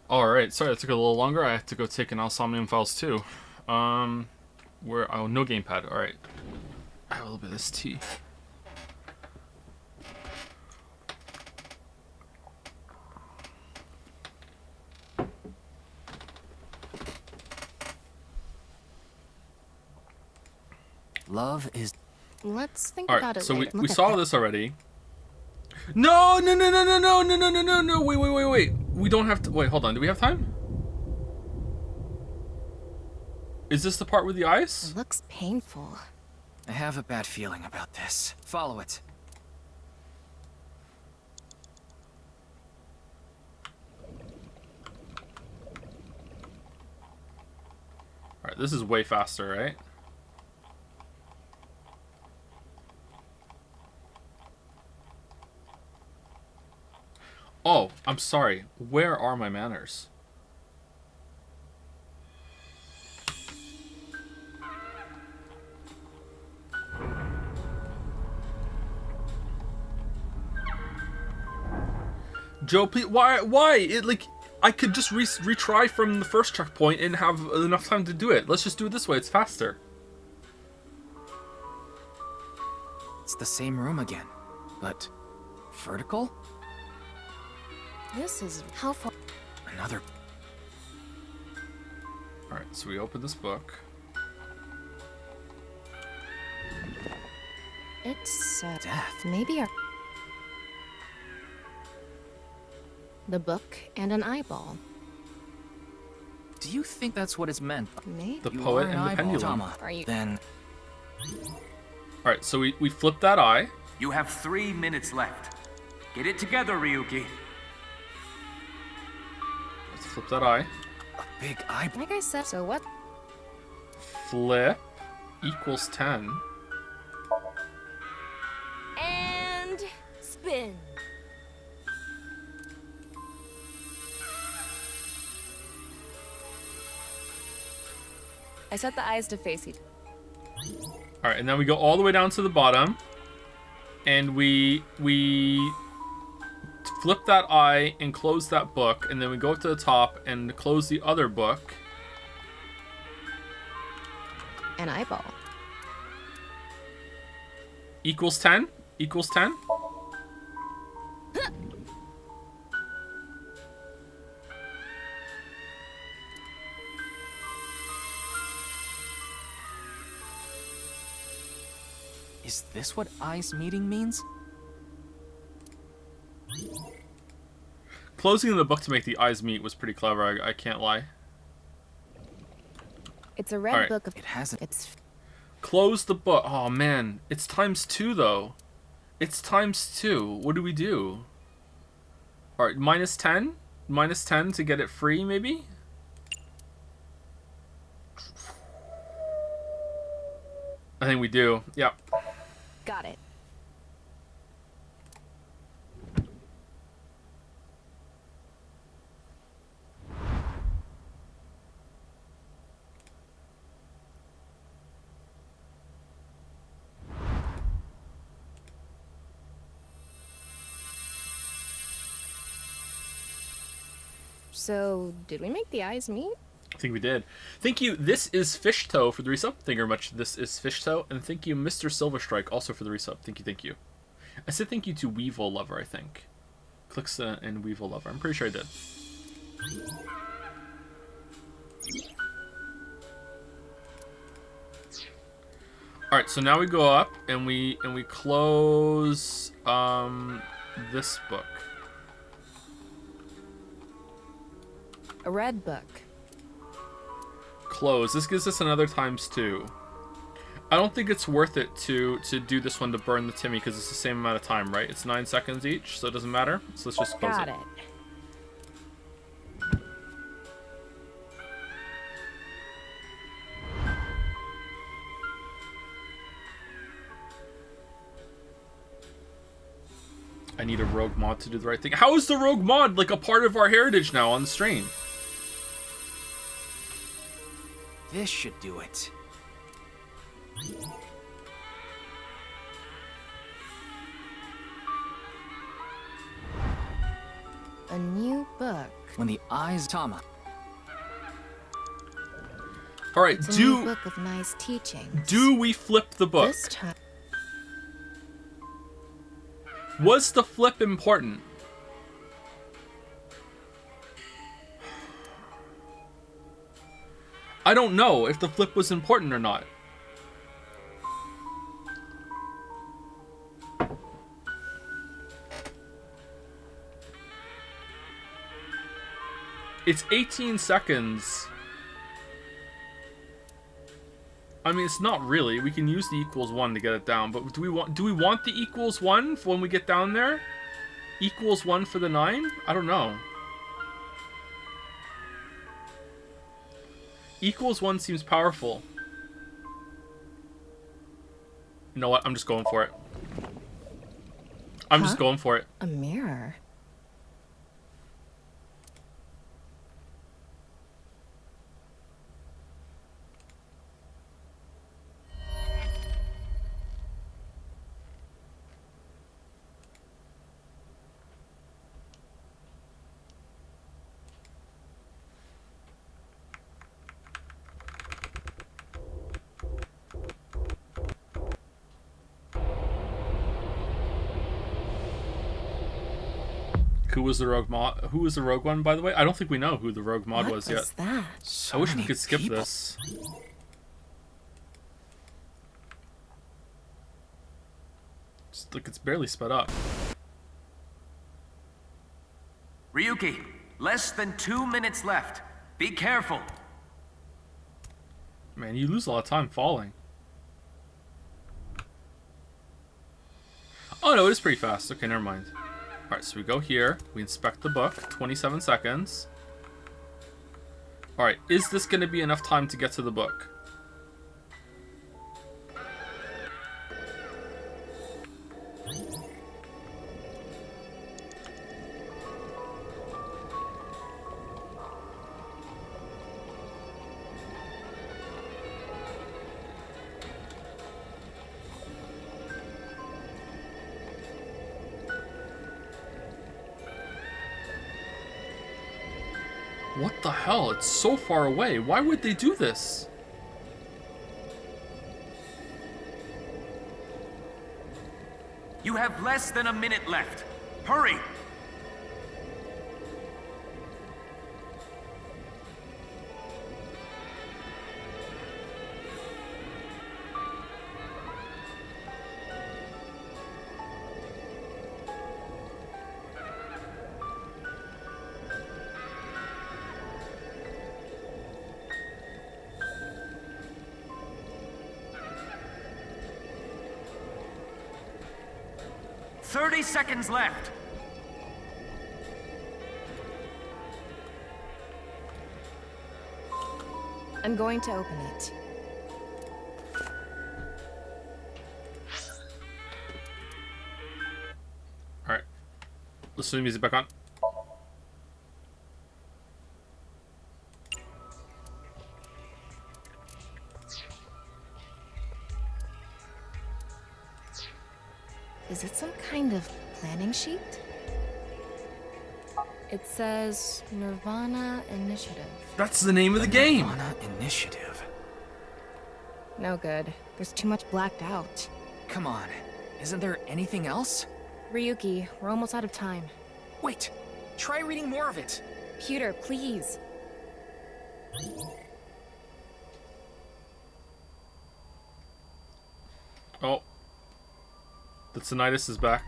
Alright, sorry that took a little longer. I have to go take an Somnium files too. Where? Oh, no gamepad. Alright. I have a little bit of this tea. Love is... Let's think All about right, it so later. we saw this already. No, no, no, no, no, no, no, no, no, no, no. Wait, wait, wait, wait. We don't have to. Wait, hold on. Do we have time? Is this the part with the ice? It looks painful. I have a bad feeling about this. Follow it. All right, this is way faster, right? Oh, I'm sorry. Where are my manners? Joe, please, why? It, like, I could just retry from the first checkpoint and have enough time to do it. Let's just do it this way. It's faster. It's the same room again, but vertical? This is how far. Another... Alright, so we open this book. It's Death. maybe a... The book and an eyeball. Do you think that's what it's meant? Maybe. The You poet are and the eyeball, pendulum. Tama. Are you... Then... Alright, so we flip that eye. You have 3 minutes left. Get it together, Ryuki. Let's flip that eye. a big eyeball. Like I said, so what? Flip equals 10. And spin. I set the eyes to face each. Alright, and then we go all the way down to the bottom. And we flip that eye and close that book. And then we go up to the top and close the other book. An eyeball. Equals 10? Equals 10? Is this what eyes meeting means? Closing the book to make the eyes meet was pretty clever, I can't lie. It's a red Alright. book of... It hasn't. It's... Close the book. Oh man, it's ×2 though. It's ×2. What do we do? Alright, -10? -10 to get it free, maybe? I think we do. Yep. Got it. So, did we make the eyes meet? I think we did. Thank you. This is Fishtoe for the resub. Thank you very much. This is Fishtoe. And thank you, Mr. Silverstrike, also for the resub. Thank you, thank you. I said thank you to Weevil Lover, I think. Clicks and Weevil Lover. I'm pretty sure I did. Alright, so now we go up and we close this book. A red book. Close. This gives us another ×2. I don't think it's worth it to do this one to burn the Timmy because it's the same amount of time, right? It's 9 seconds each, so it doesn't matter. So let's just close Got it. it. I need a rogue mod to do the right thing. How is the rogue mod like a part of our heritage now on the stream? This should do it. A new book. When the eyes Tama. All right, It's a new book of nice teachings. do we flip the book? This time. Was the flip important? I don't know if the flip was important or not. It's 18 seconds. I mean, it's not really. We can use the =1 to get it down, but do we want the =1 for when we get down there? =1 for the 9? I don't know. =1 seems powerful. You know what? I'm just going for it. I'm just going for it. A mirror. Who was the rogue mod? Who was the rogue one, by the way? I don't think we know who the rogue mod was yet. What's that? I wish we could skip this. Just, like, it's barely sped up. Ryuki, less than 2 minutes left. Be careful. Man, you lose a lot of time falling. Oh no, it is pretty fast. Okay, never mind. Alright, so we go here. We inspect the book. 27 seconds. Alright, is this going to be enough time to get to the book? What the hell? It's so far away. Why would they do this? You have less than a minute left. Hurry! Thirty seconds left. I'm going to open it. Alright. Let's turn the music back on. Is it some kind of planning sheet? It says nirvanA Initiative. That's the name of the game! nirvanA Initiative. No good. There's too much blacked out. Come on. Isn't there anything else? Ryuki, we're almost out of time. Wait. Try reading more of it. Pewter, please. Oh. The tinnitus is back.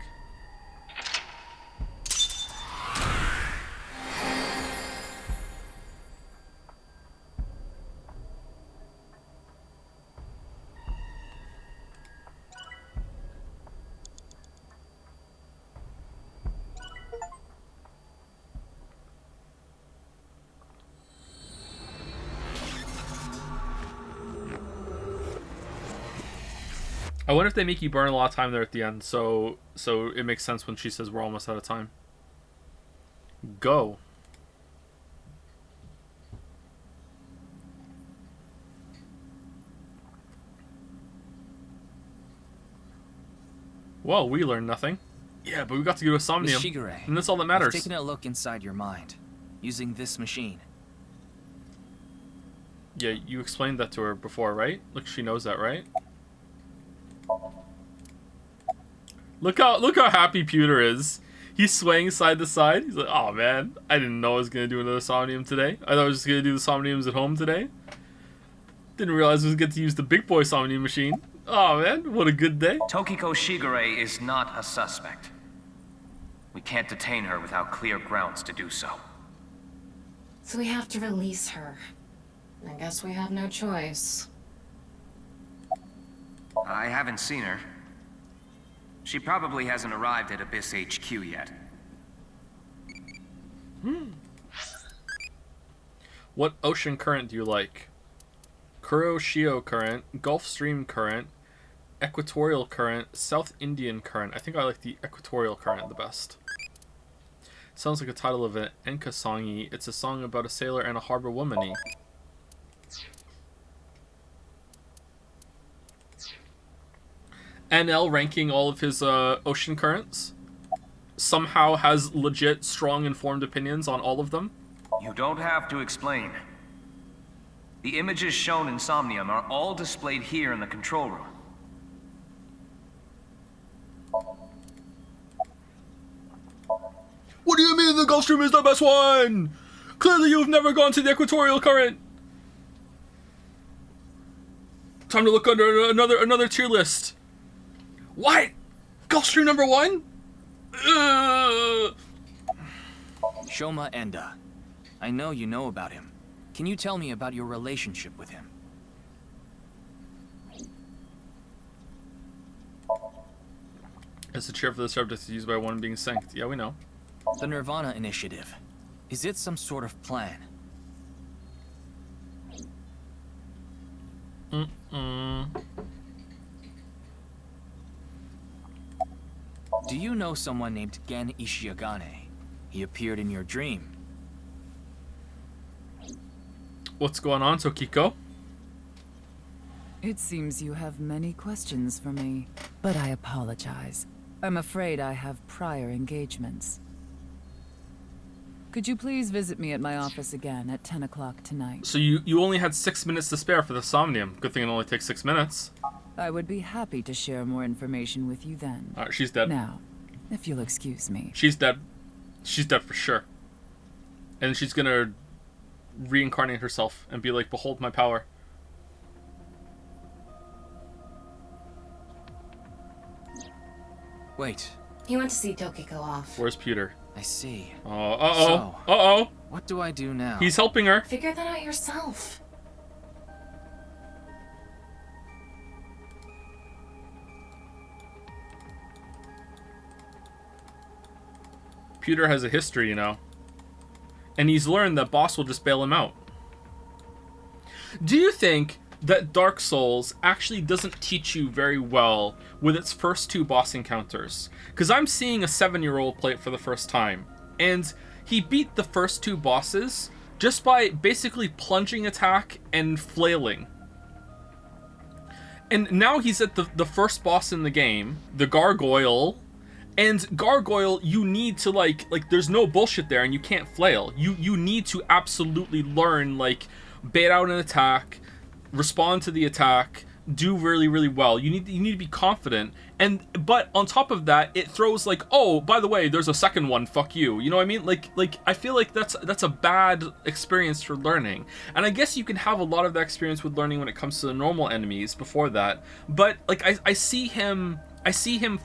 I wonder if they make you burn a lot of time there at the end, so it makes sense when she says we're almost out of time. Go. Well, we learned nothing. Yeah, but we got to go to Somnium, Miss Shigure, and that's all that I've matters. taken a look inside your mind. using this machine. Yeah, you explained that to her before, right? Look, she knows that, right? Look how happy Pewter is. He's swaying side to side. He's like, oh man, I didn't know I was gonna do another Somnium today. I thought I was just gonna do the Somniums at home today. Didn't realize I was gonna get to use the big boy Somnium machine. Oh man, what a good day. Tokiko Shigure is not a suspect. We can't detain her without clear grounds to do so. So we have to release her. I guess we have no choice. I haven't seen her. She probably hasn't arrived at Abyss HQ yet. What ocean current do you like? Kuroshio current, Gulf Stream current, equatorial current, South Indian current. I think I like the equatorial current the best. Sounds like a title of an Enka songy. It's a song about a sailor and a harbor womany. NL ranking all of his ocean currents. Somehow has legit, strong, informed opinions on all of them. You don't have to explain. The images shown in Somnium are all displayed here in the control room. What do you mean the Gulf Stream is the best one? Clearly you've never gone to the equatorial current. Time to look under another tier list. What? Gulf Stream number 1? Shoma Enda. I know you know about him. Can you tell me about your relationship with him? As the chair for the subject is used by one being synced. Yeah, we know. The nirvanA initiative. Is it some sort of plan? Do you know someone named Gen Ishiagane? He appeared in your dream. What's going on, Tokiko? It seems you have many questions for me, but I apologize. I'm afraid I have prior engagements. Could you please visit me at my office again at 10 o'clock tonight? So you only had 6 minutes to spare for the Somnium. Good thing it only takes 6 minutes. I would be happy to share more information with you then. Alright, she's dead. Now, if you'll excuse me. She's dead. She's dead for sure. And she's gonna reincarnate herself and be like, behold my power. Wait. He went to see Tokiko off. Where's Pewter? I see. Oh, uh-oh. What do I do now? He's helping her. Figure that out yourself. Pewter has a history, you know. And he's learned that boss will just bail him out. Do you think that Dark Souls actually doesn't teach you very well with its first 2 boss encounters? Because I'm seeing a 7-year-old play it for the first time. And he beat the first 2 bosses just by basically plunging attack and flailing. And now he's at the first boss in the game, the Gargoyle. And Gargoyle, you need to like there's no bullshit there and you can't flail. You need to absolutely learn, like, bait out an attack, respond to the attack, do really, really well. You need to be confident. But on top of that, it throws like, oh, by the way, there's a second one, fuck you. You know what I mean? Like I feel like that's a bad experience for learning. And I guess you can have a lot of that experience with learning when it comes to the normal enemies before that. But like I see him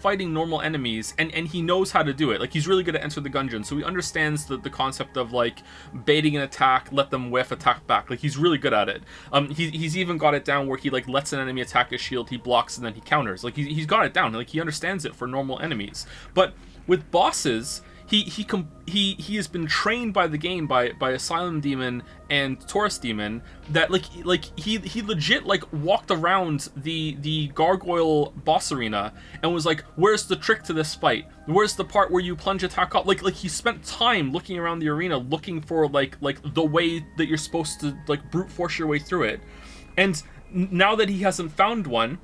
fighting normal enemies, and he knows how to do it. Like, he's really good at Enter the Gungeon, so he understands the concept of, like, baiting an attack, let them whiff, attack back. Like, he's really good at it. He's even got it down where he, like, lets an enemy attack his shield, he blocks, and then he counters. Like, he's got it down. Like, he understands it for normal enemies. But with bosses, he has been trained by the game by Asylum Demon and Taurus Demon that he legit like walked around the Gargoyle boss arena and was like, where's the trick to this fight? Where's the part where you plunge attack up? Like he spent time looking around the arena looking for like the way that you're supposed to like brute force your way through it. And now that he hasn't found one,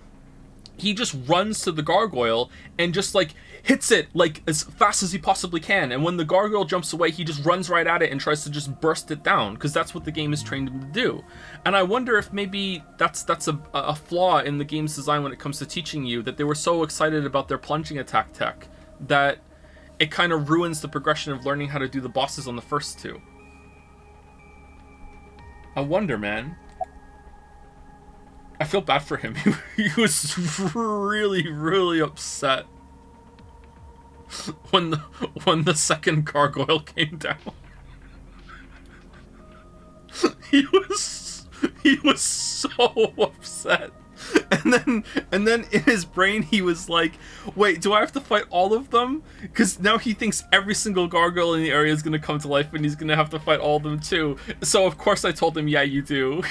he just runs to the gargoyle and just like hits it like as fast as he possibly can, and when the gargoyle jumps away, he just runs right at it and tries to just burst it down, because that's what the game has trained him to do. And I wonder if maybe that's a flaw in the game's design when it comes to teaching you, that they were so excited about their plunging attack tech that it kind of ruins the progression of learning how to do the bosses on the first two. I wonder, man. I feel bad for him. He was really, really upset when the second gargoyle came down. He was so upset. And then in his brain he was like, wait, do I have to fight all of them? Because now he thinks every single gargoyle in the area is going to come to life and he's going to have to fight all of them too. So of course I told him, yeah, you do.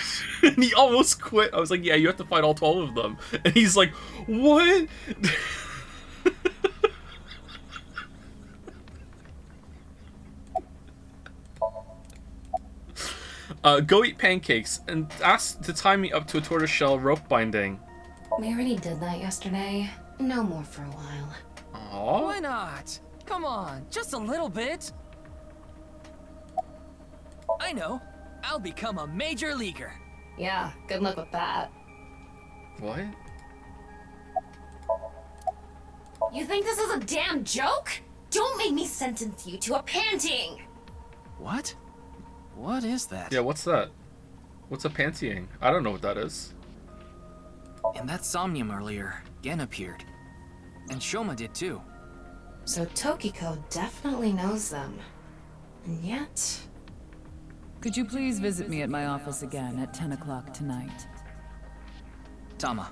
And he almost quit. I was like, yeah, you have to fight all 12 of them. And he's like, what? Go eat pancakes and ask to tie me up to a tortoiseshell rope binding. We already did that yesterday. No more for a while. Aww. Why not? Come on, just a little bit. I know. I'll become a major leaguer. Yeah, good luck with that. What? You think this is a damn joke? Don't make me sentence you to a panting! What? What is that? Yeah, what's that? What's a pantying? I don't know what that is. In that Somnium earlier, Gen appeared. And Shoma did too. So Tokiko definitely knows them. And yet... Could you please visit me at my office again at 10 o'clock tonight? Tama,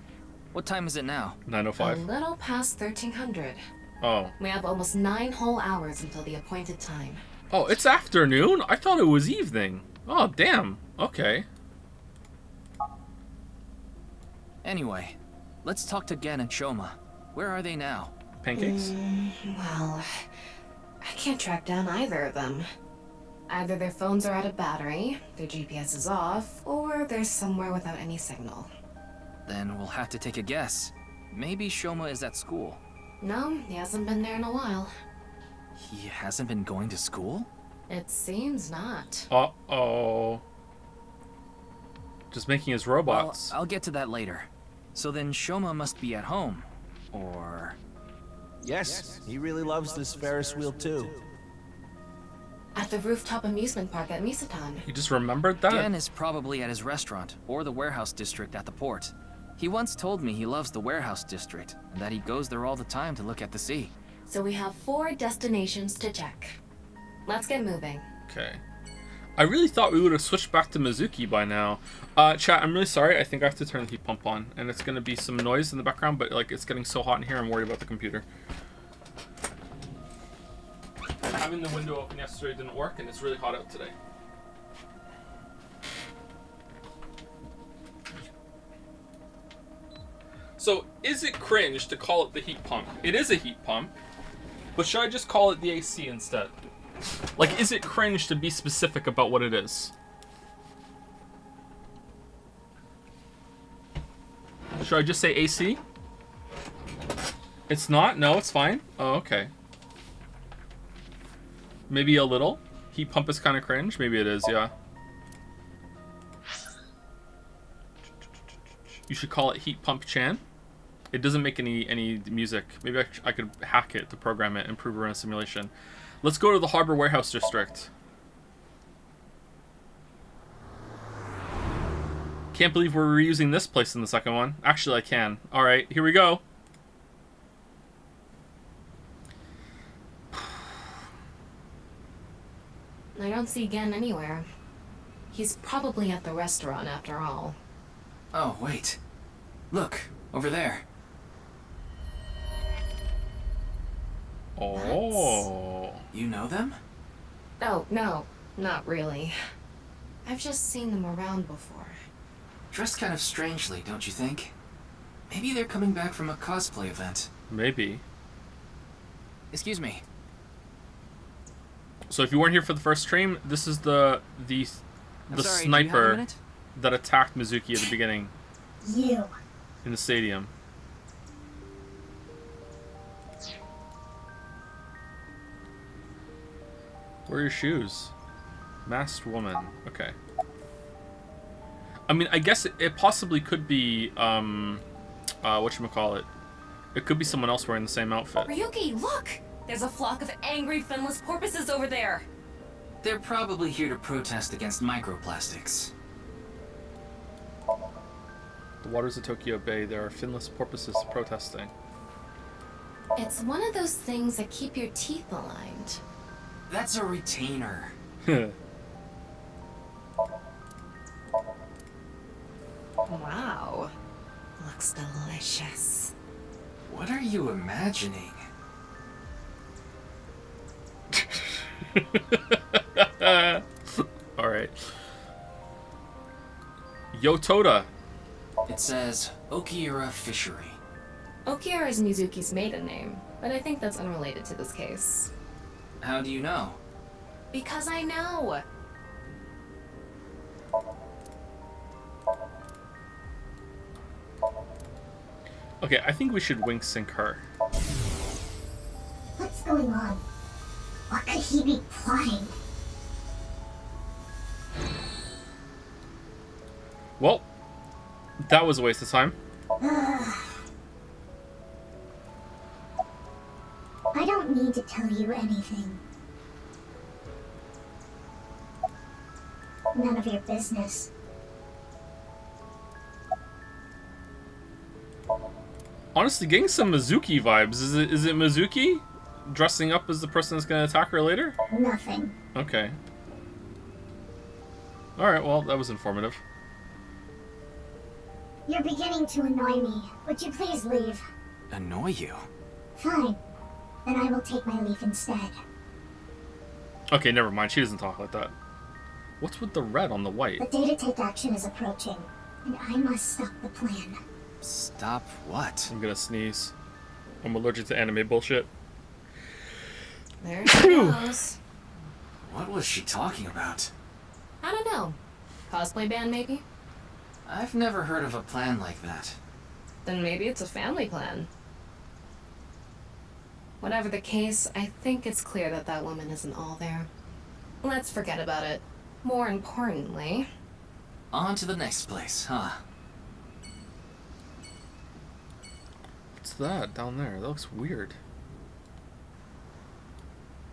what time is it now? 9:05. A little past 1300. Oh. We have almost 9 whole hours until the appointed time. Oh, it's afternoon? I thought it was evening. Oh, damn. Okay. Anyway, let's talk to Gen and Shoma. Where are they now? Pancakes? Well, I can't track down either of them. Either their phones are out of battery, their GPS is off, or they're somewhere without any signal. Then we'll have to take a guess. Maybe Shoma is at school. No, he hasn't been there in a while. He hasn't been going to school? It seems not. Uh-oh. Just making his robots. Well, I'll get to that later. So then Shoma must be at home. Or... Yes, he really loves this Ferris wheel too. At the rooftop amusement park at Misatan. You just remembered that? Gen is probably at his restaurant, or the warehouse district at the port. He once told me he loves the warehouse district, and that he goes there all the time to look at the sea. So we have 4 destinations to check. Let's get moving. Okay. I really thought we would have switched back to Mizuki by now. Chat, I'm really sorry. I think I have to turn the heat pump on, and it's going to be some noise in the background, but like it's getting so hot in here, I'm worried about the computer. Having the window open yesterday didn't work, and it's really hot out today. So, is it cringe to call it the heat pump? It is a heat pump, but should I just call it the AC instead? Like, is it cringe to be specific about what it is? Should I just say AC? It's not? No, it's fine. Oh, okay. Maybe a little. Heat pump is kind of cringe. Maybe it is, yeah. You should call it Heat Pump Chan. It doesn't make any music. Maybe I could hack it to program it and prove we're in a simulation. Let's go to the Harbor Warehouse District. Can't believe we're reusing this place in the second one. Actually, I can. Alright, here we go. I don't see Gen anywhere. He's probably at the restaurant after all. Oh, wait. Look, over there. Oh. You know them? Oh, no, not really. I've just seen them around before. Dressed kind of strangely, don't you think? Maybe they're coming back from a cosplay event. Maybe. Excuse me. So if you weren't here for the first stream, this is the sorry, sniper that attacked Mizuki at the beginning. You. In the stadium. Where are your shoes? Masked woman. Okay. I mean, I guess it possibly could be, whatchamacallit. It could be someone else wearing the same outfit. Ryuki, look! There's a flock of angry, finless porpoises over there. They're probably here to protest against microplastics. The waters of Tokyo Bay, there are finless porpoises protesting. It's one of those things that keep your teeth aligned. That's a retainer. Wow. Looks delicious. What are you imagining? Alright. Yotoda. It says Okiura Fishery. Okiura is Mizuki's maiden name, but I think that's unrelated to this case. How do you know? Because I know! Okay, I think we should wink sync her. What's going on? What could he be plotting? Well, that was a waste of time. I don't need to tell you anything. None of your business. Honestly, getting some Mizuki vibes. Is it Mizuki dressing up as the person that's going to attack her later? Nothing. Okay. Alright, well, that was informative. You're beginning to annoy me. Would you please leave? Annoy you? Fine. Then I will take my leave instead. Okay, never mind. She doesn't talk like that. What's with the red on the white? The day to take action is approaching, and I must stop the plan. Stop what? I'm gonna sneeze. I'm allergic to anime bullshit. There she goes. What was she talking about? I don't know. Cosplay band, maybe? I've never heard of a plan like that. Then maybe it's a family plan. Whatever the case, I think it's clear that that woman isn't all there. Let's forget about it. More importantly... On to the next place, huh? What's that down there? That looks weird.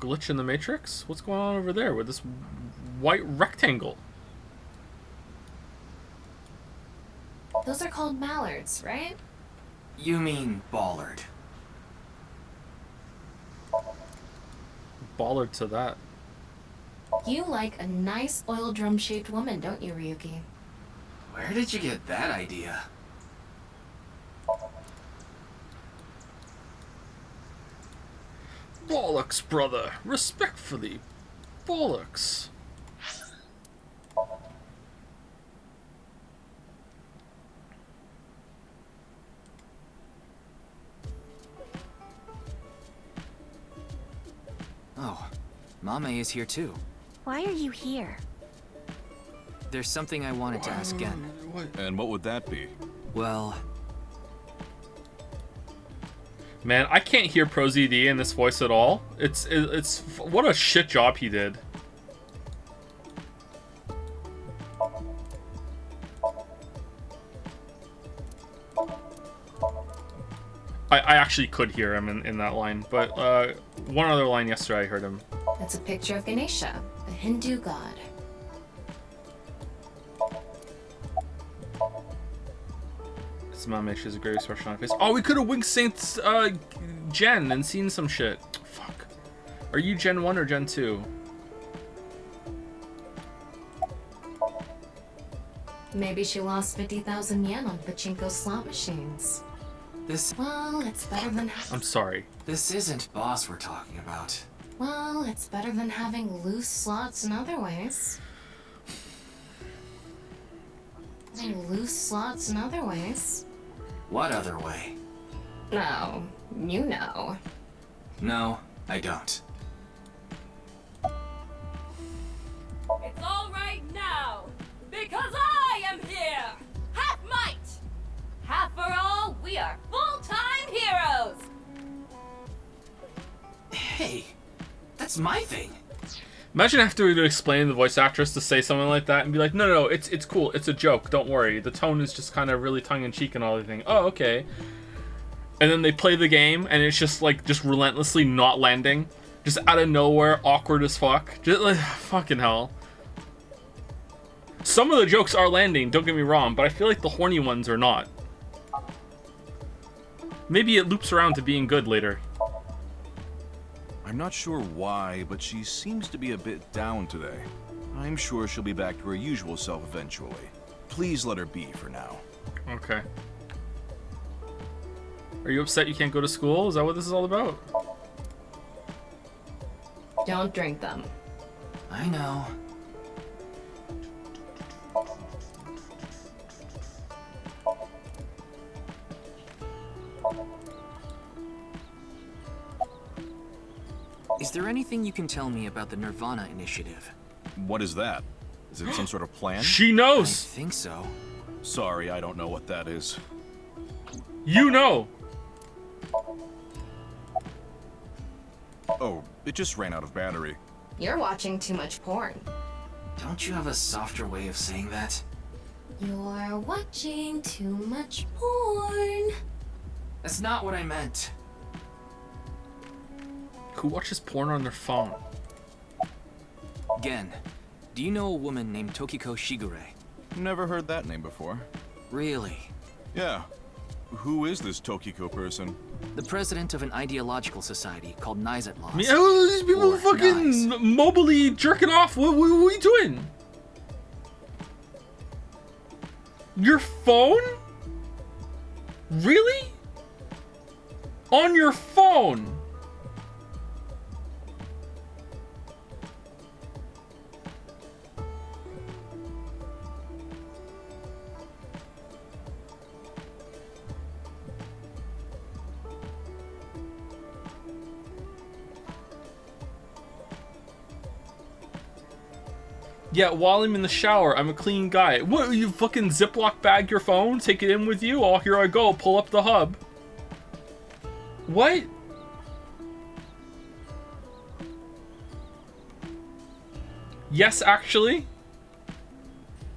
Glitch in the Matrix? What's going on over there with this white rectangle? Those are called mallards, right? You mean Ballard. Ballard to that. You like a nice oil drum-shaped woman, don't you, Ryuki? Where did you get that idea? Bollocks, brother. Respectfully. Bollocks. Oh, Mame is here too. Why are you here? There's something I wanted to ask Gen. And what would that be? Well... Man, I can't hear ProZD in this voice at all. It's what a shit job he did. I actually could hear him in that line, but one other line yesterday I heard him. That's a picture of Ganesha, the Hindu god. His mom makes she has a great expression on her face. Oh, we could have winked Saint Gen and seen some shit. Fuck. Are you Gen 1 or Gen 2? Maybe she lost 50,000 yen on pachinko slot machines. Well, it's better than... I'm sorry. This isn't boss we're talking about. Well, it's better than having loose slots in other ways. Having loose slots in other ways. What other way? No, you know. No, I don't. It's all right now, because I am here! Half might! Half for all, we are full-time heroes! Hey, that's my thing. Imagine having to explain the voice actress to say something like that and be like, no, it's cool, it's a joke, don't worry. The tone is just kind of really tongue-in-cheek and all everything. Oh, okay. And then they play the game and it's just like, just relentlessly not landing. Just out of nowhere, awkward as fuck. Just like, fucking hell. Some of the jokes are landing, don't get me wrong, but I feel like the horny ones are not. Maybe it loops around to being good later. I'm not sure why, but she seems to be a bit down today. I'm sure she'll be back to her usual self eventually. Please let her be for now. Okay. Are you upset you can't go to school? Is that what this is all about? Don't drink them. I know. Is there anything you can tell me about the nirvanA initiative? What is that? Is it some sort of plan? She knows! I think so. Sorry, I don't know what that is. You know! Oh, it just ran out of battery. You're watching too much porn. Don't you have a softer way of saying that? You're watching too much porn. That's not what I meant. Who watches porn on their phone? Gen, do you know a woman named Tokiko Shigure? Never heard that name before. Really? Yeah. Who is this Tokiko person? The president of an ideological society called Nizet Laws. I mean, oh, these people Or fucking Nice. mobily jerking off. What are you doing? Your phone? Really? On your phone? Yeah, while I'm in the shower, I'm a clean guy. What, you fucking Ziploc bag your phone? Take it in with you? Oh, here I go. Pull up the hub. What? Yes, actually.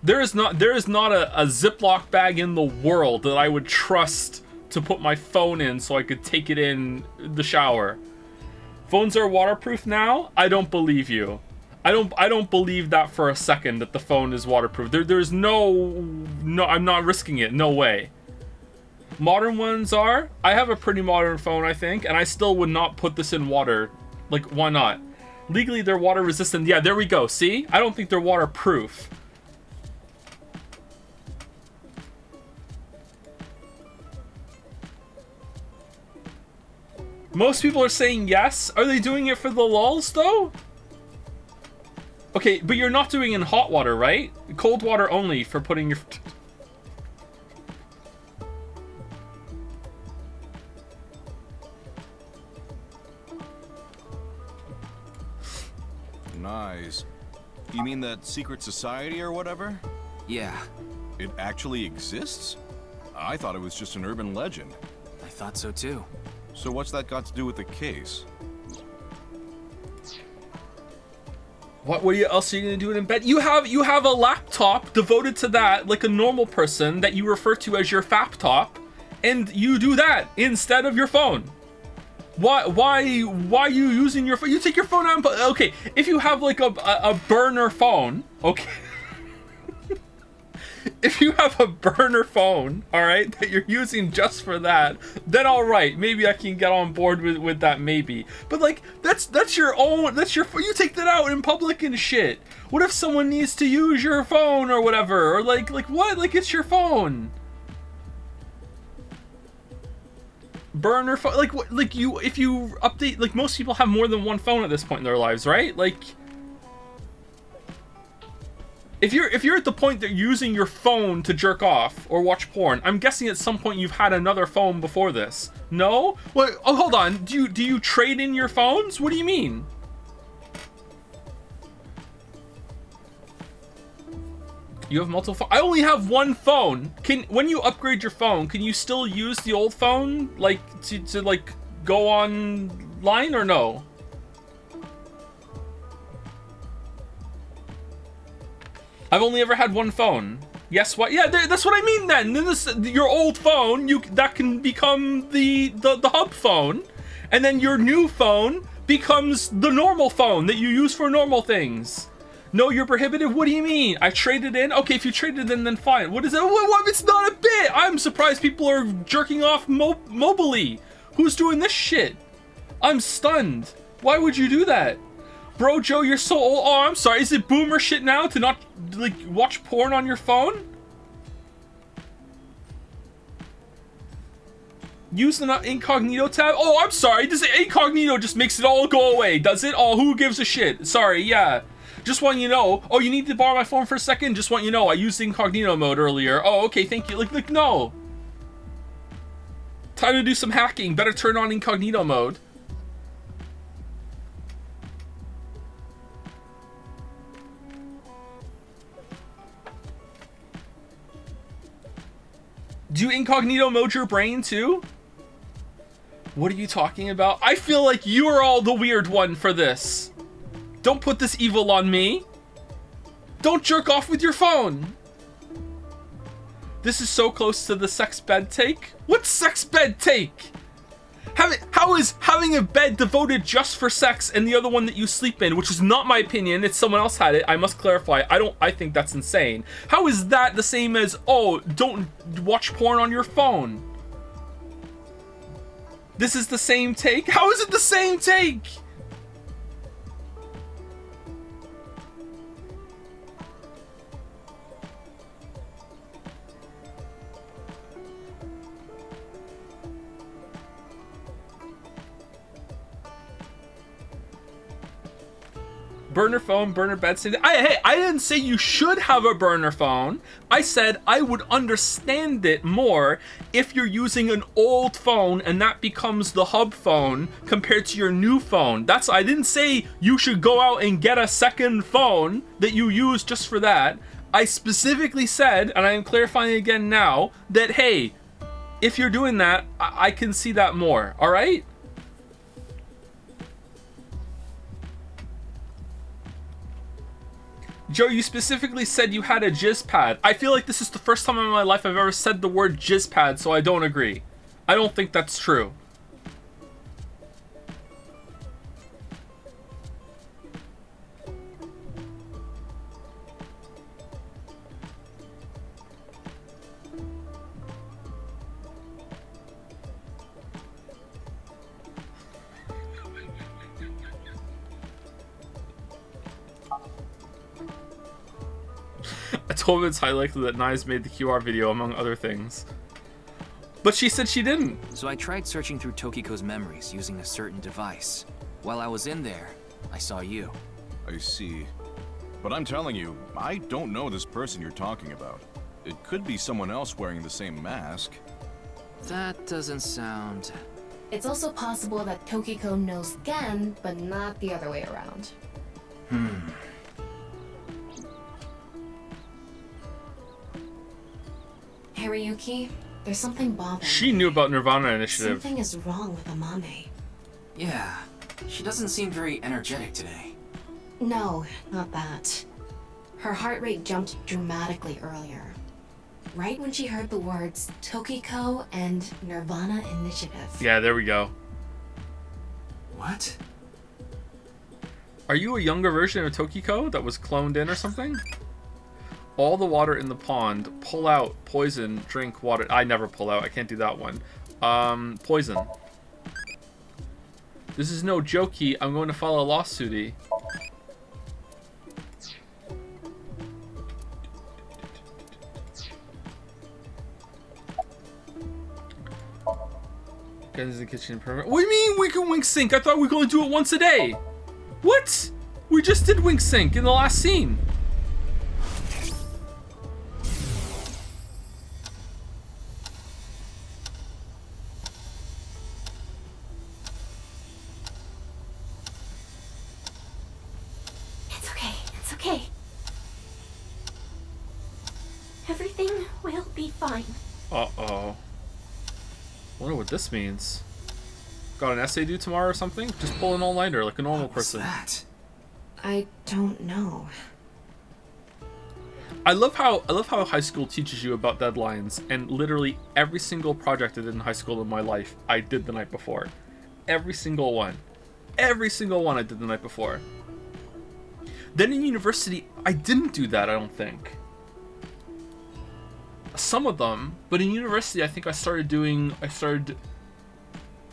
There is not a Ziploc bag in the world that I would trust to put my phone in so I could take it in the shower. Phones are waterproof now? I don't believe you. I don't believe that for a second that the phone is waterproof. There's no, I'm not risking it. No way. Modern ones are. I have a pretty modern phone, I think, and I still would not put this in water. Like, why not? Legally, they're water resistant. Yeah, there we go. See? I don't think they're waterproof. Most people are saying yes. Are they doing it for the lulz, though? Okay, but you're not doing it in hot water, right? Cold water only for putting your... Nice. You mean that secret society or whatever? Yeah. It actually exists? I thought it was just an urban legend. I thought so too. So what's that got to do with the case? What else are you gonna do it in bed? You have a laptop devoted to that, like a normal person that you refer to as your faptop, and you do that instead of your phone. Why are you using your phone? You take your phone out and okay, if you have like a burner phone, okay. If you have a burner phone, all right, that you're using just for that, then all right, maybe I can get on board with that, maybe. But like, that's your own, you take that out in public and shit. What if someone needs to use your phone or whatever, or like what? Like, it's your phone. Burner phone, like what? Like if you update, like most people have more than one phone at this point in their lives, right? Like. If you're at the point that you're using your phone to jerk off or watch porn, I'm guessing at some point you've had another phone before this. No? Wait, oh, hold on. Do you trade in your phones? What do you mean? You have multiple phones? I only have one phone. When you upgrade your phone, can you still use the old phone, like to like go online or no? I've only ever had one phone. Yes, what? Yeah, that's what I mean then. Then your old phone, that can become the hub phone. And then your new phone becomes the normal phone that you use for normal things. No, you're prohibited? What do you mean? I traded in? Okay, if you traded in, then fine. What is it? What? It's not a bit! I'm surprised people are jerking off mobily. Who's doing this shit? I'm stunned. Why would you do that? Bro, Joe, you're so old. Oh, I'm sorry. Is it boomer shit now to not, like, watch porn on your phone? Use the incognito tab? Oh, I'm sorry. This incognito just makes it all go away, does it? Oh, who gives a shit? Sorry, yeah. Just want you know. Oh, you need to borrow my phone for a second? Just want you know. I used incognito mode earlier. Oh, okay, thank you. Like, no. Time to do some hacking. Better turn on incognito mode. Do incognito mode your brain too? What are you talking about? I feel like you are all the weird one for this. Don't put this evil on me. Don't jerk off with your phone. This is so close to the sex bed take. What's sex bed take? How is having a bed devoted just for sex and the other one that you sleep in, which is not my opinion, it's someone else had it, I must clarify, I think that's insane. How is that the same as, oh, don't watch porn on your phone? This is the same take? How is it the same take? Burner phone, burner bed. Hey, I didn't say you should have a burner phone. I said I would understand it more if you're using an old phone and that becomes the hub phone compared to your new phone. I didn't say you should go out and get a second phone that you use just for that. I specifically said, and I am clarifying again now, that hey, if you're doing that, I can see that more, all right? Joe, you specifically said you had a jizz pad. I feel like this is the first time in my life I've ever said the word jizz pad, so I don't agree. I don't think that's true. I told him it's highly likely that Nai's made the QR video, among other things. But she said she didn't. So I tried searching through Tokiko's memories using a certain device. While I was in there, I saw you. I see. But I'm telling you, I don't know this person you're talking about. It could be someone else wearing the same mask. That doesn't sound... It's also possible that Tokiko knows Gen, but not the other way around. Hariyuki, there's something bothering She knew about nirvanA initiative. Something is wrong with Amame. Yeah, she doesn't seem very energetic today. No, not that. Her heart rate jumped dramatically earlier. Right when she heard the words Tokiko and nirvanA initiative. Yeah, there we go. What? Are you a younger version of Tokiko that was cloned in or something? All the water in the pond, pull out, poison, drink water. I never pull out, I can't do that one. Poison. This is no jokey, I'm going to file a lawsuity. Guys in the kitchen permit. What do you mean we can wink sync? I thought we could only do it once a day. What? We just did wink sync in the last scene. It's okay. It's okay. Everything will be fine. Uh-oh. Wonder what this means. Got an essay due tomorrow or something? Just pull an all-nighter like a normal person. What's that? I don't know. I love how high school teaches you about deadlines, and literally every single project I did in high school in my life, I did the night before. Every single one. Every single one I did the night before. Then in university, I didn't do that, I don't think. Some of them, but in university, I think I started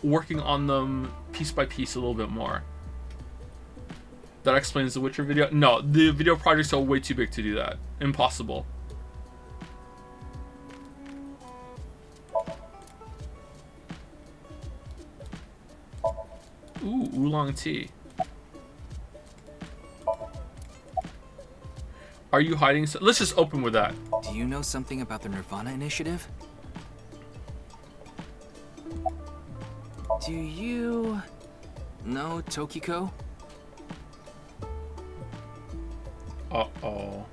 working on them piece by piece a little bit more. That explains the Witcher video. No, the video projects are way too big to do that. Impossible. Ooh, oolong tea. Are you hiding? Let's just open with that. Do you know something about the nirvanA initiative? Do you know Tokiko? Uh-oh.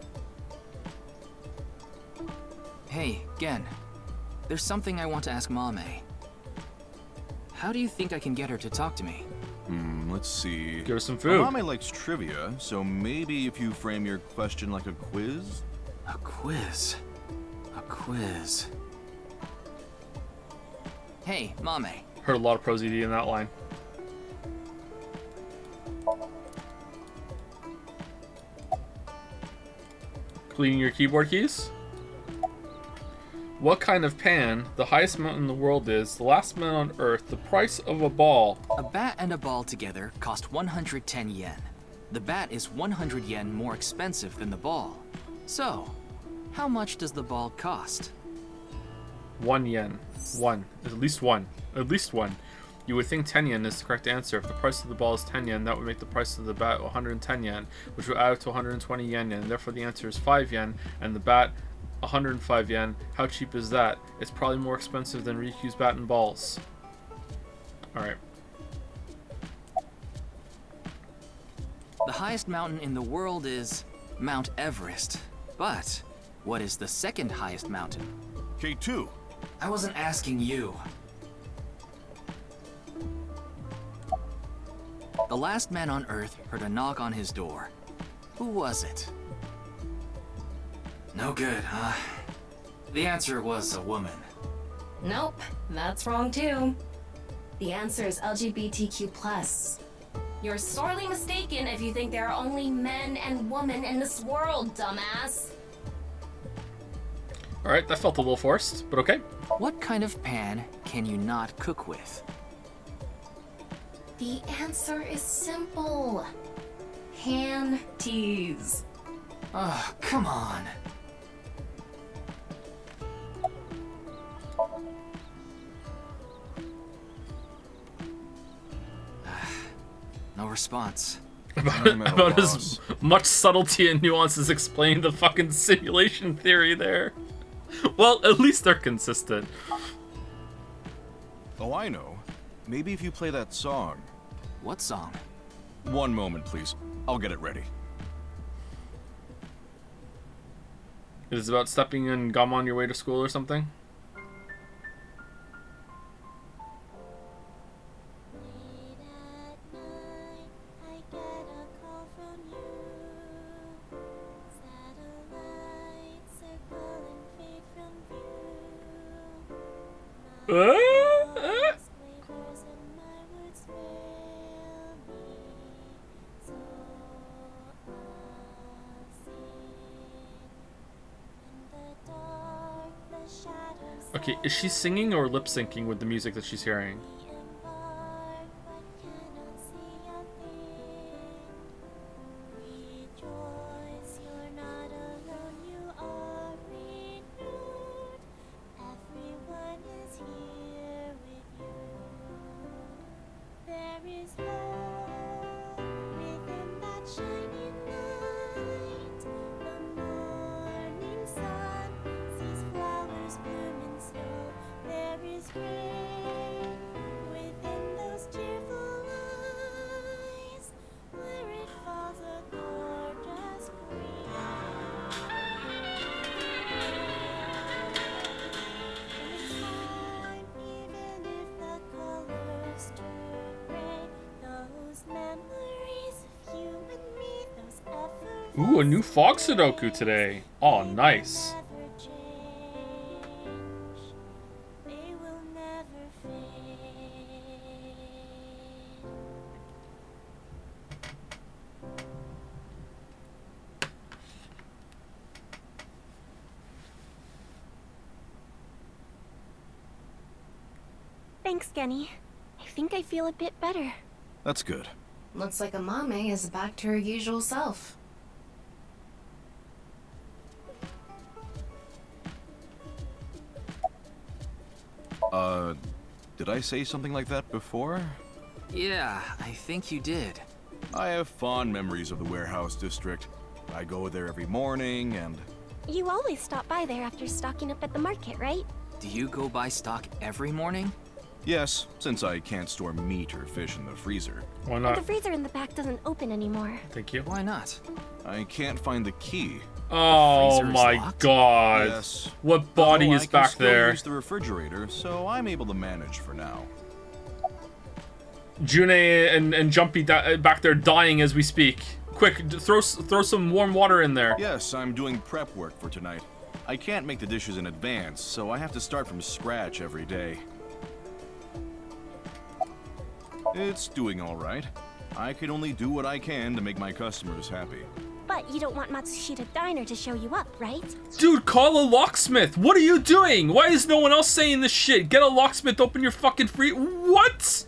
Hey, Gen. There's something I want to ask Mame. How do you think I can get her to talk to me? Let's see. Give her some food. Mame likes trivia, so maybe if you frame your question like a quiz? A quiz. A quiz. Hey, Mame. Heard a lot of prosody in that line. Cleaning your keyboard keys? What kind of pan? The highest mountain in the world is. The last man on Earth. The price of a ball. A bat and a ball together cost 110 yen. The bat is 100 yen more expensive than the ball. So, how much does the ball cost? 1 yen. One. At least one. At least one. You would think 10 yen is the correct answer. If the price of the ball is 10 yen, that would make the price of the bat 110 yen, which would add up to 120 yen, and therefore the answer is 5 yen, and the bat 105 yen. How cheap is that? It's probably more expensive than Riku's bat and balls. Alright. The highest mountain in the world is Mount Everest. But what is the second highest mountain? K2. I wasn't asking you. The last man on Earth heard a knock on his door. Who was it? No good, huh? The answer was a woman. Nope, that's wrong too. The answer is LGBTQ+. You're sorely mistaken if you think there are only men and women in this world, dumbass. Alright, that felt a little forced, but okay. What kind of pan can you not cook with? The answer is simple. Panties. Oh, come on. No response. About as much subtlety and nuance as explaining the fucking simulation theory there. Well, at least they're consistent. Oh, I know. Maybe if you play that song. What song? One moment, please. I'll get it ready. It is about stepping in gum on your way to school or something? Okay, is she singing or lip syncing with the music that she's hearing? Ooh, a new fog Sudoku today. Oh, nice. Thanks, Genny. I think I feel a bit better. That's good. Looks like Amame is back to her usual self. Did I say something like that before? Yeah, I think you did. I have fond memories of the warehouse district. I go there every morning and... You always stop by there after stocking up at the market, right? Do you go buy stock every morning? Yes, since I can't store meat or fish in the freezer. Why But not? the freezer in the back doesn't open anymore. Thank you. Why not? I can't find the key. Oh freezer is my locked? god. Yes. What body Although is I can back still there? use the refrigerator, so I'm able to manage for now. June and Jumpy back there dying as we speak. Quick, throw some warm water in there. Yes, I'm doing prep work for tonight. I can't make the dishes in advance, so I have to start from scratch every day. It's doing all right. I can only do what I can to make my customers happy. But you don't want Matsushita Diner to show you up, right? Dude, call a locksmith. What are you doing? Why is no one else saying this shit? Get a locksmith, open your fucking free... What?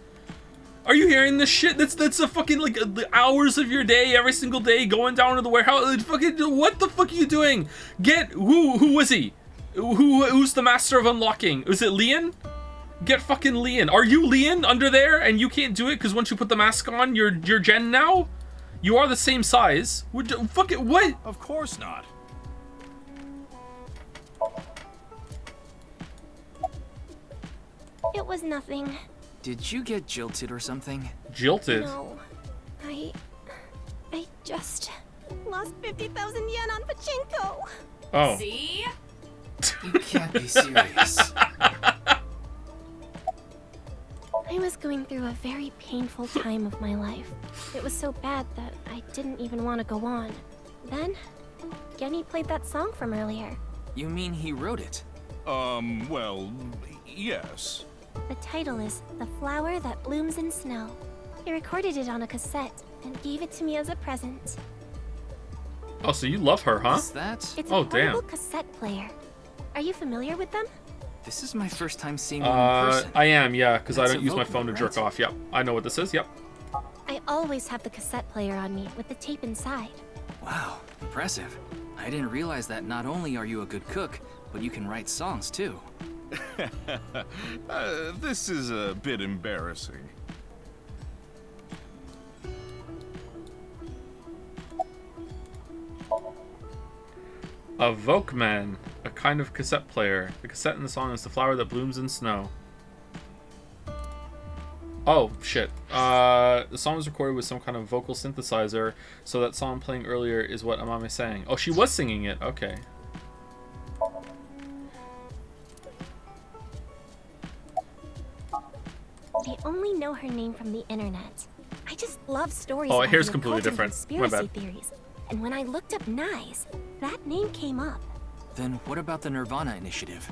Are you hearing this shit? That's a fucking, like, hours of your day, every single day, going down to the warehouse. Fucking, what the fuck are you doing? Get, who was he? Who's the master of unlocking? Was it Leon? Get fucking Leon. Are you Leon under there and you can't do it because once you put the mask on, you're Jen now? You are the same size. Fucking, what? Of course not. It was nothing. Did you get jilted or something? Jilted? No. I just lost 50,000 yen on pachinko. Oh. See? You can't be serious. I was going through a very painful time of my life. It was so bad that I didn't even want to go on. Then, Genny played that song from earlier. You mean he wrote it? Well, yes. The title is The Flower That Blooms in Snow. He recorded it on a cassette and gave it to me as a present. Oh, so you love her, huh? Is that? It's a portable cassette player. Are you familiar with them? This is my first time seeing one in person. I am, yeah, because I That's don't use my Evoke, phone to jerk right? off. Yep, I know what this is. Yep. I always have the cassette player on me with the tape inside. Wow, impressive. I didn't realize that not only are you a good cook, but you can write songs too. This is a bit embarrassing. A Volkman, a kind of cassette player. The cassette in the song is The Flower That Blooms in Snow. Oh, shit. The song was recorded with some kind of vocal synthesizer, so that song playing earlier is what Amame sang. Oh, she was singing it. Okay. They only know her name from the internet. I just love stories Oh, about here's the completely occult and different. My conspiracy bad. theories. And when I looked up Nyes, that name came up. Then what about the nirvanA initiative?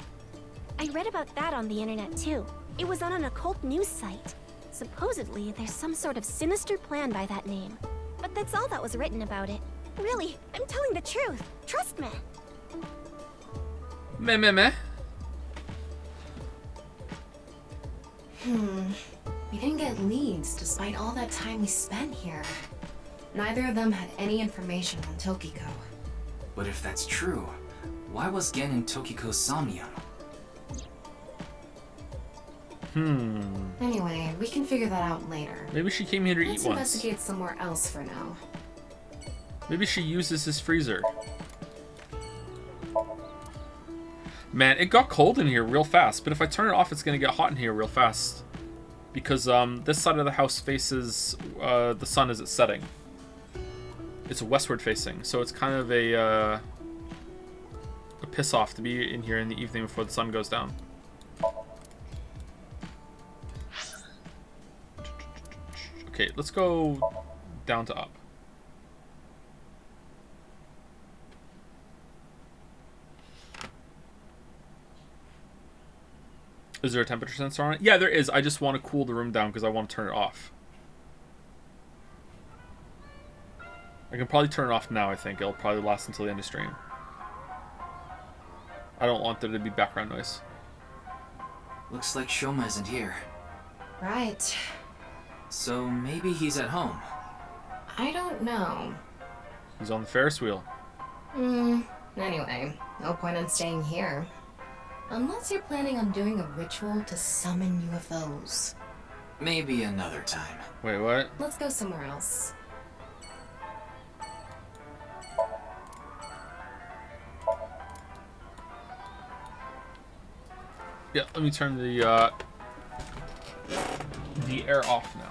I read about that on the internet too. It was on an occult news site. Supposedly, there's some sort of sinister plan by that name. But that's all that was written about it. Really, I'm telling the truth. Trust me. Meh. We didn't get leads despite all that time we spent here. Neither of them had any information on Tokiko. But if that's true, why was Gen in Tokiko's Somnium? Anyway, we can figure that out later. Maybe she came here to Let's eat once. investigate somewhere else for now. Maybe she uses his freezer. Man, it got cold in here real fast, but if I turn it off, it's gonna get hot in here real fast. Because this side of the house faces the sun as it's setting. It's westward facing, so it's kind of a piss off to be in here in the evening before the sun goes down. Okay, let's go down to up. Is there a temperature sensor on it? Yeah, there is. I just want to cool the room down because I want to turn it off. I can probably turn it off now, I think. It'll probably last until the end of stream. I don't want there to be background noise. Looks like Shoma isn't here. Right. So maybe he's at home. I don't know. He's on the Ferris wheel. Anyway, no point in staying here. Unless you're planning on doing a ritual to summon UFOs. Maybe another time. Wait, what? Let's go somewhere else. Yeah, let me turn the air off now.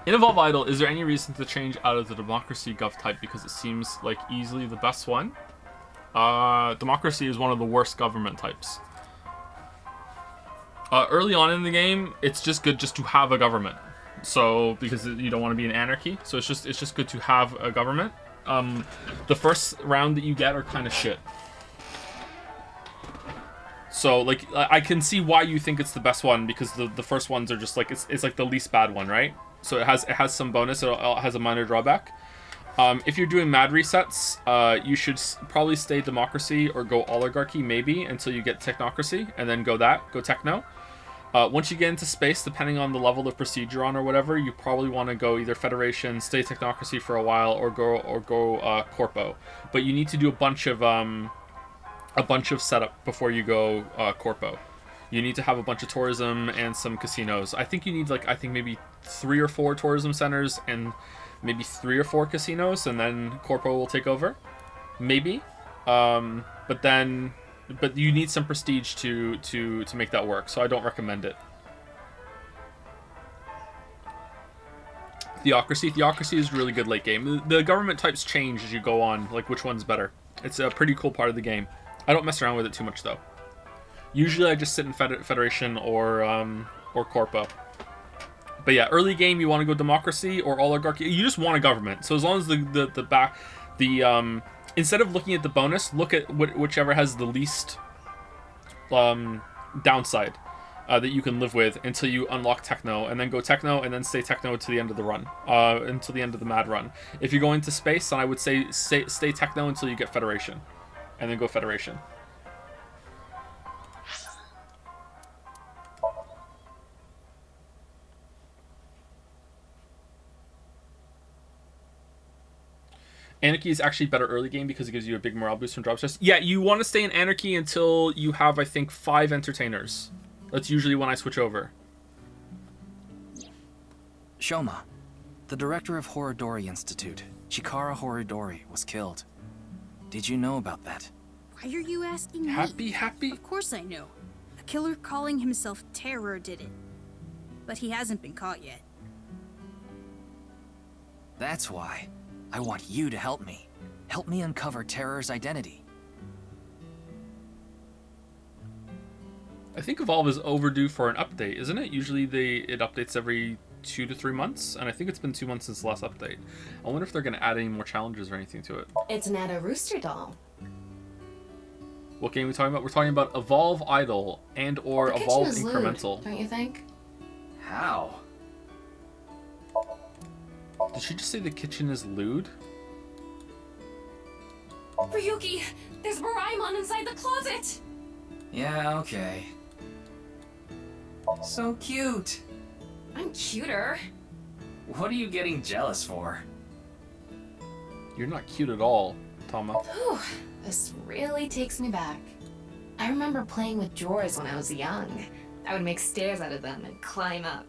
In Evolve Idol, is there any reason to change out of the Democracy Gov type because it seems like easily the best one? Democracy is one of the worst government types. Early on in the game, it's just good just to have a government. So, because you don't want to be in anarchy, so it's just good to have a government. The first round that you get are kind of shit. So, like, I can see why you think it's the best one because the first ones are just like it's like the least bad one, right? So it has some bonus. It has a minor drawback. If you're doing mad resets, you should probably stay democracy or go oligarchy maybe until you get technocracy, and then go techno. Once you get into space, depending on the level of procedure on or whatever, you probably want to go either federation, stay technocracy for a while, or go corpo. But you need to do a bunch of setup before you go corpo. You need to have a bunch of tourism and some casinos. I think you need maybe 3 or 4 tourism centers and maybe 3 or 4 casinos, and then corpo will take over. Maybe. But you need some prestige to make that work, so I don't recommend it. Theocracy is really good late game. The government types change as you go on, like which one's better. It's a pretty cool part of the game. I don't mess around with it too much though. Usually I just sit in Federation or Corpo. But yeah, early game you want to go democracy or oligarchy. You just want a government. So as long as instead of looking at the bonus, look at whichever has the least downside that you can live with until you unlock techno, and then go techno, and then stay techno to the end of the run, until the end of the mad run. If you're going to space, then I would say stay techno until you get Federation, and then go Federation. Anarchy is actually better early game because it gives you a big morale boost from drop stress. Yeah, you want to stay in Anarchy until you have, I think, 5 entertainers. That's usually when I switch over. Shoma, the director of Horodori Institute, Chikara Horodori, was killed. Did you know about that? Why are you asking me? Happy? Of course I know. A killer calling himself Terror did it. But he hasn't been caught yet. That's why. I want you to help me. Help me uncover Terror's identity. I think Evolve is overdue for an update, isn't it? Usually it updates every 2 to 3 months, and I think it's been 2 months since the last update. I wonder if they're going to add any more challenges or anything to it. It's not a rooster doll. What game are we talking about? We're talking about Evolve Idol and or Evolve Incremental. Lewd, don't you think? How? Did she just say the kitchen is lewd? Ryuki, there's Moraemon inside the closet! Yeah, okay. So cute. I'm cuter. What are you getting jealous for? You're not cute at all, Tama. Whew, this really takes me back. I remember playing with drawers when I was young. I would make stairs out of them and climb up.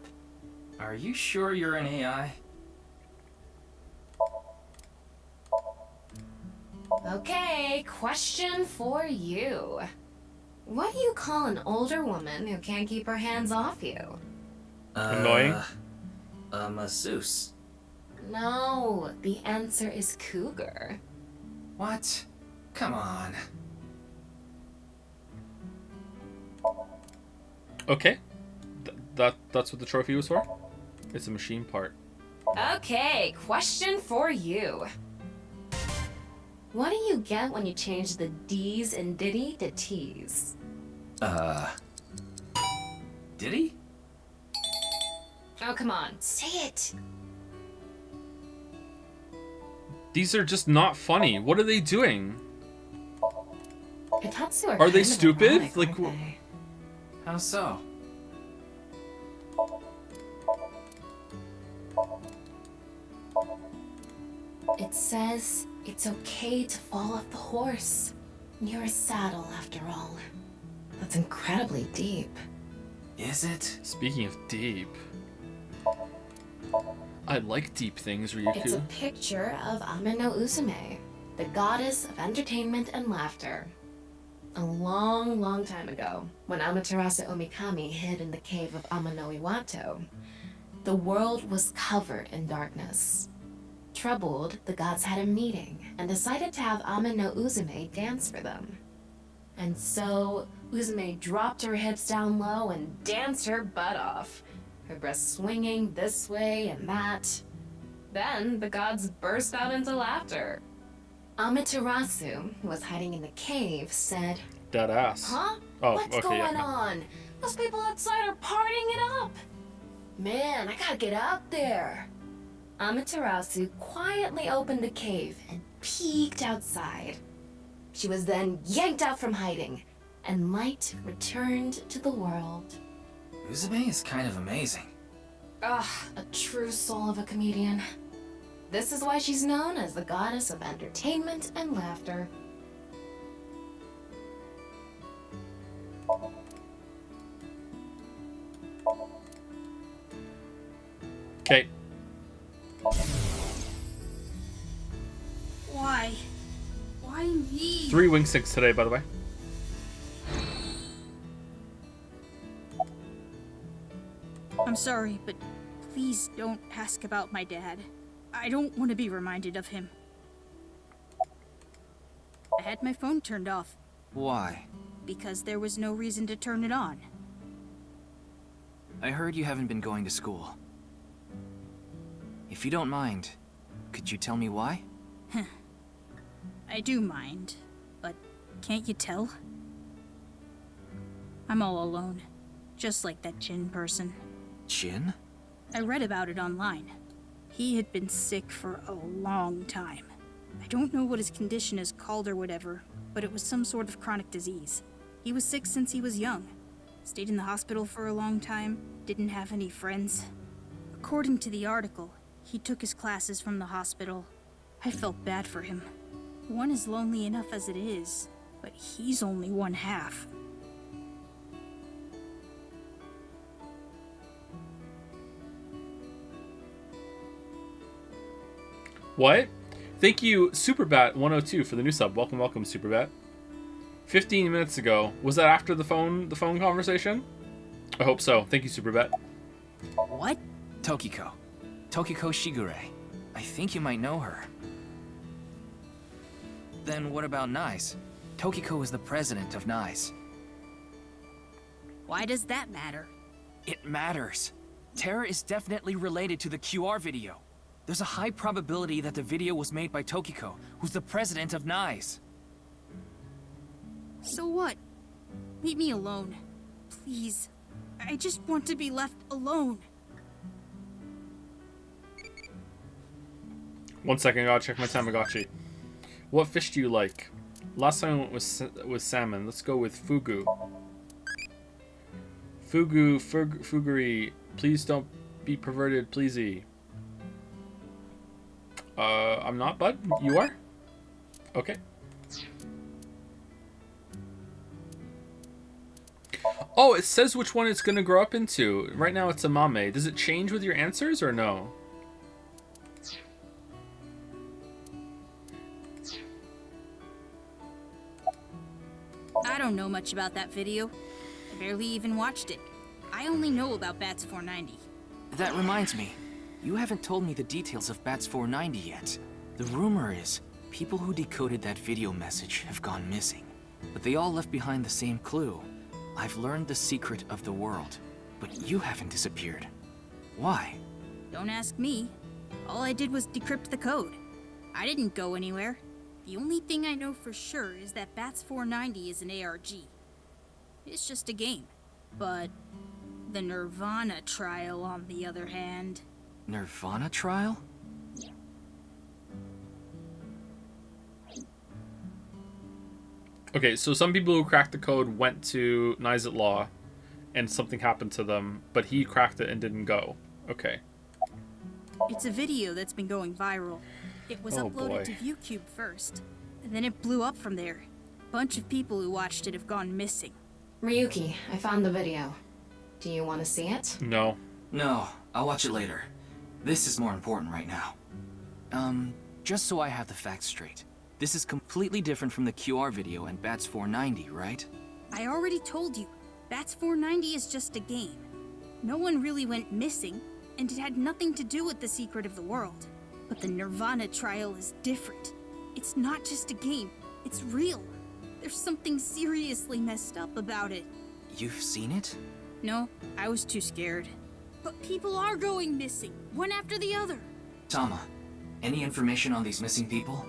Are you sure you're an AI? Okay, question for you. What do you call an older woman who can't keep her hands off you? Annoying? A masseuse. No, the answer is cougar. What? Come on. Okay. That's what the trophy was for? It's a machine part. Okay, question for you. What do you get when you change the D's in Diddy to T's? Diddy? Oh, come on, say it. These are just not funny. What are they doing? Hitatsu Are they stupid? ironic, Like, aren't they? How so? It says it's okay to fall off the horse. You're a saddle, after all. That's incredibly deep. Is it? Speaking of deep, I like deep things, It's a Ryuku. picture of Ame no Uzume, the goddess of entertainment and laughter. A long, long time ago, when Amaterasu Omikami hid in the cave of Ama no Iwato, the world was covered in darkness. Troubled, the gods had a meeting and decided to have Ame no Uzume dance for them. And so, Uzume dropped her hips down low and danced her butt off, her breasts swinging this way and that. Then, the gods burst out into laughter. Amaterasu, who was hiding in the cave, said, Dead ass. Huh? Oh, What's okay, going yeah. on? Those people outside are partying it up. Man, I gotta get out there. Amaterasu quietly opened the cave and peeked outside. She was then yanked out from hiding, and light returned to the world. Uzume is kind of amazing. Ah, a true soul of a comedian. This is why she's known as the goddess of entertainment and laughter. Okay. Why? Why me? 3 wing sticks today, by the way. I'm sorry, but please don't ask about my dad. I don't want to be reminded of him. I had my phone turned off Why? because there was no reason to turn it on. I heard you haven't been going to school. If you don't mind, could you tell me why? I do mind, but can't you tell? I'm all alone, just like that Jin person. Jin? I read about it online. He had been sick for a long time. I don't know what his condition is called or whatever, but it was some sort of chronic disease. He was sick since he was young. Stayed in the hospital for a long time, didn't have any friends. According to the article, he took his classes from the hospital. I felt bad for him. One is lonely enough as it is, but he's only one half. What? Thank you, Superbat102, for the new sub. Welcome, welcome, Superbat. 15 minutes ago. Was that after the phone conversation? I hope so. Thank you, Superbat. What? Tokiko. Tokiko Shigure. I think you might know her. Then what about NICE? Tokiko is the president of NICE. Why does that matter? It matters. Terra is definitely related to the QR video. There's a high probability that the video was made by Tokiko, who's the president of NICE. So what? Leave me alone. Please. I just want to be left alone. 1 second, I gotta check my Tamagotchi. What fish do you like? Last time I went with salmon. Let's go with fugu. Fuguri. Please don't be perverted, pleasey. I'm not, bud. You are? Okay. Oh, it says which one it's gonna grow up into. Right now it's a mame. Does it change with your answers or no? I don't know much about that video. I barely even watched it. I only know about Bats 490. That reminds me. You haven't told me the details of Bats 490 yet. The rumor is, People who decoded that video message have gone missing, but they all left behind the same clue. I've learned the secret of the world, but you haven't disappeared. Why? Don't ask me. All I did was decrypt the code. I didn't go anywhere. The only thing I know for sure is that Bats 490 is an ARG. It's just a game. But the nirvanA trial, on the other hand... nirvanA trial? Okay, so some people who cracked the code went to Nizet Law, and something happened to them, but he cracked it and didn't go. Okay. It's a video that's been going viral. It was Oh, uploaded boy. to ViewCube first, and then it blew up from there. A bunch of people who watched it have gone missing. Ryuki, I found the video. Do you want to see it? No. No, I'll watch it later. This is more important right now. Just so I have the facts straight. This is completely different from the QR video and Bats 490, right? I already told you, Bats 490 is just a game. No one really went missing, and it had nothing to do with the secret of the world. But the nirvanA trial is different. It's not just a game, it's real. There's something seriously messed up about it. You've seen it? No, I was too scared. But people are going missing, one after the other. Tama, any information on these missing people?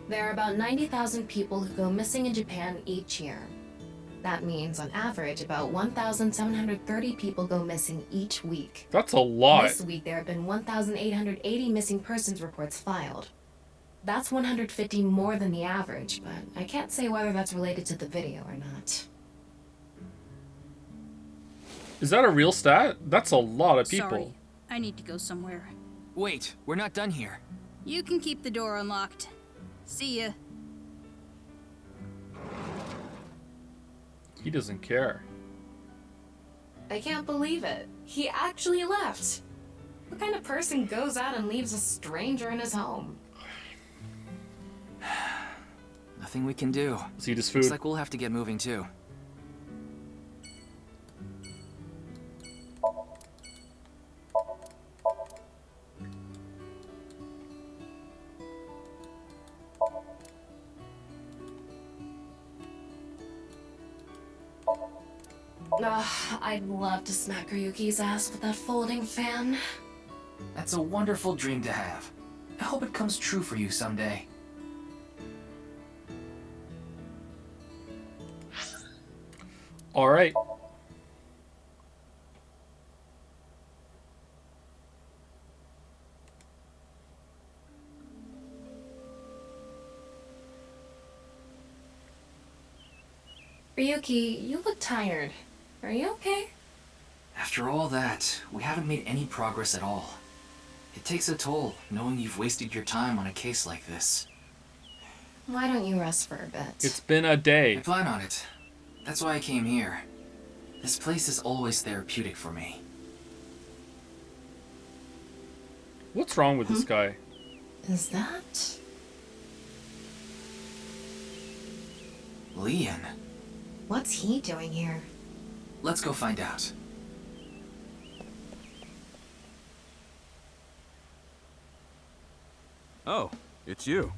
There are about 90,000 people who go missing in Japan each year. That means, on average, about 1,730 people go missing each week. That's a lot. This week, there have been 1,880 missing persons reports filed. That's 150 more than the average, but I can't say whether that's related to the video or not. Is that a real stat? That's a lot of people. Sorry, I need to go somewhere. Wait, we're not done here. You can keep the door unlocked. See ya. He doesn't care. I can't believe it. He actually left. What kind of person goes out and leaves a stranger in his home? Nothing we can do. Let's eat his food. Looks like we'll have to get moving too. I'd love to smack Ryuki's ass with that folding fan. That's a wonderful dream to have. I hope it comes true for you someday. All right. Ryuki, you look tired. Are you okay? After all that, we haven't made any progress at all. It takes a toll, knowing you've wasted your time on a case like this. Why don't you rest for a bit? It's been a day. I plan on it. That's why I came here. This place is always therapeutic for me. What's wrong with this guy? Is that... Leon. What's he doing here? Let's go find out. Oh, it's you.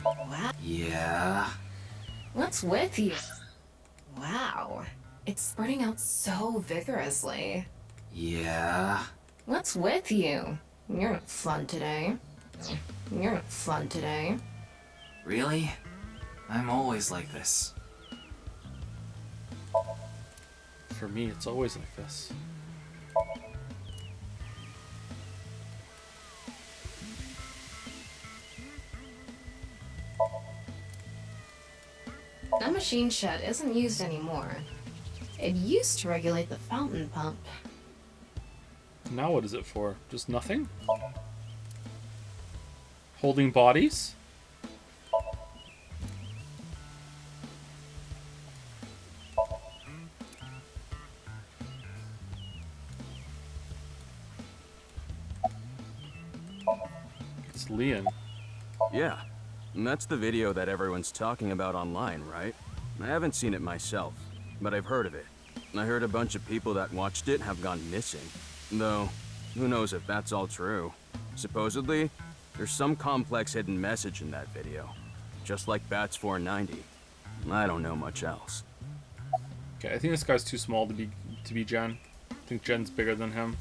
Wow. Yeah. What's with you? Wow. It's spreading out so vigorously. Yeah. What's with you? You're not fun today. You're not fun today. Really? I'm always like this. For me, it's always like this. That machine shed isn't used anymore. It used to regulate the fountain pump. Now what is it for? Just nothing? Holding bodies? It's Leon. Yeah, and that's the video that everyone's talking about online, right? I haven't seen it myself, but I've heard of it. I heard a bunch of people that watched it have gone missing. Though, who knows if that's all true. Supposedly, there's some complex hidden message in that video. Just like Bats 490. I don't know much else. Okay, I think this guy's too small to be Jen. I think Jen's bigger than him.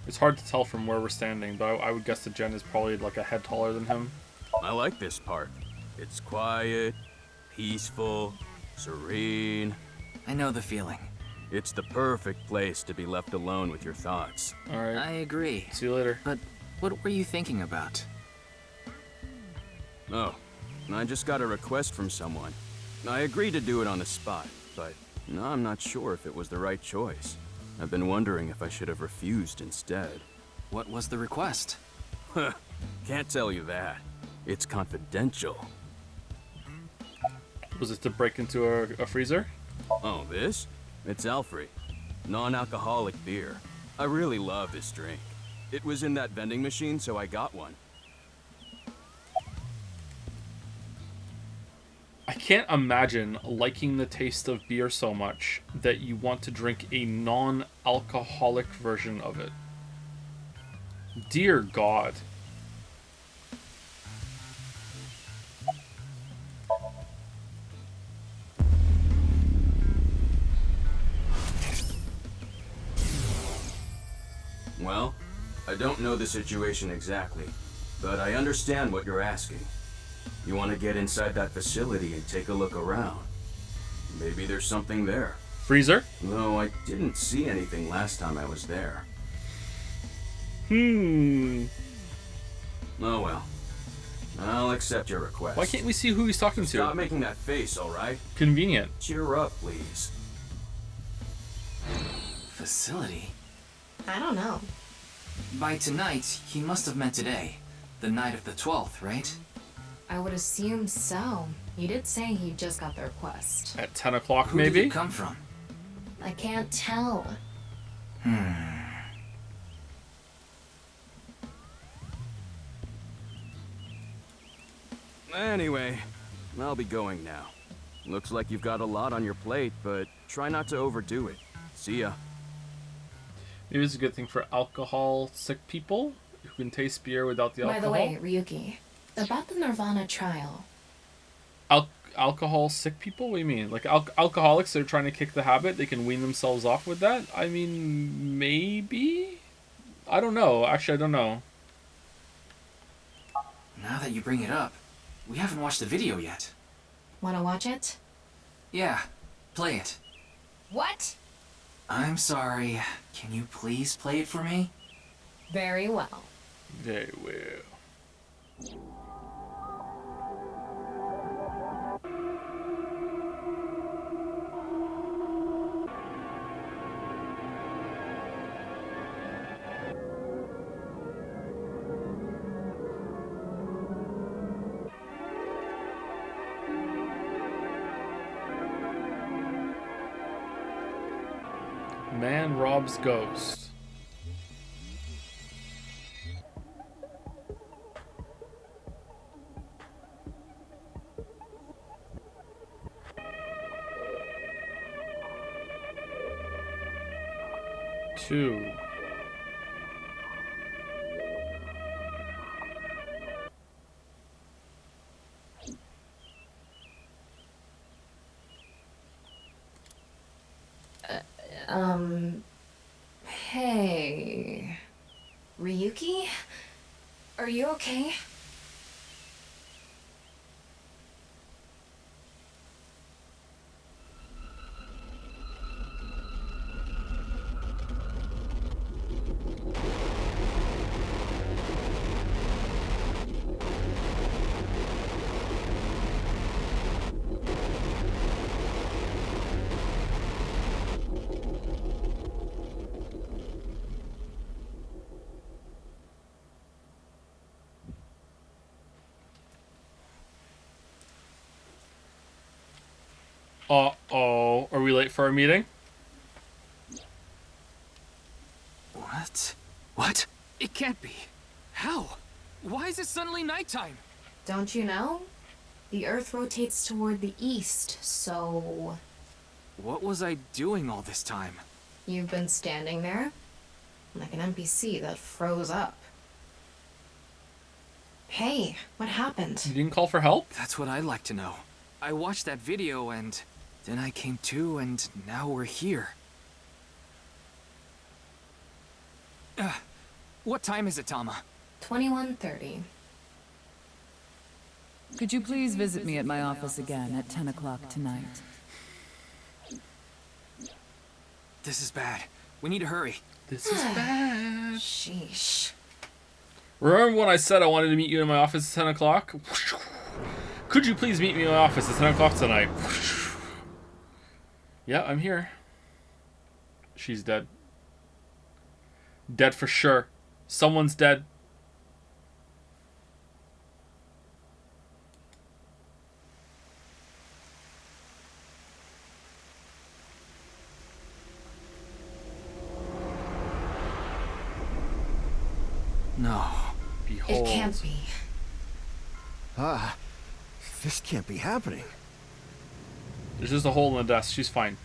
It's hard to tell from where we're standing, but I would guess that Jen is probably like a head taller than him. I like this part. It's quiet, peaceful, serene. I know the feeling. It's the perfect place to be left alone with your thoughts. Alright. I agree. See you later. But what were you thinking about? Oh, I just got a request from someone. I agreed to do it on the spot, but I'm not sure if it was the right choice. I've been wondering if I should have refused instead. What was the request? Can't tell you that. It's confidential. Was it to break into a freezer? Oh, this? It's Alfred. Non-alcoholic beer. I really love this drink. It was in that vending machine, so I got one. I can't imagine liking the taste of beer so much that you want to drink a non-alcoholic version of it. Dear God. Well, I don't know the situation exactly, but I understand what you're asking. You want to get inside that facility and take a look around. Maybe there's something there. Freezer? Though I didn't see anything last time I was there. Oh well. I'll accept your request. Why can't we see who he's talking to? Stop making that face, alright? Convenient. Cheer up, please. Facility? I don't know. By tonight, he must have meant today. The night of the 12th, right? I would assume so. He did say he just got the request. At 10 o'clock, Who maybe? did it come from? I can't tell. Anyway, I'll be going now. Looks like you've got a lot on your plate, but try not to overdo it. See ya. Maybe it's a good thing for alcohol-sick people who can taste beer without the alcohol. By the way, Ryuki, about the nirvanA trial. Alcohol-sick people? What do you mean? Like alcoholics that are trying to kick the habit, they can wean themselves off with that? I mean, maybe? I don't know. Actually, I don't know. Now that you bring it up, we haven't watched the video yet. Wanna watch it? Yeah, play it. What? I'm sorry. Can you please play it for me? Very well. Very well. Man robs ghost. Two. Hey. Ryuki? Are you okay? Uh-oh. Are we late for our meeting? What? What? It can't be. How? Why is it suddenly nighttime? Don't you know? The Earth rotates toward the east, so... What was I doing all this time? You've been standing there? Like an NPC that froze up. Hey, what happened? You didn't call for help? That's what I'd like to know. I watched that video and then I came to and now we're here. What time is it, Tama? 21:30. Could you please visit me at my office again at 10 o'clock tonight? This is bad. We need to hurry. This is bad. Sheesh. Remember when I said I wanted to meet you in my office at 10 o'clock? Could you please meet me in my office at 10 o'clock tonight? Yeah, I'm here. She's dead. Dead for sure. Someone's dead. No. Behold. It can't be. Ah, this can't be happening. There's just a hole in the desk. She's fine.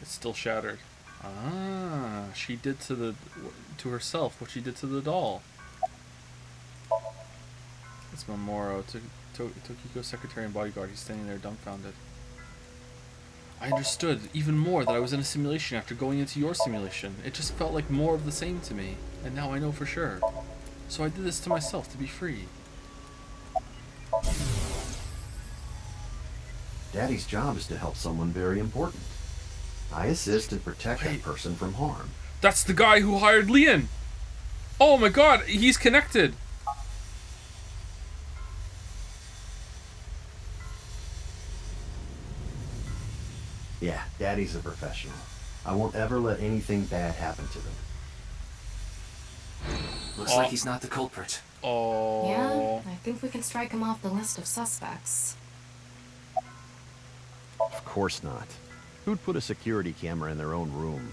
It's still shattered. Ah, she did to herself what she did to the doll. It's Mamoru, Tokiko's secretary and bodyguard. He's standing there dumbfounded. I understood even more that I was in a simulation after going into your simulation. It just felt like more of the same to me, and now I know for sure. So I did this to myself to be free. Daddy's job is to help someone very important. I assist and protect that person from harm. That's the guy who hired Leon! Oh my god, he's connected! Yeah, Daddy's a professional. I won't ever let anything bad happen to them. Looks like he's not the culprit. Oh. Yeah, I think we can strike him off the list of suspects. Of course not. Who'd put a security camera in their own room?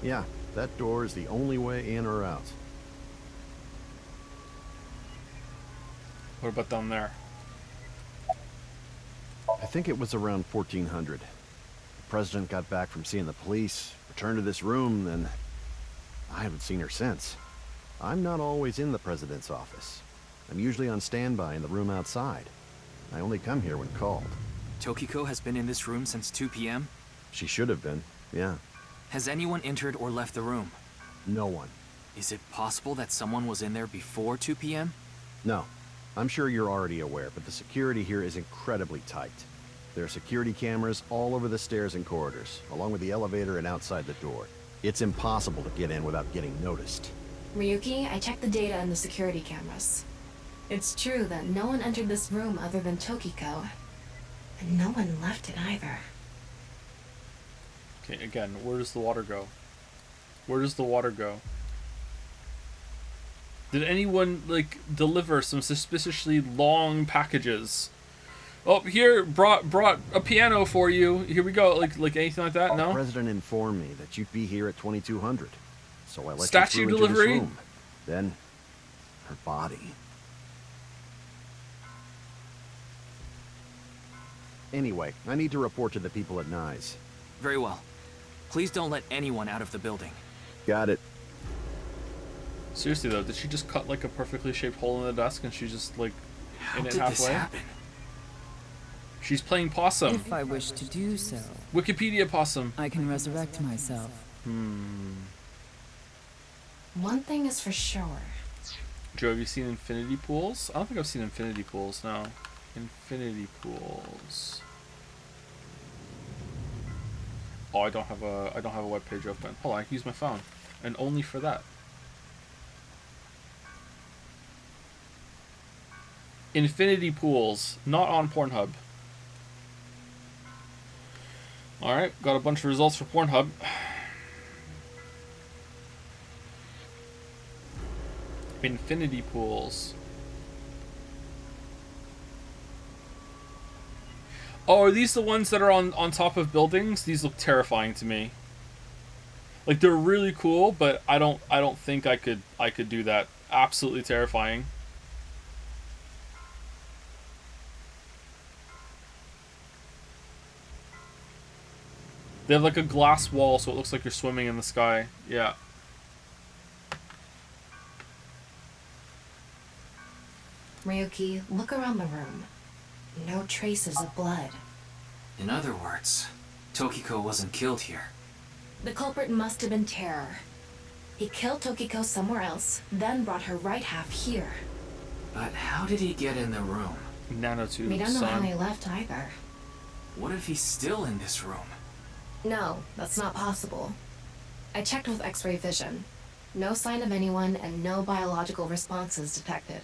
Yeah, that door is the only way in or out. What about down there? I think it was around 1400. The president got back from seeing the police, returned to this room, then I haven't seen her since. I'm not always in the president's office. I'm usually on standby in the room outside. I only come here when called. Tokiko has been in this room since 2 p.m.? She should have been, yeah. Has anyone entered or left the room? No one. Is it possible that someone was in there before 2 p.m.? No. I'm sure you're already aware, but the security here is incredibly tight. There are security cameras all over the stairs and corridors, along with the elevator and outside the door. It's impossible to get in without getting noticed. Ryuki, I checked the data on the security cameras. It's true that no one entered this room other than Tokiko, and no one left it either. Okay, again, where does the water go? Where does the water go? Did anyone, like, deliver some suspiciously long packages? Oh, here, brought a piano for you. Here we go. Like anything like that? No? The president informed me that you'd be here at 2200, so I let Statue you through into delivery? this room. Then, her body. Anyway, I need to report to the people at Nyes. Very well. Please don't let anyone out of the building. Got it. Seriously though, did she just cut like a perfectly shaped hole in the desk and she's just like in it How did halfway? this happen? She's playing possum. If I wish to do so, Wikipedia possum. I can resurrect myself. One thing is for sure. Joe, have you seen infinity pools? I don't think I've seen infinity pools, no. Infinity pools. Oh, I don't have a web page open. Hold on, I can use my phone. And only for that. Infinity pools, not on Pornhub. Alright, got a bunch of results for Pornhub. Infinity pools. Oh, are these the ones that are on top of buildings? These look terrifying to me. Like they're really cool, but I don't think I could do that. Absolutely terrifying. They have like a glass wall, so it looks like you're swimming in the sky. Yeah. Ryuki, look around the room. No traces of blood. In other words, Tokiko wasn't killed here. The culprit must have been Terror. He killed Tokiko somewhere else, then brought her right half here. But how did he get in the room? Nanotube, We don't know how he left either. What if he's still in this room? No, that's not possible. I checked with X-ray vision. No sign of anyone and no biological responses detected.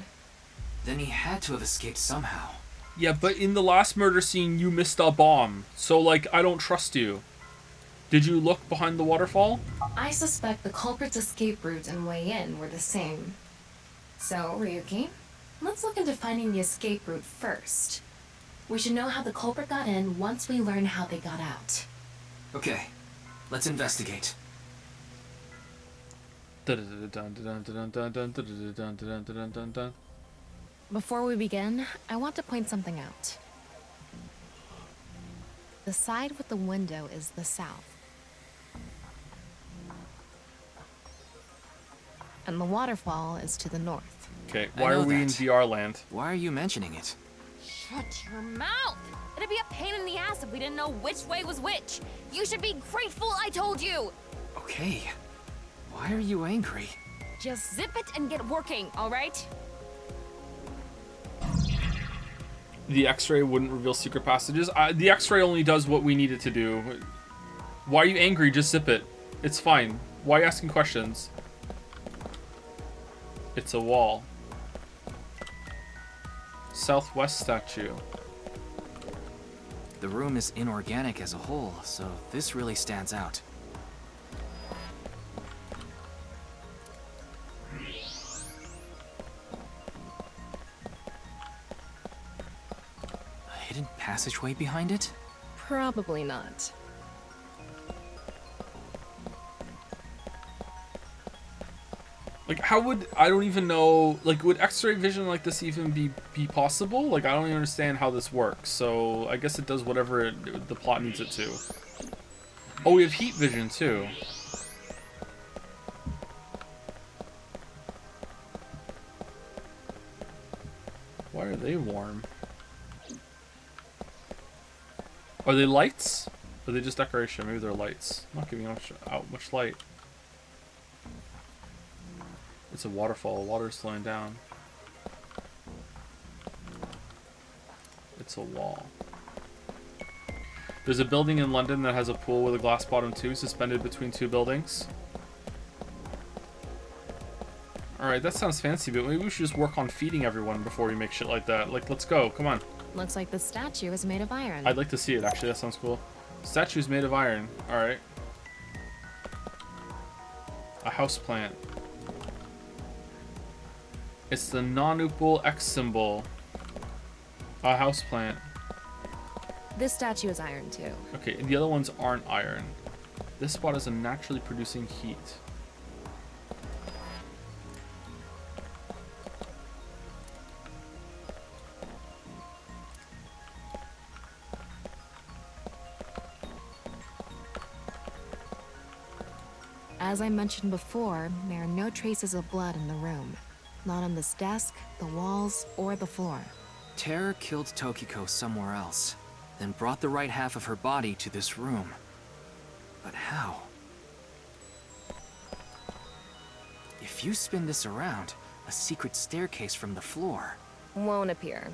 Then he had to have escaped somehow. Yeah, but in the last murder scene, you missed a bomb. So, like, I don't trust you. Did you look behind the waterfall? I suspect the culprit's escape route and way in were the same. So, Ryuki, let's look into finding the escape route first. We should know how the culprit got in once we learn how they got out. Okay, let's investigate. Before we begin, I want to point something out. The side with the window is the south. And the waterfall is to the north. Okay, why are we in VR land? Why are you mentioning it? Shut your mouth! It'd be a pain in the ass if we didn't know which way was which. You should be grateful I told you. Okay, why are you angry? Just zip it and get working, all right? The X-ray wouldn't reveal secret passages. The X-ray only does what we need it to do. Why are you angry? Just zip it. It's fine. Why are you asking questions? It's a wall. Southwest statue. The room is inorganic as a whole, so this really stands out. A hidden passageway behind it? Probably not. Like, how would, I don't even know, like, would X-ray vision like this even be possible? Like, I don't even understand how this works, so I guess it does whatever the plot needs it to. Oh, we have heat vision, too. Why are they warm? Are they lights? Or are they just decoration? Maybe they're lights. Not giving out much light. It's a waterfall. Water's slowing down. It's a wall. There's a building in London that has a pool with a glass bottom too, suspended between two buildings. Alright, that sounds fancy, but maybe we should just work on feeding everyone before we make shit like that. Like, let's go. Come on. Looks like the statue is made of iron. I'd like to see it, actually. That sounds cool. Statue's made of iron. Alright. A houseplant. It's the non-upal X symbol. A houseplant. This statue is iron too. Okay, and the other ones aren't iron. This spot is a naturally producing heat. As I mentioned before, there are no traces of blood in the room. Not on this desk, the walls, or the floor. Terror killed Tokiko somewhere else, then brought the right half of her body to this room. But how? If you spin this around, a secret staircase from the floor won't appear.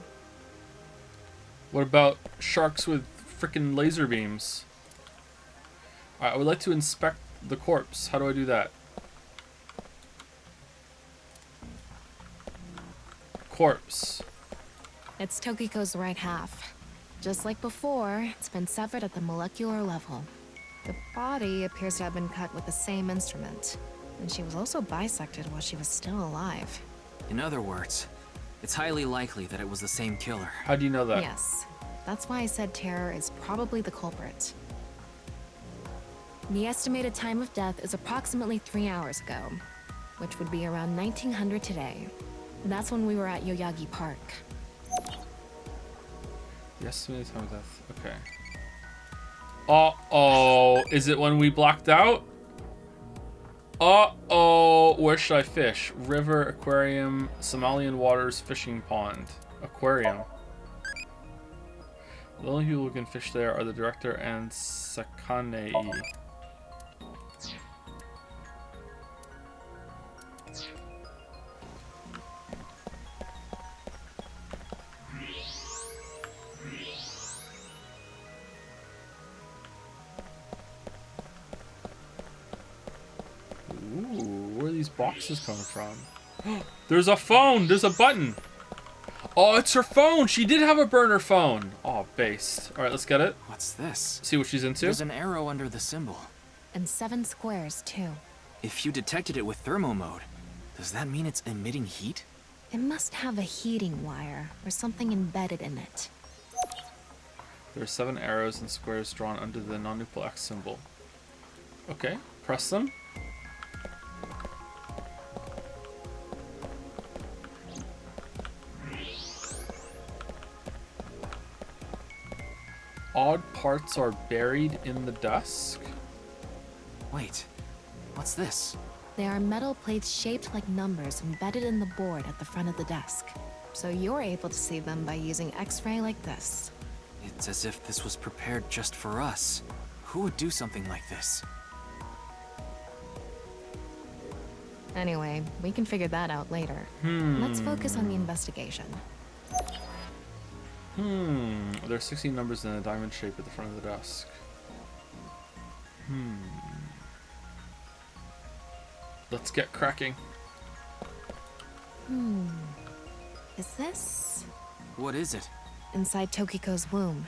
What about sharks with frickin' laser beams? Alright, I would like to inspect the corpse. How do I do that? Corpse. It's Tokiko's right half. Just like before, it's been severed at the molecular level. The body appears to have been cut with the same instrument. And she was also bisected while she was still alive. In other words, it's highly likely that it was the same killer. How do you know that? Yes. That's why I said Terror is probably the culprit. The estimated time of death is approximately 3 hours ago, which would be around 1900 today. That's when we were at Yoyagi Park. The estimated time of death. Okay. Uh-oh. Is it when we blacked out? Uh-oh. Where should I fish? River, aquarium, Somalian waters, fishing pond. Aquarium. The only people who can fish there are the director and Sakanei. Ooh, where are these boxes coming from? There's a phone! There's a button! Oh, it's her phone! She did have a burner phone! Oh, based. Alright, let's get it. What's this? See what she's into. There's an arrow under the symbol. And 7 squares, too. If you detected it with thermo mode, does that mean it's emitting heat? It must have a heating wire or something embedded in it. There are 7 arrows and squares drawn under the non-nuclear X symbol. Okay, press them. Odd parts are buried in the desk. Wait, what's this? They are metal plates shaped like numbers embedded in the board at the front of the desk. So you're able to see them by using X-ray like this. It's as if this was prepared just for us. Who would do something like this? Anyway, we can figure that out later. Let's focus on the investigation. There are 16 numbers in a diamond shape at the front of the desk. Let's get cracking. Is this? What is it? Inside Tokiko's womb.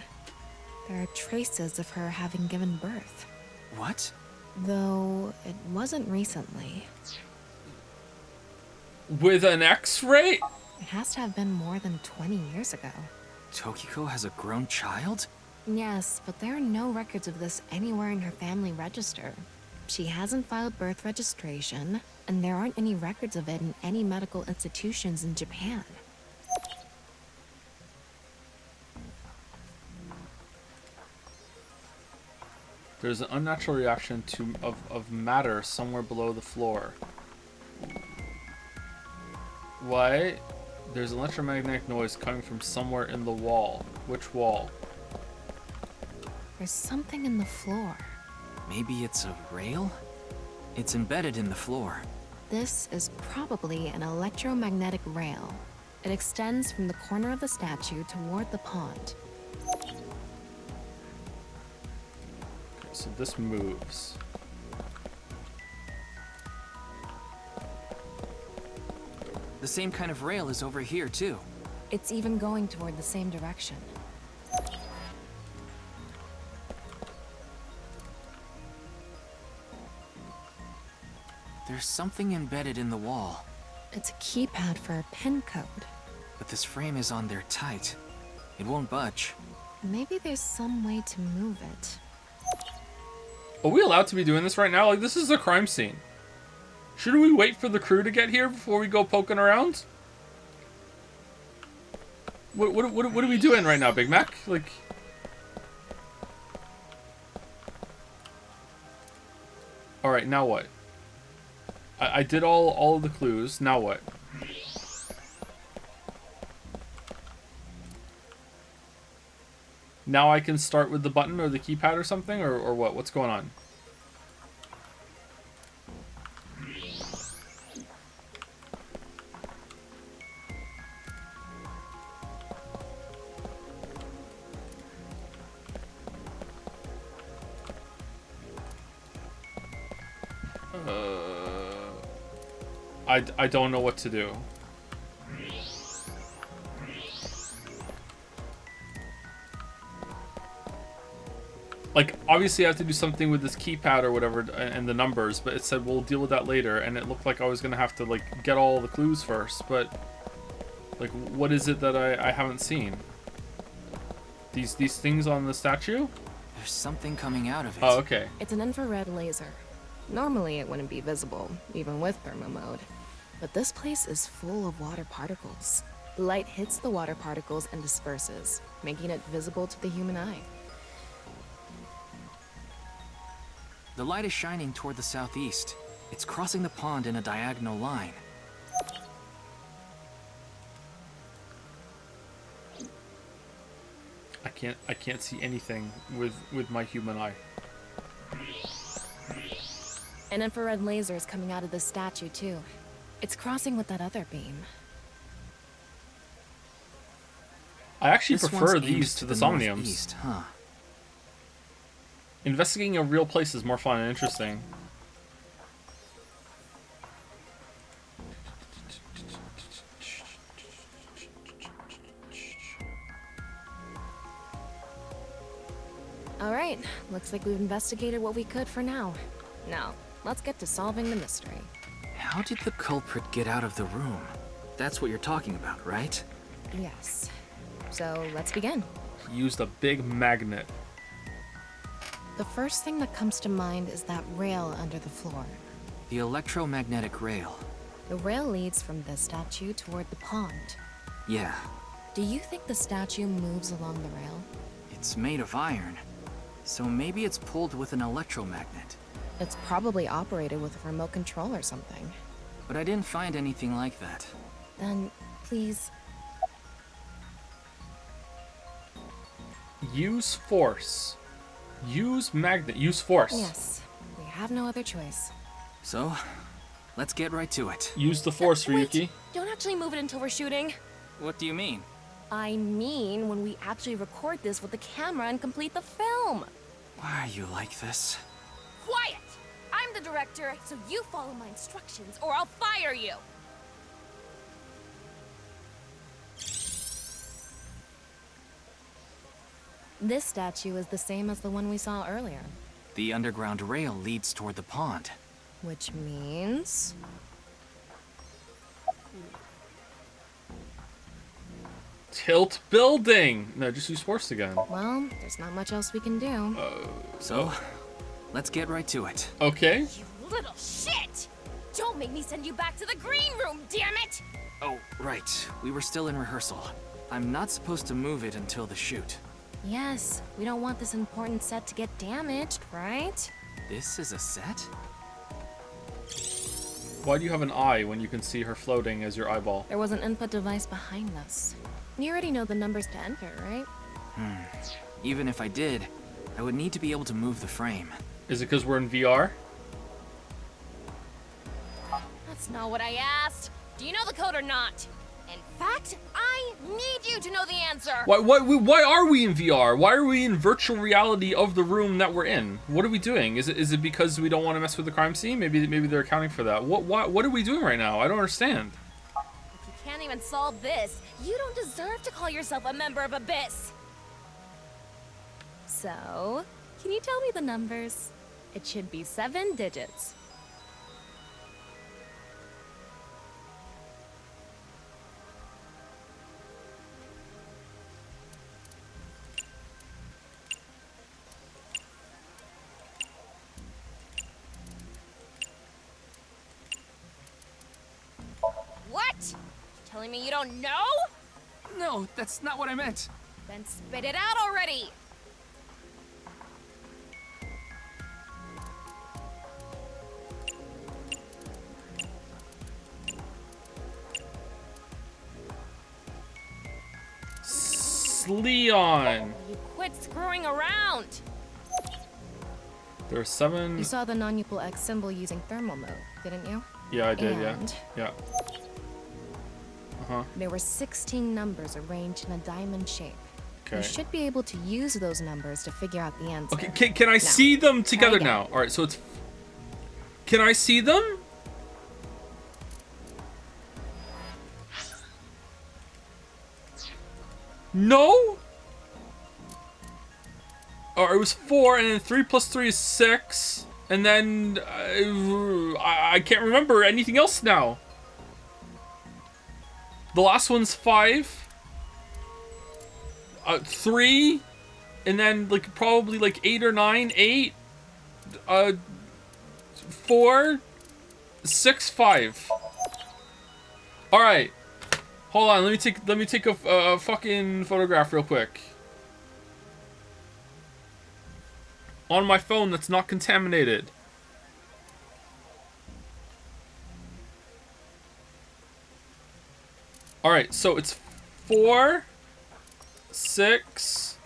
There are traces of her having given birth. What? Though it wasn't recently. With an X-ray? It has to have been more than 20 years ago. Tokiko has a grown child? Yes, but there are no records of this anywhere in her family register. She hasn't filed birth registration, and there aren't any records of it in any medical institutions in Japan. There's an unnatural reaction of matter somewhere below the floor. What? There's electromagnetic noise coming from somewhere in the wall. Which wall? There's something in the floor. Maybe it's a rail? It's embedded in the floor. This is probably an electromagnetic rail. It extends from the corner of the statue toward the pond. Okay, so this moves. The same kind of rail is over here, too. It's even going toward the same direction. There's something embedded in the wall. It's a keypad for a pin code. But this frame is on there tight. It won't budge. Maybe there's some way to move it. Are we allowed to be doing this right now? Like, this is a crime scene. Shouldn't we wait for the crew to get here before we go poking around? What are we doing right now, Big Mac? Like... Alright, now what? I did all of the clues. Now what? Now I can start with the button or the keypad or something? Or what? What's going on? I don't know what to do. Like, obviously I have to do something with this keypad or whatever and the numbers, but it said we'll deal with that later, and it looked like I was gonna have to, like, get all the clues first, but... Like, what is it that I haven't seen? These things on the statue? There's something coming out of it. Oh, okay. It's an infrared laser. Normally it wouldn't be visible, even with thermo mode. But this place is full of water particles. The light hits the water particles and disperses, making it visible to the human eye. The light is shining toward the southeast. It's crossing the pond in a diagonal line. I can't see anything with my human eye. An infrared laser is coming out of the statue, too. It's crossing with that other beam. I actually This prefer one's aimed these to the northeast, Somniums. huh? Investigating a real place is more fun and interesting. Alright, looks like we've investigated what we could for now. Now, let's get to solving the mystery. How did the culprit get out of the room? That's what you're talking about, right? Yes. So, let's begin. He used a big magnet. The first thing that comes to mind is that rail under the floor. The electromagnetic rail. The rail leads from the statue toward the pond. Yeah, Do you think the statue moves along the rail? it's made of iron. So maybe it's pulled with an electromagnet. It's probably operated with a remote control or something. But I didn't find anything like that. Then, please... Use force. Use magnet. Use force. Yes, we have no other choice. So, let's get right to it. Use the force, Wait, Ryuki. don't actually move it until we're shooting. What do you mean? I mean when we actually record this with the camera and complete the film. Why are you like this? Quiet! I'm the director, so you follow my instructions or I'll fire you! This statue is the same as the one we saw earlier. The underground rail leads toward the pond. Which means... Tilt building! No, just use force again. Well, there's not much else we can do. So, let's get right to it. Okay. You little shit! Don't make me send you back to the green room, damn it! Oh, right. We were still in rehearsal. I'm not supposed to move it until the shoot. Yes, we don't want this important set to get damaged, right? This is a set? Why do you have an eye when you can see her floating as your eyeball? There was an input device behind this. You already know the numbers to enter, right? Even if I did, I would need to be able to move the frame. Is it because we're in VR? That's not what I asked. Do you know the code or not? In fact, I need you to know the answer. Why are we in VR? Why are we in virtual reality of the room that we're in? What are we doing? Is it because we don't want to mess with the crime scene? Maybe they're accounting for that. What are we doing right now? I don't understand. If you can't even solve this, you don't deserve to call yourself a member of Abyss. So, can you tell me the numbers? It should be 7 digits. What? You telling me you don't know? No, that's not what I meant. Then spit it out already. Leon. You quit screwing around. There are 7. You saw the non-Upal X symbol using thermal mode, didn't you? Yeah, I did. And Yeah. there were 16 numbers arranged in a diamond shape. Okay. You should be able to use those numbers to figure out the answer. Okay. Can I Now, see them together again. now? All right. So it's. Can I see them? No. Or it was 4, and then 3 plus 3 is 6, and then I can't remember anything else now. The last one's 5, 3, and then like probably like 8 or 9, 8, 4, 6, 5. All right, hold on. Let me take a fucking photograph real quick. on my phone that's not contaminated. Alright, so it's 4, 6,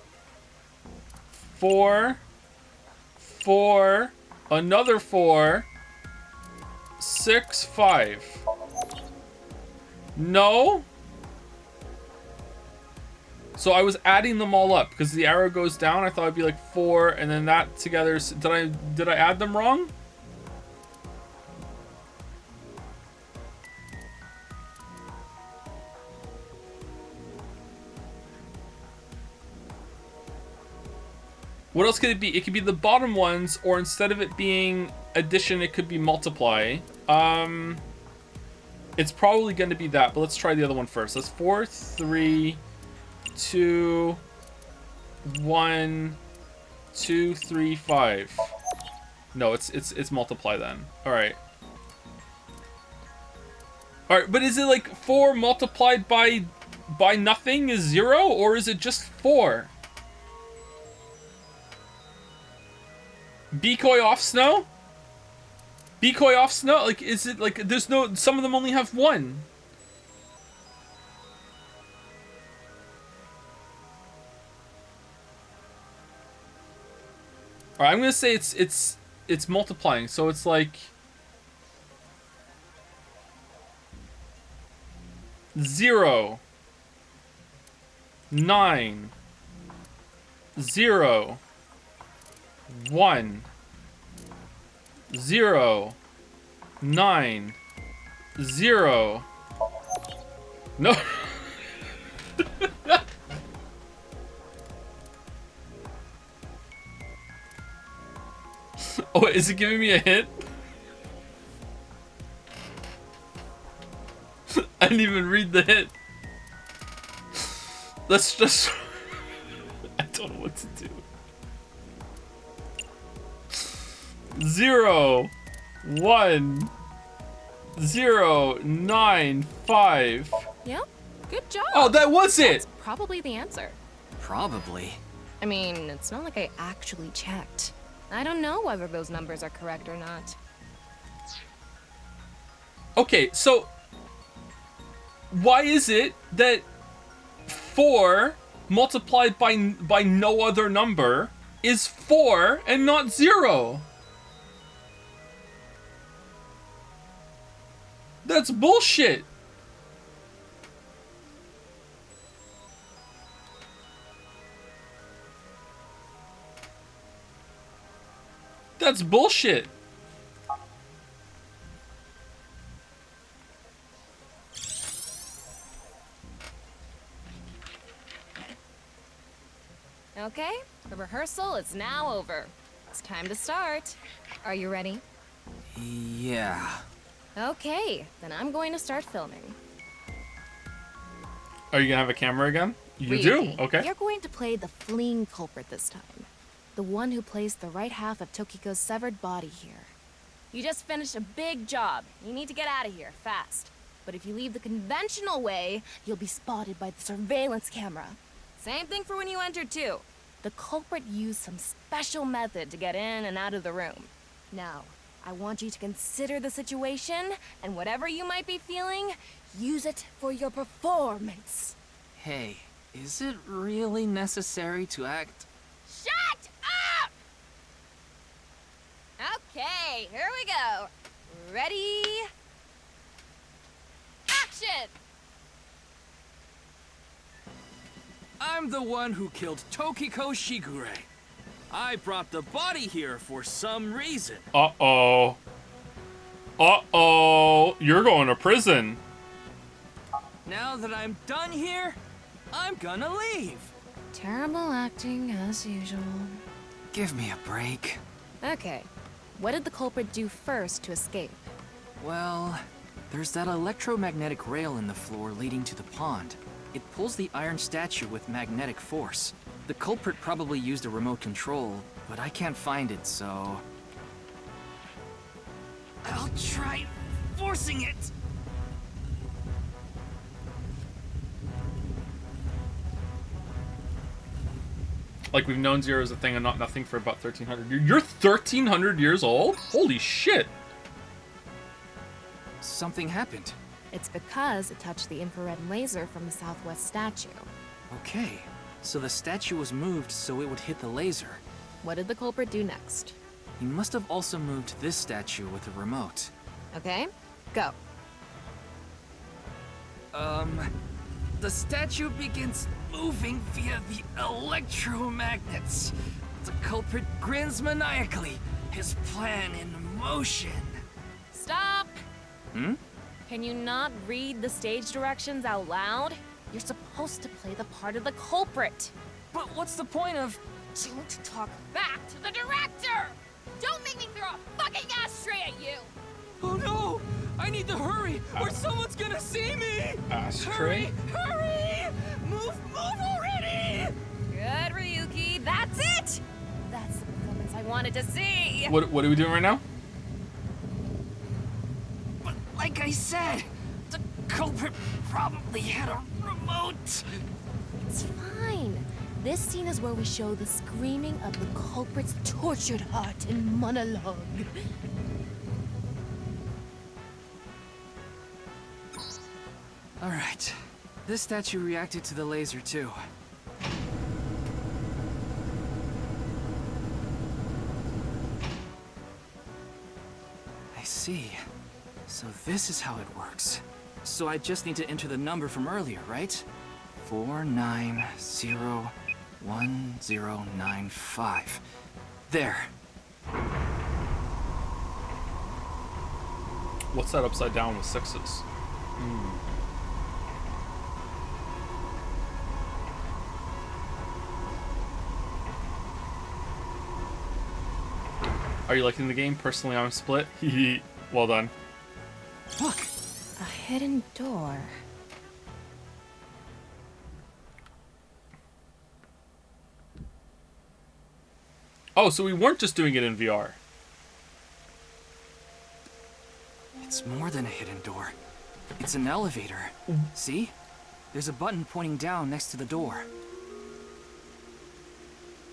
4, 4, another 4, 6, 5. No? So I was adding them all up because the arrow goes down. I thought it'd be like 4 and then that together. Did I add them wrong? What else could it be? It could be the bottom ones, or instead of it being addition, it could be multiply. It's probably going to be that, but let's try the other one first. That's 4, 3, 2, 1, 2, 3, 5. No, it's multiply then. All right. All right, but is it like 4 multiplied by nothing is 0, or is it just 4? Decoy off snow? Decoy off snow? Like, is it like there's no? Some of them only have 1. All right, I'm gonna say it's multiplying. So it's like 0, 9, 0, 1, 0, 9, 0. No. Oh, is it giving me a hint? I didn't even read the hint. Let's just... I don't know what to do. 0, 1, 0, 9, 5. Yep, good job. Oh, that was it! That's probably the answer. Probably. I mean, it's not like I actually checked. I don't know whether those numbers are correct or not. Okay, so why is it that 4 multiplied by no other number is 4 and not 0? That's bullshit. That's bullshit. Okay, the rehearsal is now over. It's time to start. Are you ready? Yeah. Okay, then I'm going to start filming. Are you gonna have a camera again? You Really? do? Okay. You're going to play the fleeing culprit this time. The one who placed the right half of Tokiko's severed body here. You just finished a big job. You need to get out of here, fast. But if you leave the conventional way, you'll be spotted by the surveillance camera. Same thing for when you entered, too. The culprit used some special method to get in and out of the room. Now, I want you to consider the situation, and whatever you might be feeling, use it for your performance. Hey, is it really necessary to act? Shut up! Okay, here we go. Ready? Action! I'm the one who killed Tokiko Shigure. I brought the body here for some reason. Uh-oh. Uh-oh. You're going to prison. Now that I'm done here, I'm gonna leave. Terrible acting, as usual. Give me a break. Okay, what did the culprit do first to escape? Well, there's that electromagnetic rail in the floor leading to the pond. It pulls the iron statue with magnetic force. The culprit probably used a remote control, but I can't find it, so... I'll try forcing it. Like, we've known zero is a thing and not nothing for about 1,300 years. You're 1,300 years old? Holy shit. Something happened. It's because it touched the infrared laser from the southwest statue. Okay, so the statue was moved so it would hit the laser. What did the culprit do next? He must have also moved this statue with a remote. Okay, go. The statue begins moving via the electromagnets. The culprit grins maniacally, his plan in motion. Stop! Hmm? Can you not read the stage directions out loud? You're supposed to play the part of the culprit. But what's the point of... Don't talk back to the director! Don't make me throw a fucking ashtray at you! Oh no! I need to hurry, or someone's gonna see me! Ashtray? Hurry! Move already! Good, Ryuki, that's it! That's the performance I wanted to see! What are we doing right now? But like I said, the culprit probably had a remote. It's fine. This scene is where we show the screaming of the culprit's tortured heart in monologue. Alright. This statue reacted to the laser too. I see. So this is how it works. So I just need to enter the number from earlier, right? 4901095. There. What's that upside down with sixes? Are you liking the game? Personally, I'm split. Hehe. Well done. Look! A hidden door. Oh, so we weren't just doing it in VR. It's more than a hidden door. It's an elevator. See? There's a button pointing down next to the door.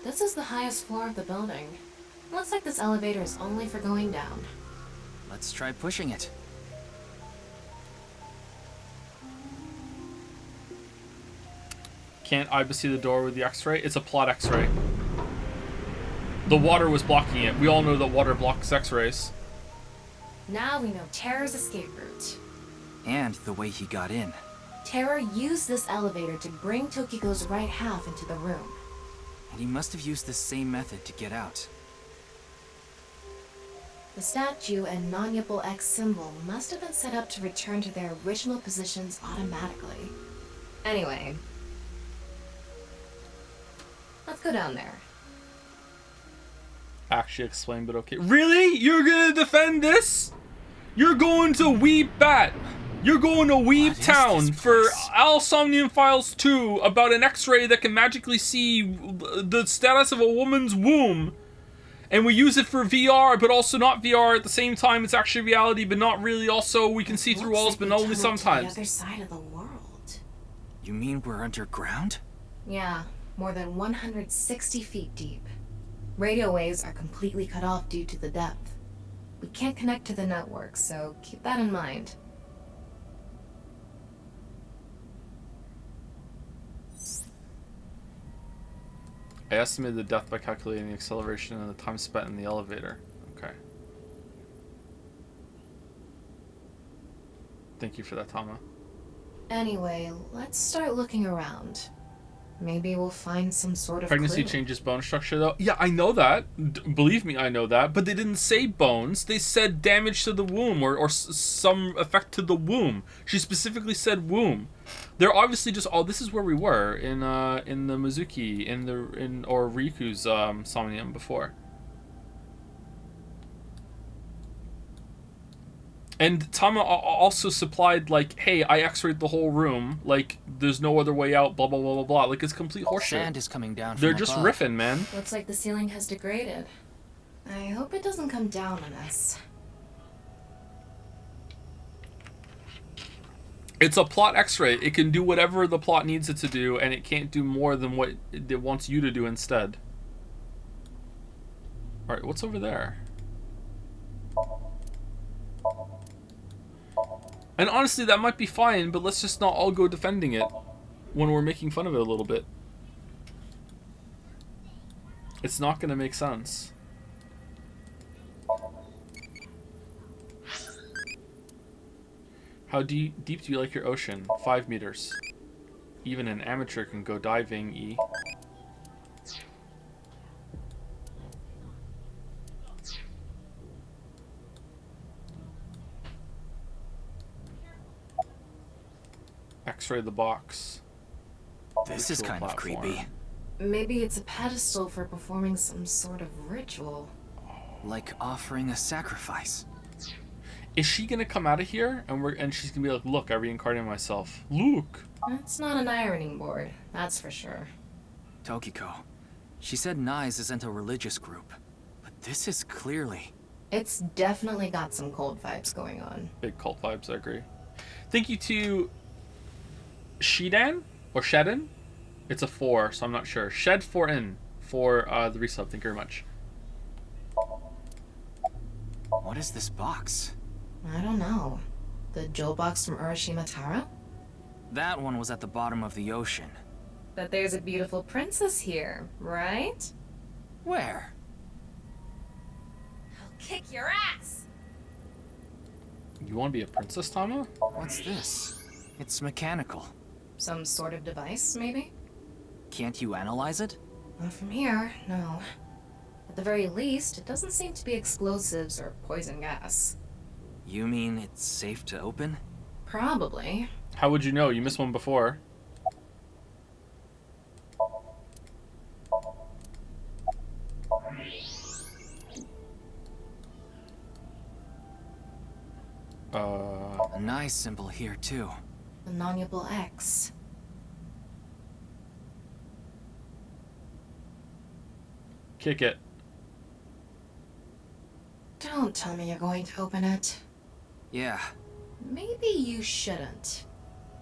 This is the highest floor of the building. Looks like this elevator is only for going down. Let's try pushing it. Can't Iba see the door with the X-ray? It's a plot X-ray. The water was blocking it. We all know that water blocks X-rays. Now we know Terra's escape route. And the way he got in. Terra used this elevator to bring Tokiko's right half into the room. And he must have used the same method to get out. The statue and non-Yipple X symbol must have been set up to return to their original positions automatically. Anyway, let's go down there. Actually explained, but okay. Really? You're gonna defend this? You're going to Weeb Bat. You're going to Weeb Town for Al Somnium Files 2 about an X-ray that can magically see the status of a woman's womb. And we use it for VR, but also not VR at the same time. It's actually reality, but not really. Also, we can see through walls, but only sometimes. The other side of the world. You mean we're underground? Yeah, more than 160 feet deep. Radio waves are completely cut off due to the depth. We can't connect to the network, so keep that in mind. I estimated the depth by calculating the acceleration and the time spent in the elevator. Okay. Thank you for that, Tama. Anyway, let's start looking around. Maybe we'll find some sort of Pregnancy clue. changes bone structure, though. Yeah, I know that. Believe me, I know that. But they didn't say bones. They said damage to the womb or some effect to the womb. She specifically said womb. They're obviously just. Oh, this is where we were in the Mizuki or Riku's Somnium before. And Tama also supplied, like, hey, I x-rayed the whole room. Like, there's no other way out, blah, blah, blah, blah, blah. Like, it's complete horseshit. Sand is coming down They're from just above. riffing, man. Looks like the ceiling has degraded. I hope it doesn't come down on us. It's a plot X-ray. It can do whatever the plot needs it to do, and it can't do more than what it wants you to do instead. Alright, what's over there? And honestly, that might be fine, but let's just not all go defending it when we're making fun of it a little bit. It's not going to make sense. How deep do you like your ocean? 5 meters. Even an amateur can go diving, E. X-ray the box. This is kind of creepy. Maybe it's a pedestal for performing some sort of ritual. Like offering a sacrifice. Is she gonna come out of here and she's gonna be like, look, I reincarnated myself. Look. That's not an ironing board, that's for sure. Tokiko. She said Nyes isn't a religious group, but this is clearly... It's definitely got some cold vibes going on. Big cult vibes, I agree. Thank you to Shidan or Shedden. It's a 4, so I'm not sure. Shed 4 in for the resub. Thank you very much. What is this box? I don't know. The jewel box from Urashima Taro? That one was at the bottom of the ocean. But there's a beautiful princess here, right? Where? I'll kick your ass! You want to be a princess, Tama? What's this? It's mechanical. Some sort of device, maybe? Can't you analyze it? Not from here, no. At the very least, it doesn't seem to be explosives or poison gas. You mean it's safe to open? Probably. How would you know? You missed one before. A nice symbol here, too. The nonable X. Kick it. Don't tell me you're going to open it. Yeah. Maybe you shouldn't.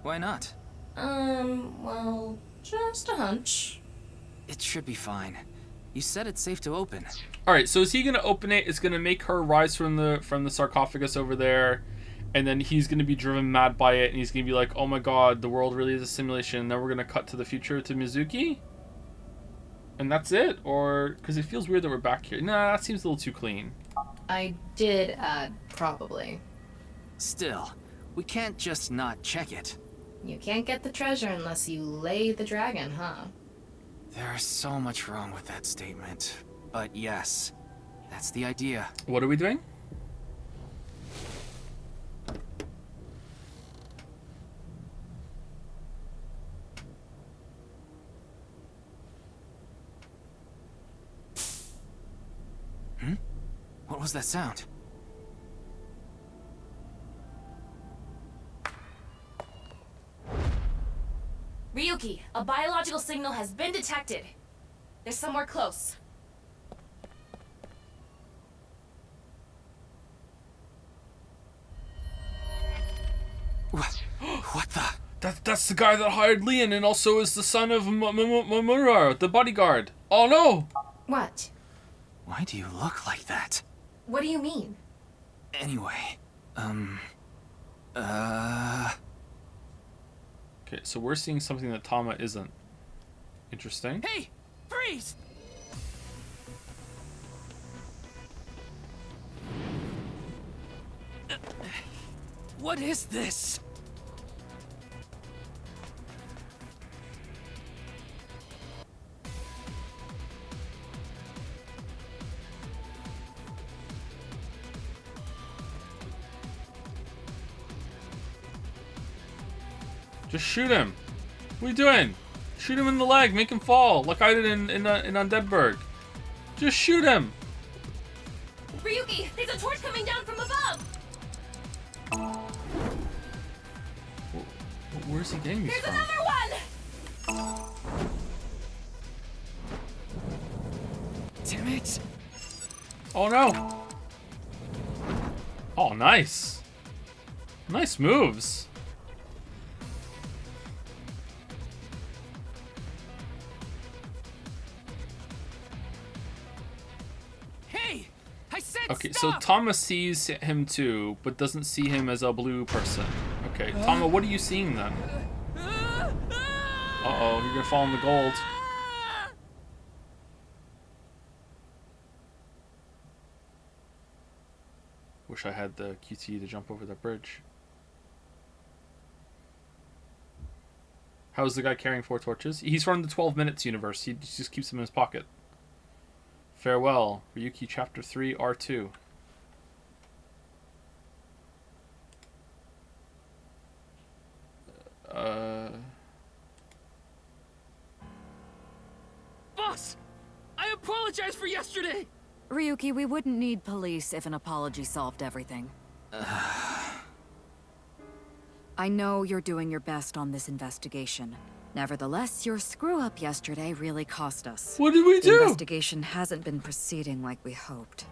Why not? Well, just a hunch. It should be fine. You said it's safe to open. Alright, so is he gonna open it? It's gonna make her rise from the sarcophagus over there, and then he's gonna be driven mad by it, and he's gonna be like, oh my god, the world really is a simulation, and then we're gonna cut to the future to Mizuki? And that's it? Or, because it feels weird that we're back here. Nah, that seems a little too clean. I did add probably. Still, we can't just not check it. You can't get the treasure unless you lay the dragon, huh? There's so much wrong with that statement. But yes, that's the idea. What are we doing? What was that sound? Ryuki, a biological signal has been detected. They're somewhere close. What the? That's the guy that hired Leon and also is the son of Mamura, the bodyguard. Oh no! What? Why do you look like that? What do you mean? Anyway, Okay, so we're seeing something that Tama isn't. Interesting. Hey! Freeze! What is this? Just shoot him. What are you doing? Shoot him in the leg. Make him fall, like I did in Undeadburg. Just shoot him. Ryuki, there's a torch coming down from above. Where's he getting these There's from? another one. damn it! Oh no! Oh, nice. Nice moves. Okay, so Tama sees him too, but doesn't see him as a blue person. Okay, Tama, what are you seeing then? Uh-oh, you're gonna fall in the gold. Wish I had the QT to jump over that bridge. How's the guy carrying 4 torches? He's from the 12 Minutes universe. He just keeps them in his pocket. Farewell, Ryuki Chapter 3, R2. Boss! I apologize for yesterday! Ryuki, we wouldn't need police if an apology solved everything. I know you're doing your best on this investigation. Nevertheless, your screw-up yesterday really cost us. What did we do? The investigation hasn't been proceeding like we hoped.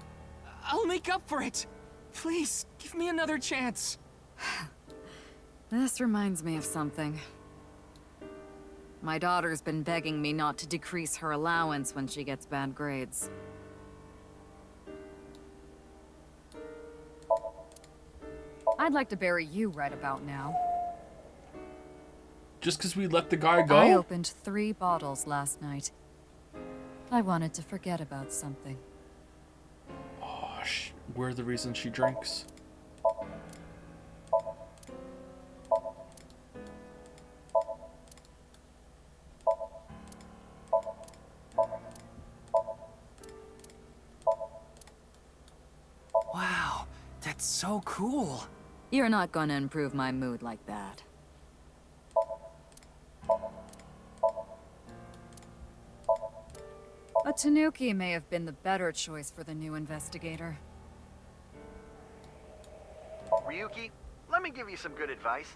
I'll make up for it. Please, give me another chance. This reminds me of something. My daughter's been begging me not to decrease her allowance when she gets bad grades. I'd like to bury you right about now. Just because we let the guy go? I opened 3 bottles last night. I wanted to forget about something. Oh, we're the reason she drinks. Wow, that's so cool. You're not gonna improve my mood like that. A Tanuki may have been the better choice for the new investigator. Ryuki, let me give you some good advice.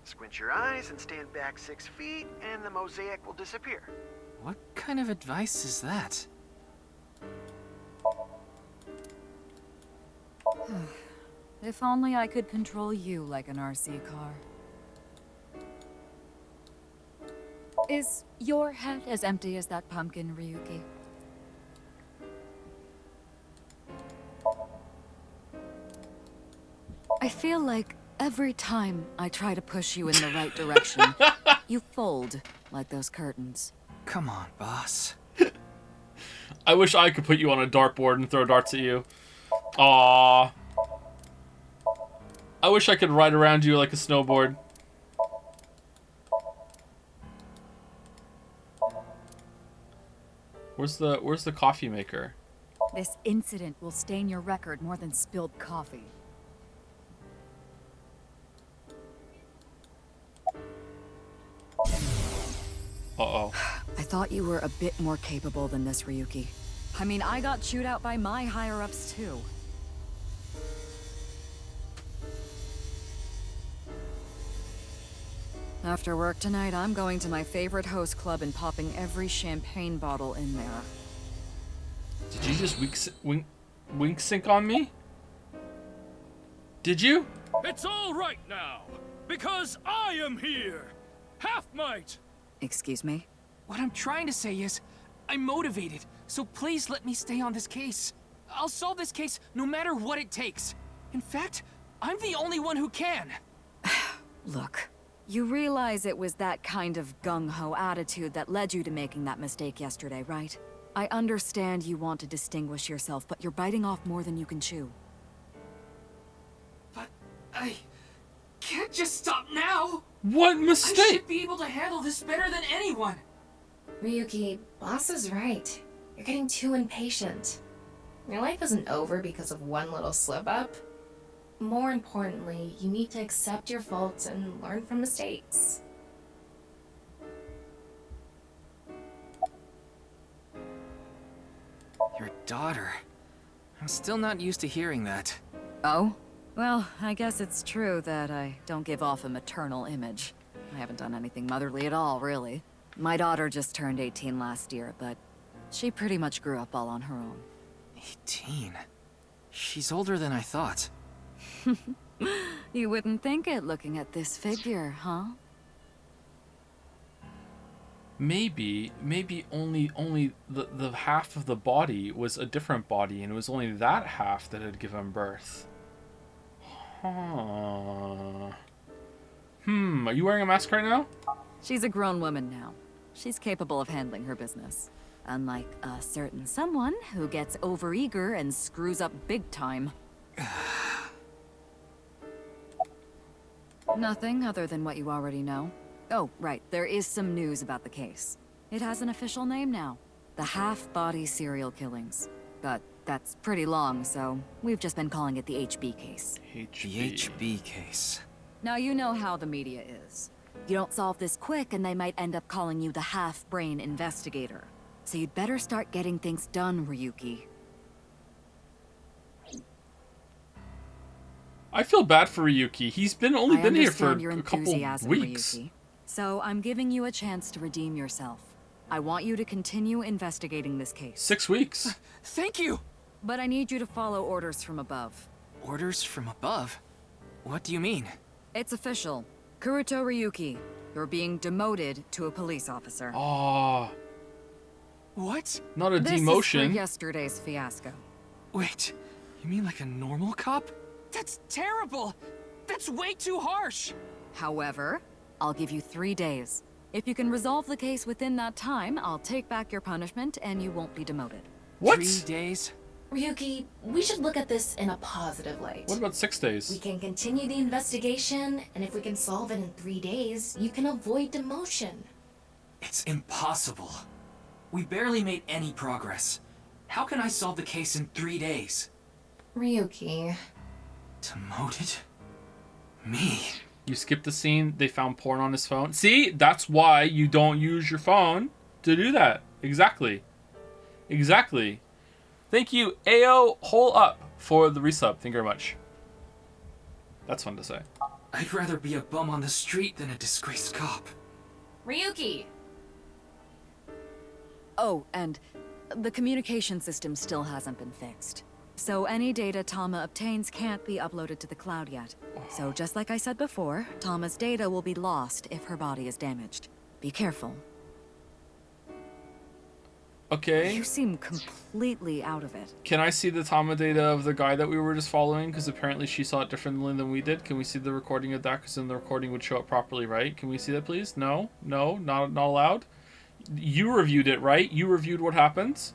Squint your eyes and stand back 6 feet, and the mosaic will disappear. What kind of advice is that? If only I could control you like an RC car. Is your head as empty as that pumpkin, Ryuki? I feel like every time I try to push you in the right direction, you fold like those curtains. Come on, boss. I wish I could put you on a dartboard and throw darts at you. Aww. I wish I could ride around you like a snowboard. Where's the coffee maker? This incident will stain your record more than spilled coffee. Uh-oh. I thought you were a bit more capable than this, Ryuki. I mean, I got chewed out by my higher-ups, too. After work tonight, I'm going to my favorite host club and popping every champagne bottle in there. Did you just wink sync on me? Did you? It's all right now, because I am here. Half might. Excuse me? What I'm trying to say is, I'm motivated, so please let me stay on this case. I'll solve this case no matter what it takes. In fact, I'm the only one who can. Look, you realize it was that kind of gung-ho attitude that led you to making that mistake yesterday, right? I understand you want to distinguish yourself, but you're biting off more than you can chew. But I can't just stop now. What mistake? I should be able to handle this better than anyone. Ryuki, boss is right. You're getting too impatient. Your life isn't over because of one little slip-up. More importantly, you need to accept your faults and learn from mistakes. Your daughter. I'm still not used to hearing that. Oh? Well, I guess it's true that I don't give off a maternal image. I haven't done anything motherly at all, really. My daughter just turned 18 last year, but she pretty much grew up all on her own. 18? She's older than I thought. You wouldn't think it looking at this figure, huh? maybe only the half of the body was a different body, and it was only that half that had given birth. Huh. Are you wearing a mask right now? She's a grown woman now. She's capable of handling her business. Unlike a certain someone who gets overeager and screws up big time. Nothing other than what you already know. Oh, right, there is some news about the case. It has an official name now. The half-body serial killings. But that's pretty long, so we've just been calling it the HB case. The HB case. Now you know how the media is. You don't solve this quick and they might end up calling you the half-brain investigator. So you'd better start getting things done, Ryuki. I feel bad for Ryuki. He's only been here for your a couple enthusiasm, weeks. Ryuki. So I'm giving you a chance to redeem yourself. I want you to continue investigating this case. 6 weeks. Thank you! But I need you to follow orders from above. Orders from above? What do you mean? It's official. Kuruto Ryuki, you're being demoted to a police officer. Ah. What? Not a This demotion. is for yesterday's fiasco. Wait, you mean like a normal cop? That's terrible! That's way too harsh! However, I'll give you 3 days. If you can resolve the case within that time, I'll take back your punishment and you won't be demoted. What? 3 days? Ryuki, we should look at this in a positive light. What about 6 days? We can continue the investigation, and if we can solve it in 3 days, you can avoid demotion. It's impossible. We barely made any progress. How can I solve the case in 3 days? Ryuki. Demoted? Me? You skipped the scene, they found porn on his phone. See? That's why you don't use your phone to do that. Exactly. Exactly. Thank you, AO Hole Up, for the resub. Thank you very much. That's fun to say. I'd rather be a bum on the street than a disgraced cop. Ryuki! Oh, and the communication system still hasn't been fixed. So any data Tama obtains can't be uploaded to the cloud yet. So just like I said before, Tama's data will be lost if her body is damaged. Be careful. Okay. You seem completely out of it. Can I see the Tama data of the guy that we were just following? Because apparently she saw it differently than we did. Can we see the recording of that? Because then the recording would show it properly, right? Can we see that, please? No? No? Not allowed? You reviewed it, right? You reviewed what happens?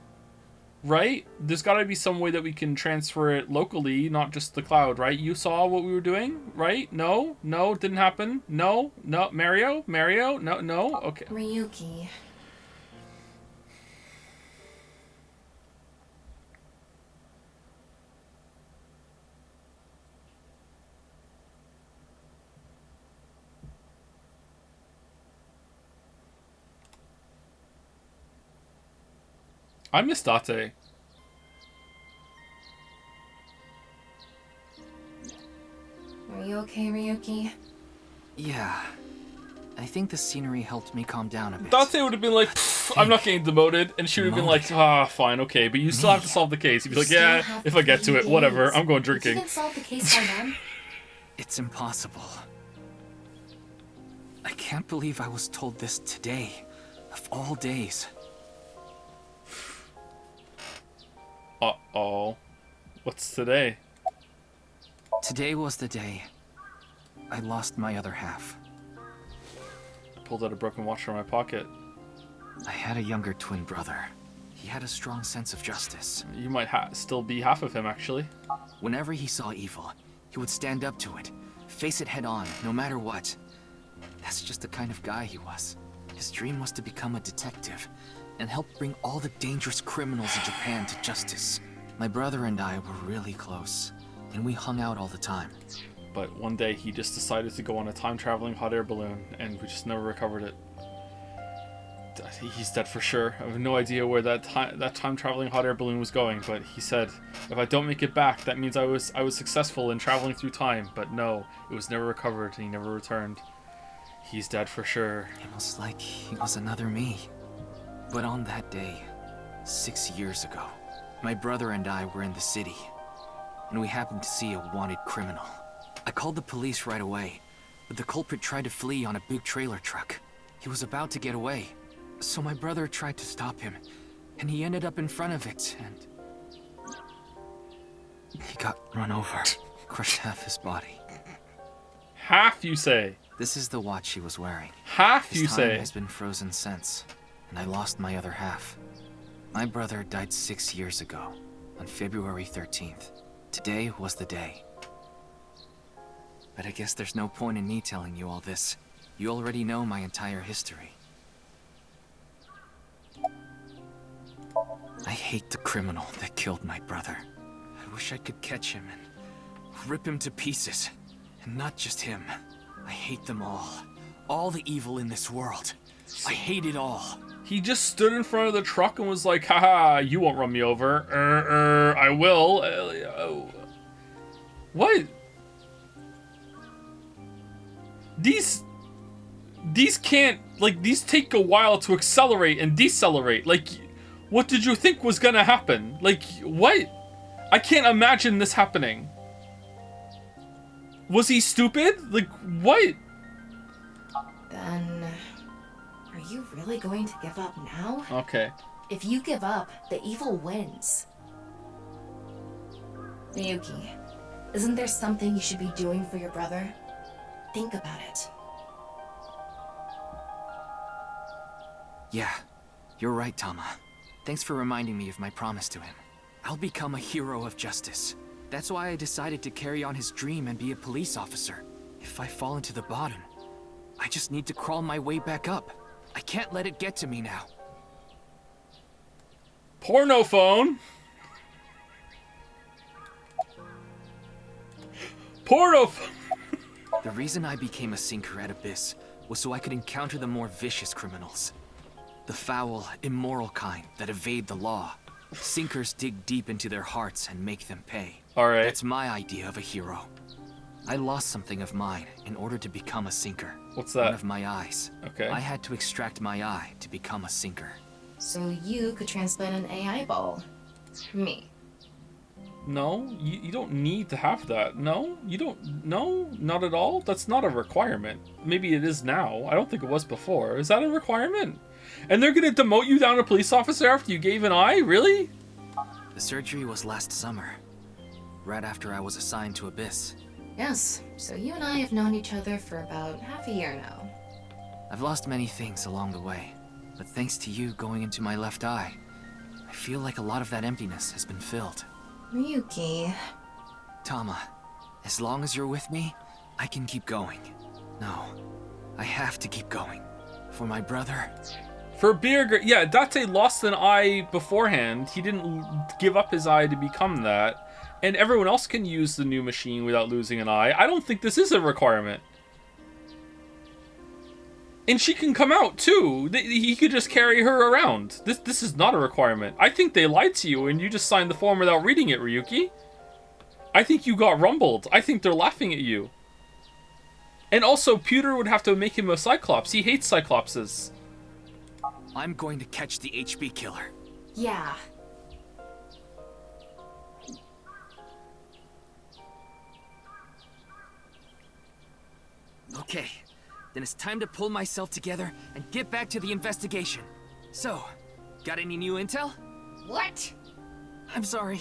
Right? There's got to be some way that we can transfer it locally, not just the cloud, right? You saw what we were doing, right? No? No? Didn't happen? No? No? Mario? Mario? No? No? Okay. Ryuki. I miss Date. Are you okay, Ryuki? Yeah. I think the scenery helped me calm down a bit. Date would have been like, I'm not getting demoted. And she would have been like, fine, okay. But you still have to solve the case. He'd be like, yeah, if I get to it, whatever. I'm going drinking. You can solve the case by then. It's impossible. I can't believe I was told this today, of all days. Uh-oh. What's today? Today was the day I lost my other half. I pulled out a broken watch from my pocket. I had a younger twin brother. He had a strong sense of justice. You might still be half of him, actually. Whenever he saw evil, he would stand up to it, face it head on, no matter what. That's just the kind of guy he was. His dream was to become a detective and help bring all the dangerous criminals in Japan to justice. My brother and I were really close, and we hung out all the time. But one day he just decided to go on a time-traveling hot air balloon, and we just never recovered it. He's dead for sure. I have no idea where that time-traveling hot air balloon was going, but he said, if I don't make it back, that means I was successful in traveling through time. But no, it was never recovered, and he never returned. He's dead for sure. It was like he was another me. But on that day, 6 years ago, my brother and I were in the city, and we happened to see a wanted criminal. I called the police right away, but the culprit tried to flee on a big trailer truck. He was about to get away, So my brother tried to stop him, and he ended up in front of it, and he got run over, crushed half his body. Half, you say? This is the watch he was wearing. Half, His you time say? has been frozen since, and I lost my other half. My brother died 6 years ago, on February 13th. Today was the day. But I guess there's no point in me telling you all this. You already know my entire history. I hate the criminal that killed my brother. I wish I could catch him and rip him to pieces. And not just him. I hate them all. All the evil in this world. I hate it all. He just stood in front of the truck and was like, haha, you won't run me over. I will. What? These can't, like, these take a while to accelerate and decelerate. Like, what did you think was gonna happen? Like, what? I can't imagine this happening. Was he stupid? Like, what? Then, are you really going to give up now? Okay. If you give up, the evil wins. Miyuki, isn't there something you should be doing for your brother? Think about it. Yeah, you're right, Tama. Thanks for reminding me of my promise to him. I'll become a hero of justice. That's why I decided to carry on his dream and be a police officer. If I fall into the bottom, I just need to crawl my way back up. I can't let it get to me now. Porno phone. Porno phone. The reason I became a sinker at Abyss was so I could encounter the more vicious criminals. The foul, immoral kind that evade the law. Sinkers dig deep into their hearts and make them pay. Alright. That's my idea of a hero. I lost something of mine in order to become a sinker. What's that? One of my eyes. Okay. I had to extract my eye to become a sinker. So you could transplant an AI ball. Me. No, you don't need to have that. No, you don't. No, not at all. That's not a requirement. Maybe it is now. I don't think it was before. Is that a requirement? And they're gonna demote you down to police officer after you gave an eye? Really? The surgery was last summer, right after I was assigned to Abyss. Yes, so you and I have known each other for about half a year now. I've lost many things along the way, but thanks to you going into my left eye, I feel like a lot of that emptiness has been filled. Ryuki. Tama, as long as you're with me, I can keep going. No, I have to keep going. For my brother. For beer, yeah, Date lost an eye beforehand. He didn't give up his eye to become that. And everyone else can use the new machine without losing an eye. I don't think this is a requirement. And she can come out too. He could just carry her around. This is not a requirement. I think they lied to you and you just signed the form without reading it, Ryuki. I think you got rumbled. I think they're laughing at you. And also, Pewter would have to make him a Cyclops. He hates Cyclopses. I'm going to catch the HB killer. Yeah. Okay, then it's time to pull myself together and get back to the investigation. So, got any new intel? What? I'm sorry.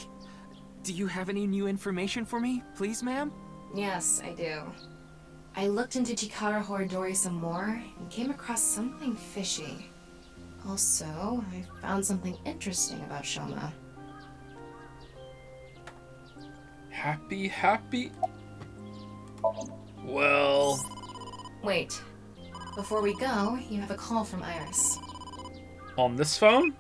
Do you have any new information for me, please, ma'am? Yes, I do. I looked into Chikara Horidori some more and came across something fishy. Also, I found something interesting about Shoma. Happy? Well... Wait. Before we go, you have a call from Iris. On this phone?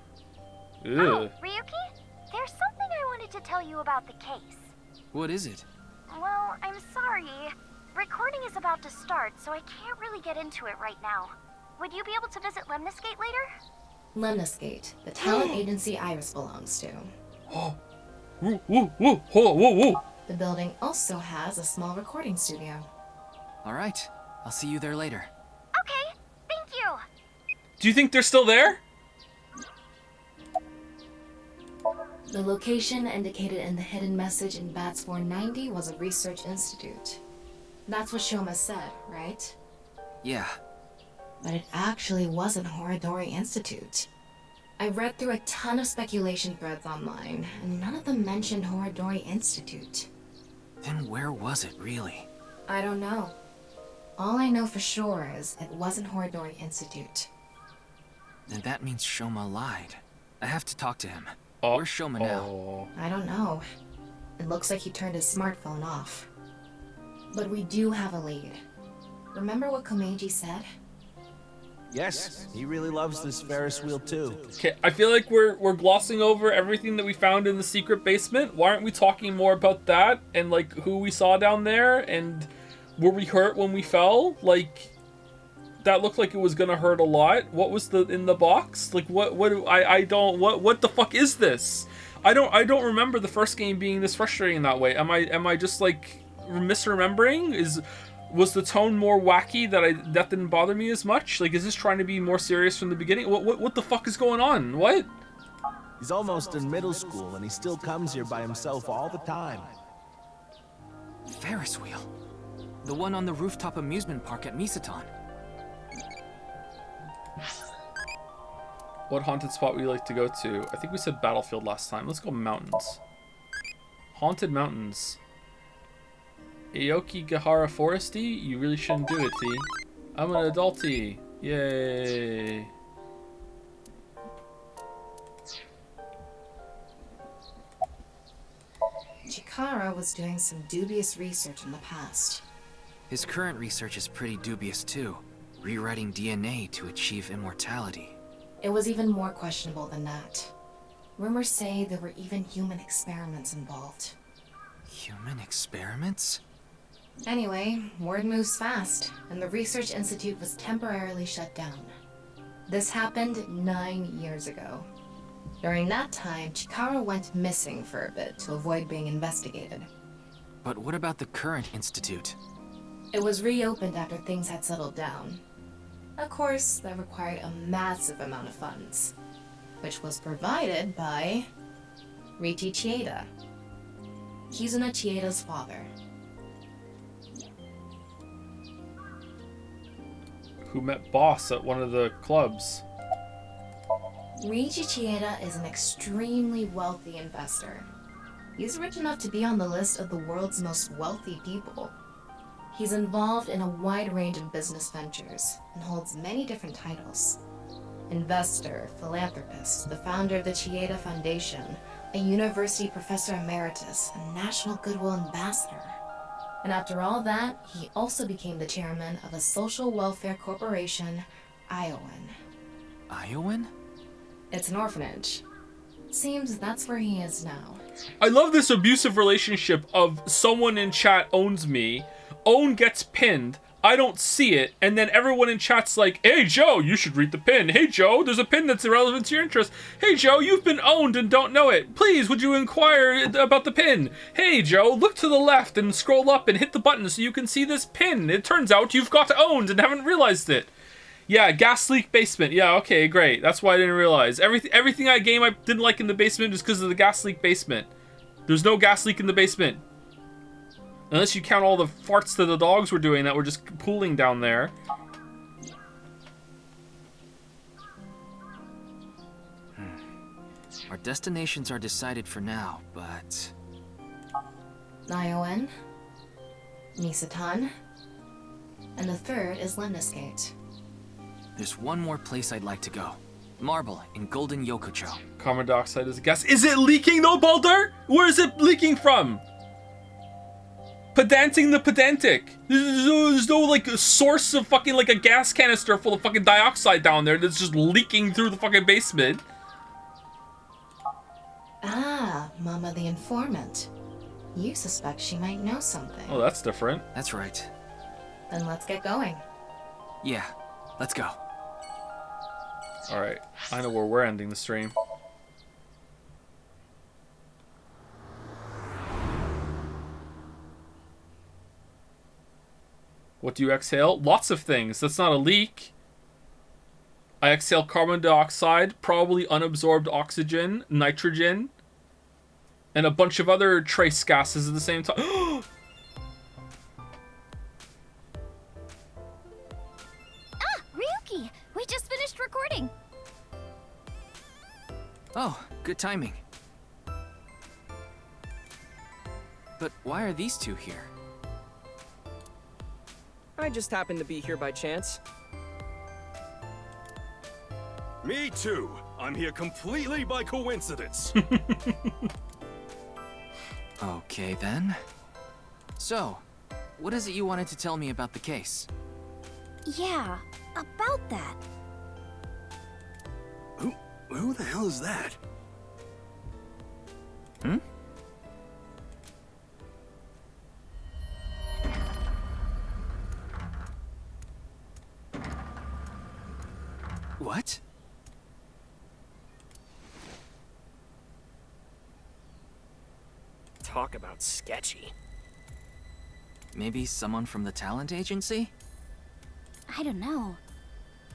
Ugh. Oh, Ryuki? There's something I wanted to tell you about the case. What is it? Well, I'm sorry. Recording is about to start, so I can't really get into it right now. Would you be able to visit Lemniscate later? Lemniscate, the talent agency Iris belongs to. Oh. Whoa. The building also has a small recording studio. Alright, I'll see you there later. Okay, thank you! Do you think they're still there? The location indicated in the hidden message in Bats 490 was a research institute. That's what Shoma said, right? Yeah. but it actually wasn't Horadori Institute. I read through a ton of speculation threads online, and none of them mentioned Horadori Institute. Then where was it, really? I don't know. All I know for sure is it wasn't Horadori Institute. Then that means Shoma lied. I have to talk to him. Where's Shoma now? I don't know. It looks like he turned his smartphone off. But we do have a lead. Remember what Komeiji said? Yes, he really loves this Ferris wheel too. Okay, I feel like we're glossing over everything that we found in the secret basement. Why aren't we talking more about that and like who we saw down there and were we hurt when we fell? Like that looked like it was gonna hurt a lot. What was in the box? Like what the fuck is this? I don't remember the first game being this frustrating in that way. Am I just like misremembering? Was the tone more wacky that didn't bother me as much? Like, is this trying to be more serious from the beginning? What the fuck is going on? What? He's almost in middle school and he still comes here by himself all the time. Ferris wheel. The one on the rooftop amusement park at Misaton. What haunted spot would you like to go to? I think we said Battlefield last time. Let's go mountains. Haunted mountains. Aokigahara Foresty? You really shouldn't do it, T. I'm an adulty. Yay. Chikara was doing some dubious research in the past. His current research is pretty dubious too. Rewriting DNA to achieve immortality. It was even more questionable than that. Rumors say there were even human experiments involved. Human experiments? Anyway, word moves fast, and the Research Institute was temporarily shut down. This happened 9 years ago. During that time, Chikara went missing for a bit to avoid being investigated. But what about the current institute? It was reopened after things had settled down. Of course, that required a massive amount of funds, which was provided by Riichi Chieda. Kizuna Chieda's father. Who met Boss at one of the clubs. Riichi Chieda is an extremely wealthy investor. He's rich enough to be on the list of the world's most wealthy people. He's involved in a wide range of business ventures and holds many different titles. Investor, philanthropist, the founder of the Chieda Foundation, a university professor emeritus, and national goodwill ambassador. And after all that, he also became the chairman of a social welfare corporation, Iowan. Iowan? It's an orphanage. Seems that's where he is now. I love this abusive relationship of someone in chat owns me, Own gets pinned, I don't see it, and then everyone in chat's like, hey Joe, you should read the pin. Hey Joe, there's a pin that's irrelevant to your interest. Hey Joe, you've been owned and don't know it. Please, would you inquire about the pin? Hey Joe, look to the left and scroll up and hit the button so you can see this pin. It turns out you've got owned and haven't realized it. Yeah, gas leak basement. Yeah, okay, great. That's why I didn't realize. Everything I didn't like in the basement is because of the gas leak basement. There's no gas leak in the basement. Unless you count all the farts that the dogs were doing that were just pooling down there. Our destinations are decided for now, but... Iowan, Misaton, and the third is Lemniscate. There's one more place I'd like to go. Marble in Golden Yokocho. Carbon dioxide is a gas. Is it leaking though, Baldur? Where is it leaking from? Pedanting the pedantic. There's no like source of fucking like a gas canister full of fucking dioxide down there that's just leaking through the fucking basement. Ah, Mama the informant. You suspect she might know something. Oh, that's different. That's right. Then let's get going. Yeah, let's go. Alright, I know where we're ending the stream. What do you exhale? Lots of things. That's not a leak. I exhale carbon dioxide, probably unabsorbed oxygen, nitrogen, and a bunch of other trace gases at the same time. Ah, Ryuki! finished recording. Oh, good timing. But why are these two here? I just happened to be here by chance. Me too. I'm here completely by coincidence. Okay then. So, what is it you wanted to tell me about the case? Yeah, about that. Who the hell is that? Hmm? What? Talk about sketchy. Maybe someone from the talent agency? I don't know.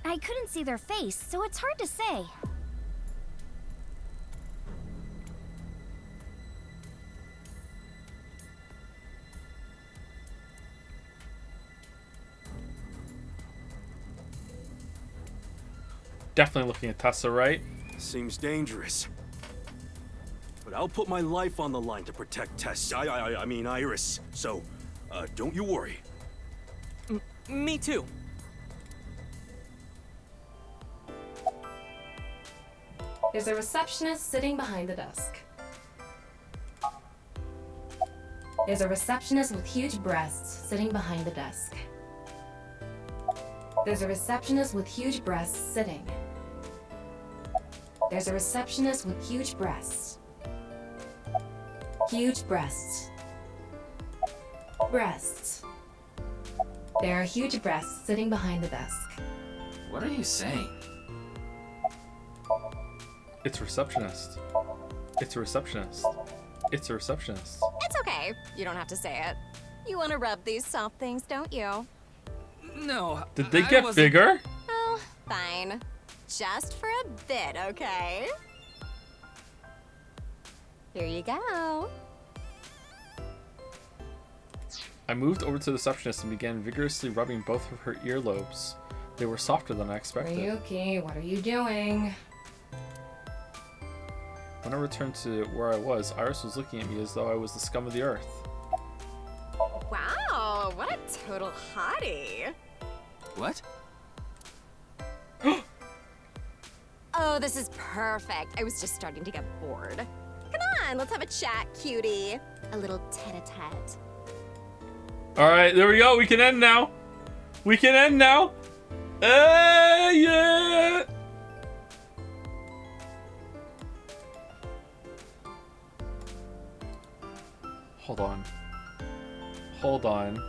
I couldn't see their face, so it's hard to say. Definitely looking at Tessa, right? Seems dangerous. But I'll put my life on the line to protect Tess. I mean Iris. So, don't you worry. Me too. There's a receptionist sitting behind the desk. There's a receptionist with huge breasts sitting behind the desk. There's a receptionist with huge breasts sitting. There's a receptionist with huge breasts. Huge breasts. Breasts. There are huge breasts sitting behind the desk. What are you saying? It's a receptionist. It's a receptionist. It's a receptionist. It's okay. You don't have to say it. You want to rub these soft things, don't you? No. Did they get bigger? Oh, fine. Just for a bit, okay? Here you go. I moved over to the receptionist and began vigorously rubbing both of her earlobes. They were softer than I expected. Ryuki, what are you doing? When I returned to where I was, Iris was looking at me as though I was the scum of the earth. Wow, what a total hottie. What? Oh, this is perfect. I was just starting to get bored. Come on, let's have a chat, cutie. A little tete-a-tete. Alright, there we go. We can end now. We can end now. Yeah. Hold on. Hold on.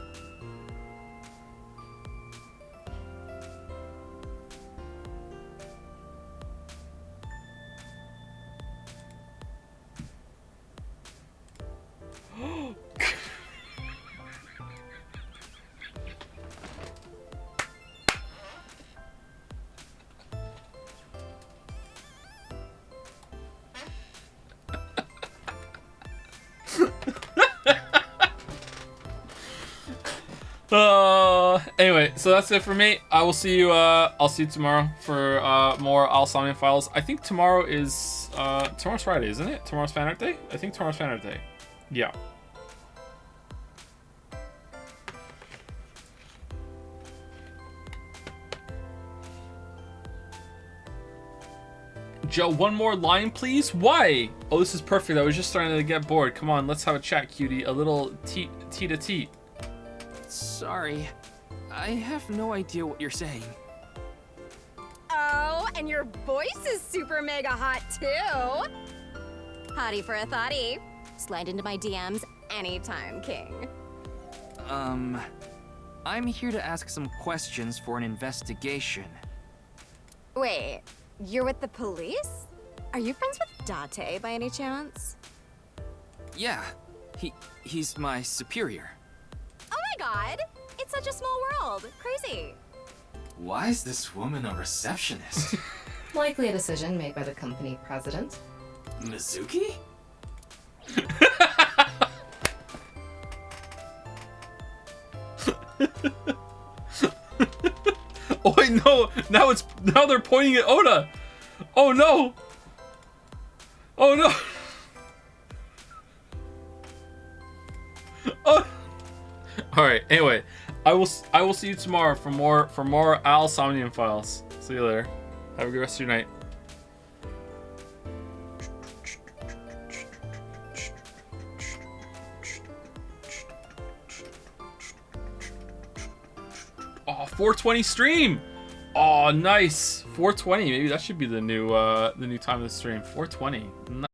Anyway, so that's it for me. I will see you, I'll see you tomorrow for, more Somnium Files. I think tomorrow is, tomorrow's Friday, isn't it? Tomorrow's Fan Art Day? I think tomorrow's Fan Art Day. Yeah. Joe, one more line, please? Why? Oh, this is perfect. I was just starting to get bored. Come on, let's have a chat, cutie. A little teat-a-teat. Sorry. I have no idea what you're saying. Oh, and your voice is super mega hot too. Hottie for a thottie. Slide into my DMs anytime, King. I'm here to ask some questions for an investigation. Wait, you're with the police? Are you friends with Date by any chance? Yeah, he's my superior. Oh my god! It's such a small world. Crazy. Why is this woman a receptionist? Likely a decision made by the company president. Mizuki? Oh wait, no. Now they're pointing at Oda. Oh no. Oh no. Oh. All right. Anyway, I will see you tomorrow for more Al Somnium files. See you later. Have a good rest of your night. Oh, 420 stream. Oh, nice. 420. Maybe that should be the new time of the stream. 420. Nice.